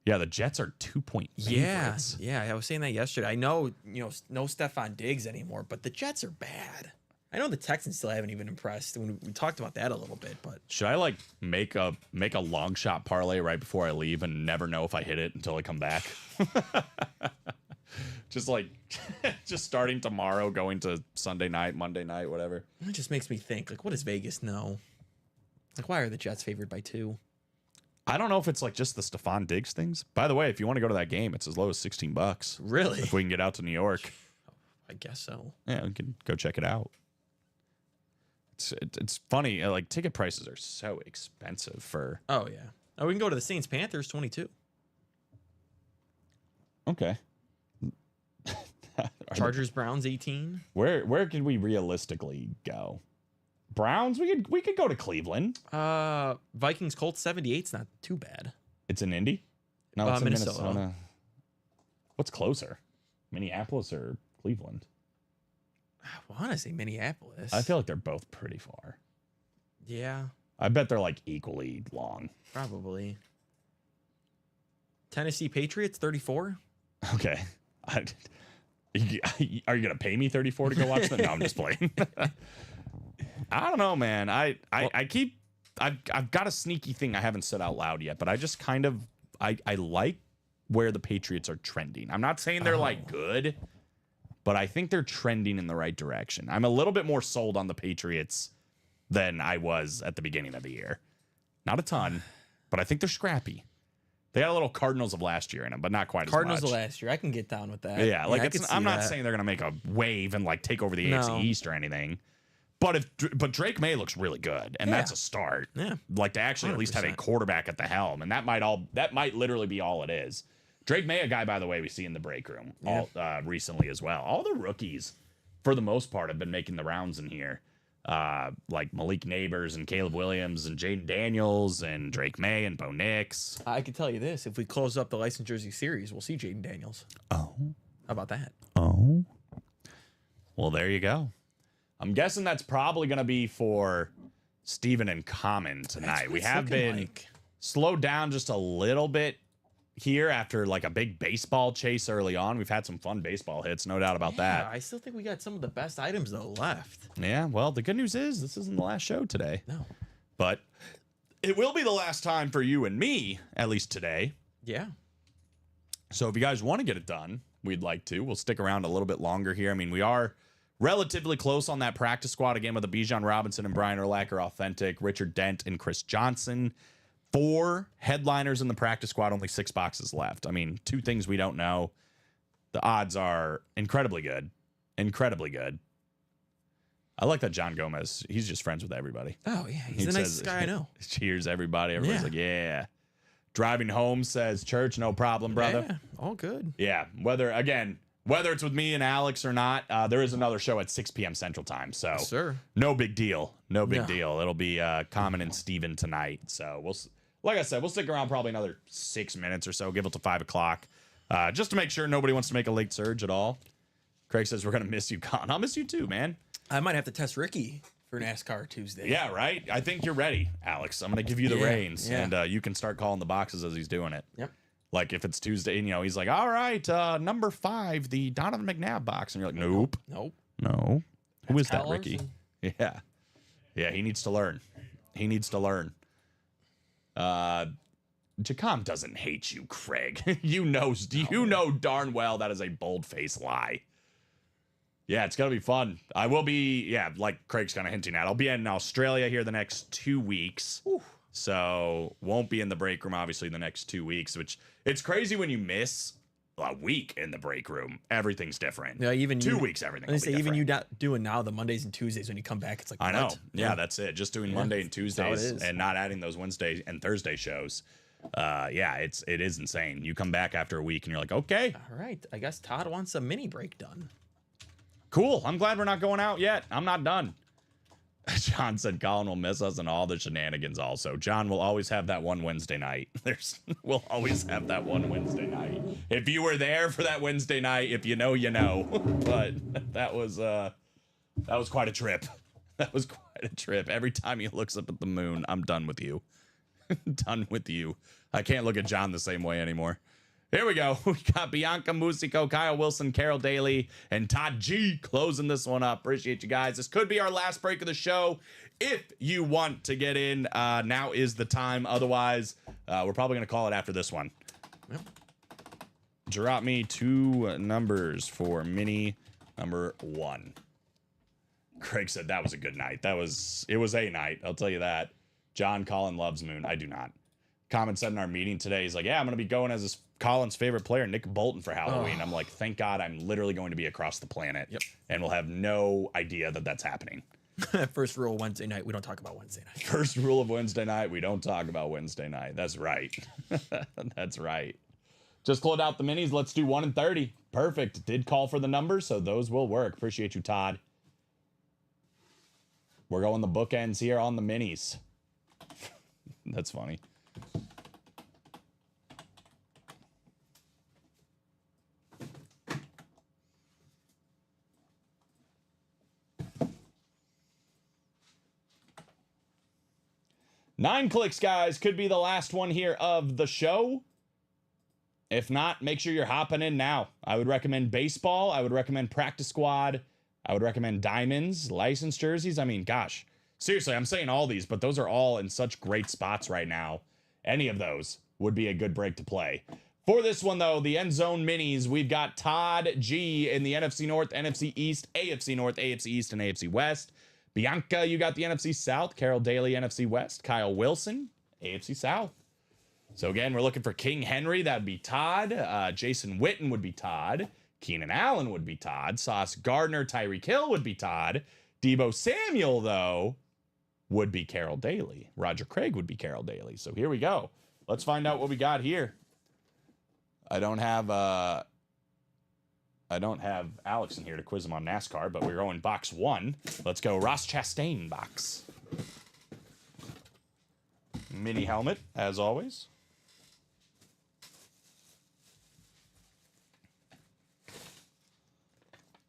yeah, the Jets are 2-point favorites. yeah. I was saying that yesterday. I know no Stephon Diggs anymore, but the Jets are bad. I know the Texans still haven't even impressed. We talked about that a little bit, but Should I like make a long shot parlay right before I leave and never know if I hit it until I come back? Just like just starting tomorrow, going to Sunday night, Monday night, whatever. it just makes me think, like, what does Vegas know? Like, why are the Jets favored by 2? I don't know if it's like just the Stephon Diggs things. By the way, if you want to go to that game, it's as low as $16. Really? If we can get out to New York, I guess so. yeah, we can go check it out. It's funny, like ticket prices are so expensive for. Oh yeah. Oh, we can go to the Saints Panthers 22. Okay. Chargers Browns 18. Where can we realistically go? Browns, we could go to Cleveland. Vikings Colts 78's not too bad. It's in Indy? No, it's in Minnesota. Minnesota. What's closer? Minneapolis or Cleveland? I want to say Minneapolis. I feel like they're both pretty far. Yeah, I bet they're like equally long. probably. Tennessee Patriots 34. Okay. Are you gonna pay me 34 to go watch them? No, I'm just playing. I don't know, man. I've got a sneaky thing I haven't said out loud yet, but I just kind of I like where the Patriots are trending. I'm not saying they're like good, but I think they're trending in the right direction. I'm a little bit more sold on the Patriots than I was at the beginning of the year. Not a ton, but I think they're scrappy. They had a little Cardinals of last year in them, but not quite Cardinals as much. of last year. I can get down with that. Yeah, like I could I'm see not that. saying they're gonna make a wave and like take over the No. AFC East or anything. But Drake May looks really good, and Yeah. that's a start. Yeah. Like to actually at least have a 100%. quarterback at the helm, and that might literally be all it is. Drake May, a guy by the way we see in the break room recently as well. All the rookies, for the most part, have been making the rounds in here. Like Malik Neighbors and Caleb Williams and Jaden Daniels and Drake May and Bo Nix. I can tell you this: if we close up the licensed jersey series, we'll see Jaden Daniels. Oh. How about that? Oh. Well, there you go. I'm guessing that's probably going to be for Steven and Common tonight. We have been slowed down just a little bit here after like a big baseball chase early on. We've had some fun baseball hits, no doubt about Yeah, that. I still think we got some of the best items though left. Yeah, well, the good news is this isn't the last show today. No. But it will be the last time for you and me, at least today. Yeah. So if you guys want to get it done, we'd like to. We'll stick around a little bit longer here. I mean, we are relatively close on that practice squad again with the Bijan Robinson and Brian Urlacher authentic, Richard Dent and Chris Johnson. 4 headliners in the practice squad, only 6 boxes left. I mean, 2 things we don't know. The odds are incredibly good. Incredibly good. I like that John Gomez. He's just friends with everybody. Oh yeah, he's He the says- nicest guy I know. Cheers, everybody. Everybody's Yeah. like, yeah. Driving home says, church, no problem, brother. Yeah, all good. Yeah, whether it's with me and Alex or not, there is another show at 6 p.m. Central Time. So Sir. no big deal. No big No. deal. It'll be Common and Steven tonight. So like I said, we'll stick around probably another 6 minutes or so, give it to 5 o'clock, just to make sure nobody wants to make a late surge at all. Craig says we're going to miss you, Con. I'll miss you too, man. I might have to test Ricky for NASCAR Tuesday. Yeah, right? I think you're ready, Alex. I'm going to give you the Yeah, reins, yeah. and you can start calling the boxes as he's doing it. Yep. Like if it's Tuesday, and, he's like, all right, number 5, the Donovan McNabb box. And you're like, nope. Nope. No. Who is that, Kyle Ricky? Larson. Yeah. Yeah, he needs to learn. He needs to learn. Jacom doesn't hate you, Craig. you know darn well that is a bold-faced lie. Yeah, it's going to be fun. I will be, like Craig's kind of hinting at, I'll be in Australia here the next 2 weeks. Ooh. So won't be in the break room, obviously, the next 2 weeks, which it's crazy when you miss a week in the break room. Everything's different. Yeah, even 2 you- weeks, everything. I will was be gonna say, even different. you not doing now the Mondays and Tuesdays when you come back, it's like I know. what? Yeah, that's it. Just doing Monday and how it Tuesdays is. and not adding those Wednesday and Thursday shows. It is insane. You come back after a week and you're like, okay, All right. I guess Todd wants a mini break done. cool. I'm glad we're not going out yet. I'm not done. John said Colin will miss us and all the shenanigans also. John will always have that one Wednesday night. We'll always have that one Wednesday night. If you were there for that Wednesday night, if you know, you know. But that was quite a trip. That was quite a trip. Every time he looks up at the moon, I'm done with you. Done with you. I can't look at John the same way anymore. Here we go. We got Bianca Musico, Kyle Wilson, Carol Daly, and Todd G closing this one up. Appreciate you guys. This could be our last break of the show. If you want to get in, now is the time. Otherwise, we're probably going to call it after this one. Yep. Drop me 2 numbers for mini number 1. Craig said that was a good night. It was a night. I'll tell you that. John Colin loves Moon. I do not. Comment said in our meeting today, he's like, yeah, I'm going to be going as Colin's favorite player, Nick Bolton, for Halloween. I'm like, thank God I'm literally going to be across the planet. Yep. And we'll have no idea that that's happening. First rule Wednesday night, we don't talk about Wednesday night. First rule of Wednesday night, we don't talk about Wednesday night. That's right. That's right. Just closed out the minis. Let's do 1 and 30. Perfect. Did call for the numbers, so those will work. Appreciate you, Todd. We're going the bookends here on the minis. That's funny. Nine clicks, guys. Could be the last one here of the show. If not, make sure you're hopping in now. I would recommend baseball. I would recommend practice squad. I would recommend diamonds, licensed jerseys. I mean, gosh, seriously, I'm saying all these, but those are all in such great spots right now. Any of those would be a good break to play. For this one, though, the end zone minis, we've got Todd G in the NFC North, NFC East, AFC North, AFC East, and AFC West. Bianca, you got the NFC South. Carol Daly, NFC West. Kyle Wilson, AFC South. So again, we're looking for King Henry. That'd be Todd. Jason Witten would be Todd. Keenan Allen would be Todd. Sauce Gardner, Tyreek Hill would be Todd. Debo Samuel, though, would be Carol Daly. Roger Craig would be Carol Daly. So here we go. Let's find out what we got here. I don't have Alex in here to quiz him on NASCAR, but we're going box 1. Let's go Ross Chastain box. Mini helmet, as always.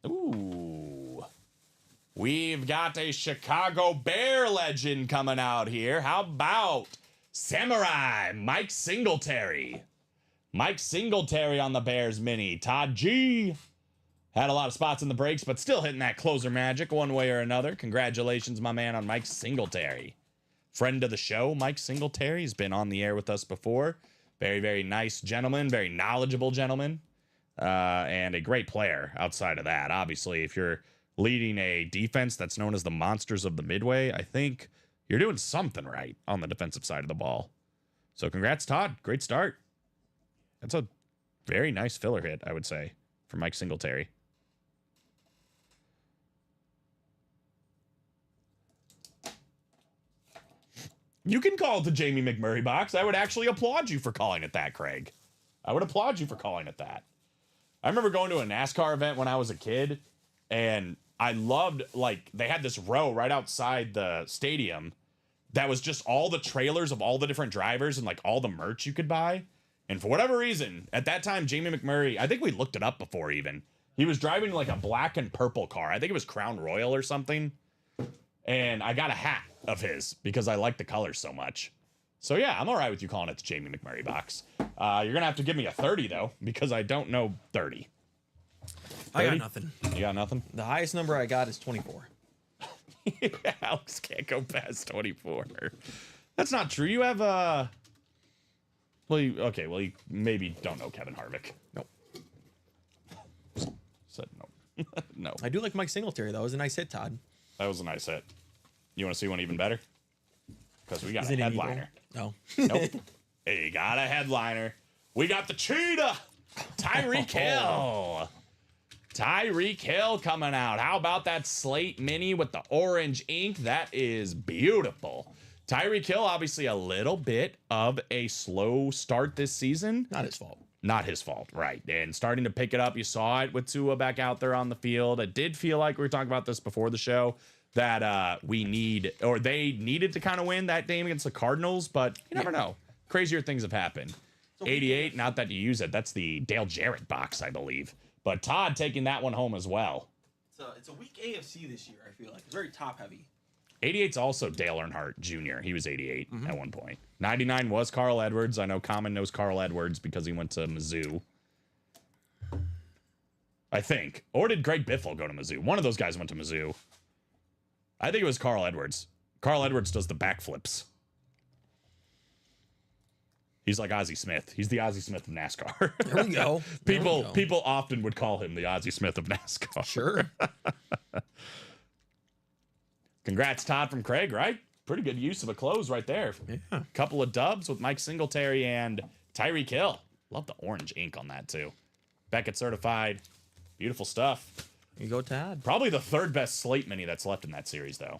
Ooh. We've got a Chicago Bear legend coming out here. How about Samurai Mike Singletary? Mike Singletary on the Bears mini. Todd G. Had a lot of spots in the breaks, but still hitting that closer magic one way or another. Congratulations, my man, on Mike Singletary. Friend of the show, Mike Singletary. He's been on the air with us before. Very, very nice gentleman. Very knowledgeable gentleman. And a great player outside of that. Obviously, if you're leading a defense that's known as the Monsters of the Midway, I think you're doing something right on the defensive side of the ball. So congrats, Todd. Great start. That's a very nice filler hit, I would say, for Mike Singletary. You can call it the Jamie McMurray box. I would actually applaud you for calling it that, Craig. I would applaud you for calling it that. I remember going to a NASCAR event when I was a kid, and I loved, like, they had this row right outside the stadium that was just all the trailers of all the different drivers and, like, all the merch you could buy. And for whatever reason, at that time, Jamie McMurray, I think we looked it up before even. He was driving, like, a black and purple car. I think it was Crown Royal or something. And I got a hat of his because I like the colors so much. So yeah, I'm all right with you calling it the Jamie McMurray box. You're gonna have to give me a 30 though, because I don't know 30. 30? I got nothing. You got nothing? The highest number I got is 24. Alex can't go past 24. That's not true. You have well, you maybe don't know Kevin Harvick. Nope. Said no. No. I do like Mike Singletary though. It was a nice hit, Todd. That was a nice hit. You want to see one even better? Because we got Is a it an headliner. eagle? No. Nope. Hey, got a headliner. We got the cheetah. Tyreek Hill. Tyreek Hill coming out. How about that slate mini with the orange ink? That is beautiful. Tyreek Hill, obviously a little bit of a slow start this season. Not his fault. Not his fault, right. And starting to pick it up. You saw it with Tua back out there on the field. It did feel like, we were talking about this before the show, that we need, or they needed to kind of win that game against the Cardinals, but you never know. Crazier things have happened. 88, not that you use it. That's the Dale Jarrett box, I believe. But Todd taking that one home as well. It's a weak AFC this year, I feel like. It's very top heavy. 88's also Dale Earnhardt Jr. He was 88 at one point. 99 was Carl Edwards. I know Common knows Carl Edwards because he went to Mizzou. I think. Or did Greg Biffle go to Mizzou? One of those guys went to Mizzou. I think it was Carl Edwards. Carl Edwards does the backflips. He's like Ozzie Smith. He's the Ozzie Smith of NASCAR. There we go. People often would call him the Ozzie Smith of NASCAR. Sure. Congrats, Todd from Craig, right? Pretty good use of a close right there. Yeah. Couple of dubs with Mike Singletary and Tyreek Hill. Love the orange ink on that, too. Beckett certified. Beautiful stuff. You go, Todd. Probably the third best slate mini that's left in that series, though.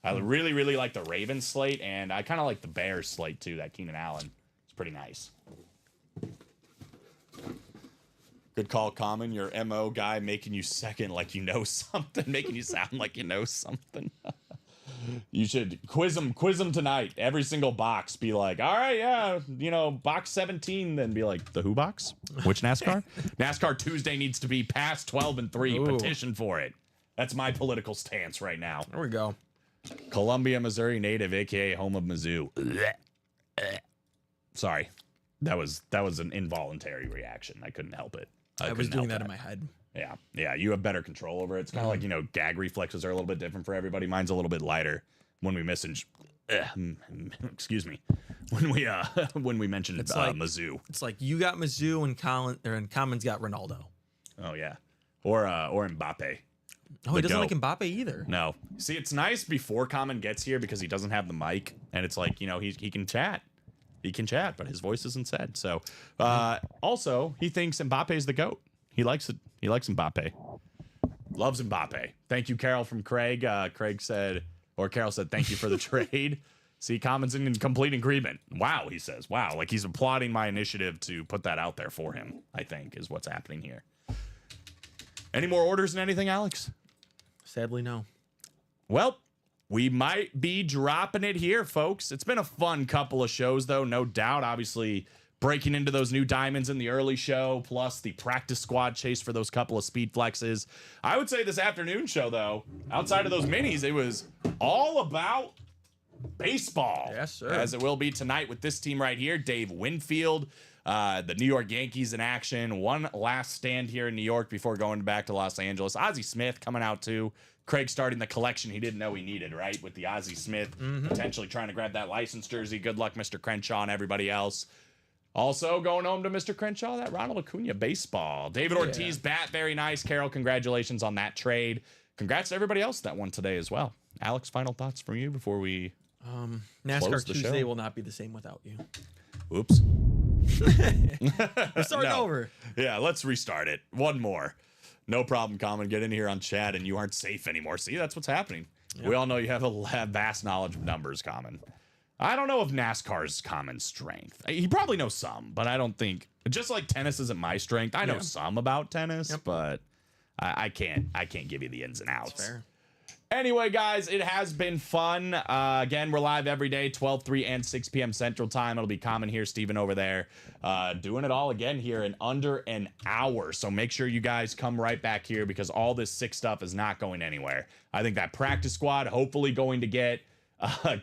I really, really like the Ravens slate, and I kind of like the Bears slate, too, that Keenan Allen. It's pretty nice. Good call, Common. Your MO guy making you second like you know something, making you sound like you know something. You should quiz him tonight. Every single box, be like, all right, yeah, box 17, then be like, the who box? Which NASCAR? NASCAR Tuesday needs to be past 12-3. Ooh. Petition for it. That's my political stance right now. There we go. Columbia, Missouri native, aka home of Mizzou. Sorry, that was an involuntary reaction. I couldn't help it. I was doing that in my head. Yeah, you have better control over it. It's kind of like, gag reflexes are a little bit different for everybody. Mine's a little bit lighter when we excuse me. When we mentioned Mizzou. It's like you got Mizzou and Common's got Ronaldo. Oh yeah. Or Mbappe. Oh, he doesn't like Mbappe either. No. See, it's nice before Common gets here because he doesn't have the mic, and it's like, he can chat. He can chat, but his voice isn't said. So, also, he thinks Mbappe is the GOAT. He likes it. He likes Mbappe. Loves Mbappe. Thank you, Carol from Craig. Carol said, thank you for the trade. See, Common's in complete agreement. Wow, he says. Wow, like he's applauding my initiative to put that out there for him, I think, is what's happening here. Any more orders and anything, Alex? Sadly, no. Well, we might be dropping it here, folks. It's been a fun couple of shows, though, no doubt. Obviously, breaking into those new diamonds in the early show, plus the practice squad chase for those couple of speed flexes. I would say this afternoon show, though, outside of those minis, it was all about baseball. Yes, sir. As it will be tonight with this team right here, Dave Winfield. The New York Yankees in action. One last stand here in New York before going back to Los Angeles. Ozzie Smith coming out too. Craig starting the collection he didn't know he needed, right? With the Ozzie Smith potentially trying to grab that license jersey. Good luck, Mr. Crenshaw and everybody else. Also going home to Mr. Crenshaw, that Ronald Acuna baseball. David Ortiz bat, very nice. Carol, congratulations on that trade. Congrats to everybody else that won today as well. Alex, final thoughts from you before we NASCAR the Tuesday show? will not be the same without you. Oops. We're starting over. Yeah, let's restart it. One more. No problem, Common. Get in here on chat and you aren't safe anymore. See, that's what's happening. Yep. We all know you have a vast knowledge of numbers, Common. I don't know if NASCAR's Common's strength. He probably knows some, but I don't think, just like tennis isn't my strength. I know some about tennis, but I can't give you the ins and outs. That's fair. Anyway, guys, it has been fun. Again, we're live every day, 12, 3, and 6 p.m. Central Time. It'll be Common here, Steven over there, doing it all again here in under an hour. So make sure you guys come right back here because all this sick stuff is not going anywhere. I think that practice squad hopefully going to get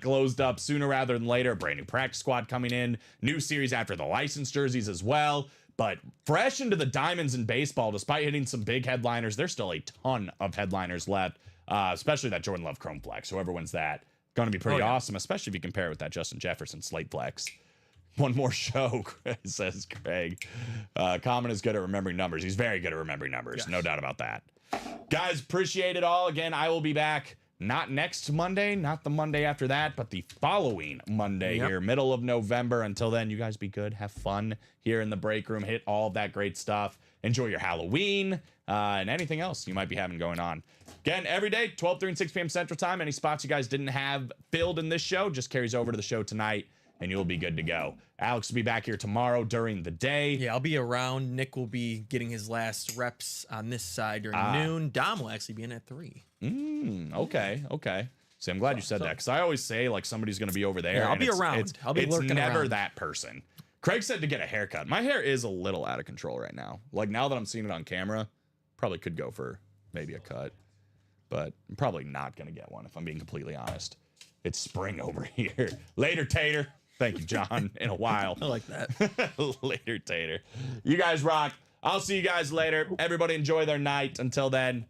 closed up sooner rather than later. Brand new practice squad coming in. New series after the license jerseys as well. But fresh into the diamonds in baseball, despite hitting some big headliners, there's still a ton of headliners left. Especially that Jordan Love Chrome Flex. Whoever wins that, going to be pretty awesome, especially if you compare it with that Justin Jefferson Slate Flex. One more show, says Craig. Common is good at remembering numbers. He's very good at remembering numbers. Yes. No doubt about that. Guys, appreciate it all. Again, I will be back not next Monday, not the Monday after that, but the following Monday here, middle of November. Until then, you guys be good. Have fun here in the break room. Hit all of that great stuff. Enjoy your Halloween and anything else you might be having going on. Again, every day, 12, 3, and 6 p.m. Central Time. Any spots you guys didn't have filled in this show just carries over to the show tonight. and you'll be good to go. Alex will be back here tomorrow during the day. Yeah, I'll be around. Nick will be getting his last reps on this side during noon. Dom will actually be in at 3. Okay. See, I'm glad you said that, because I always say like somebody's going to be over there. Yeah, I'll and be it's- around. I'll be it's lurking never around. that person. Craig said to get a haircut. My hair is a little out of control right now. Like now that I'm seeing it on camera, probably could go for maybe a cut, but I'm probably not going to get one if I'm being completely honest. It's spring over here. Later, Tater. Thank you, John. In a while. I like that. Later, Tater. You guys rock. I'll see you guys later. Everybody enjoy their night. Until then,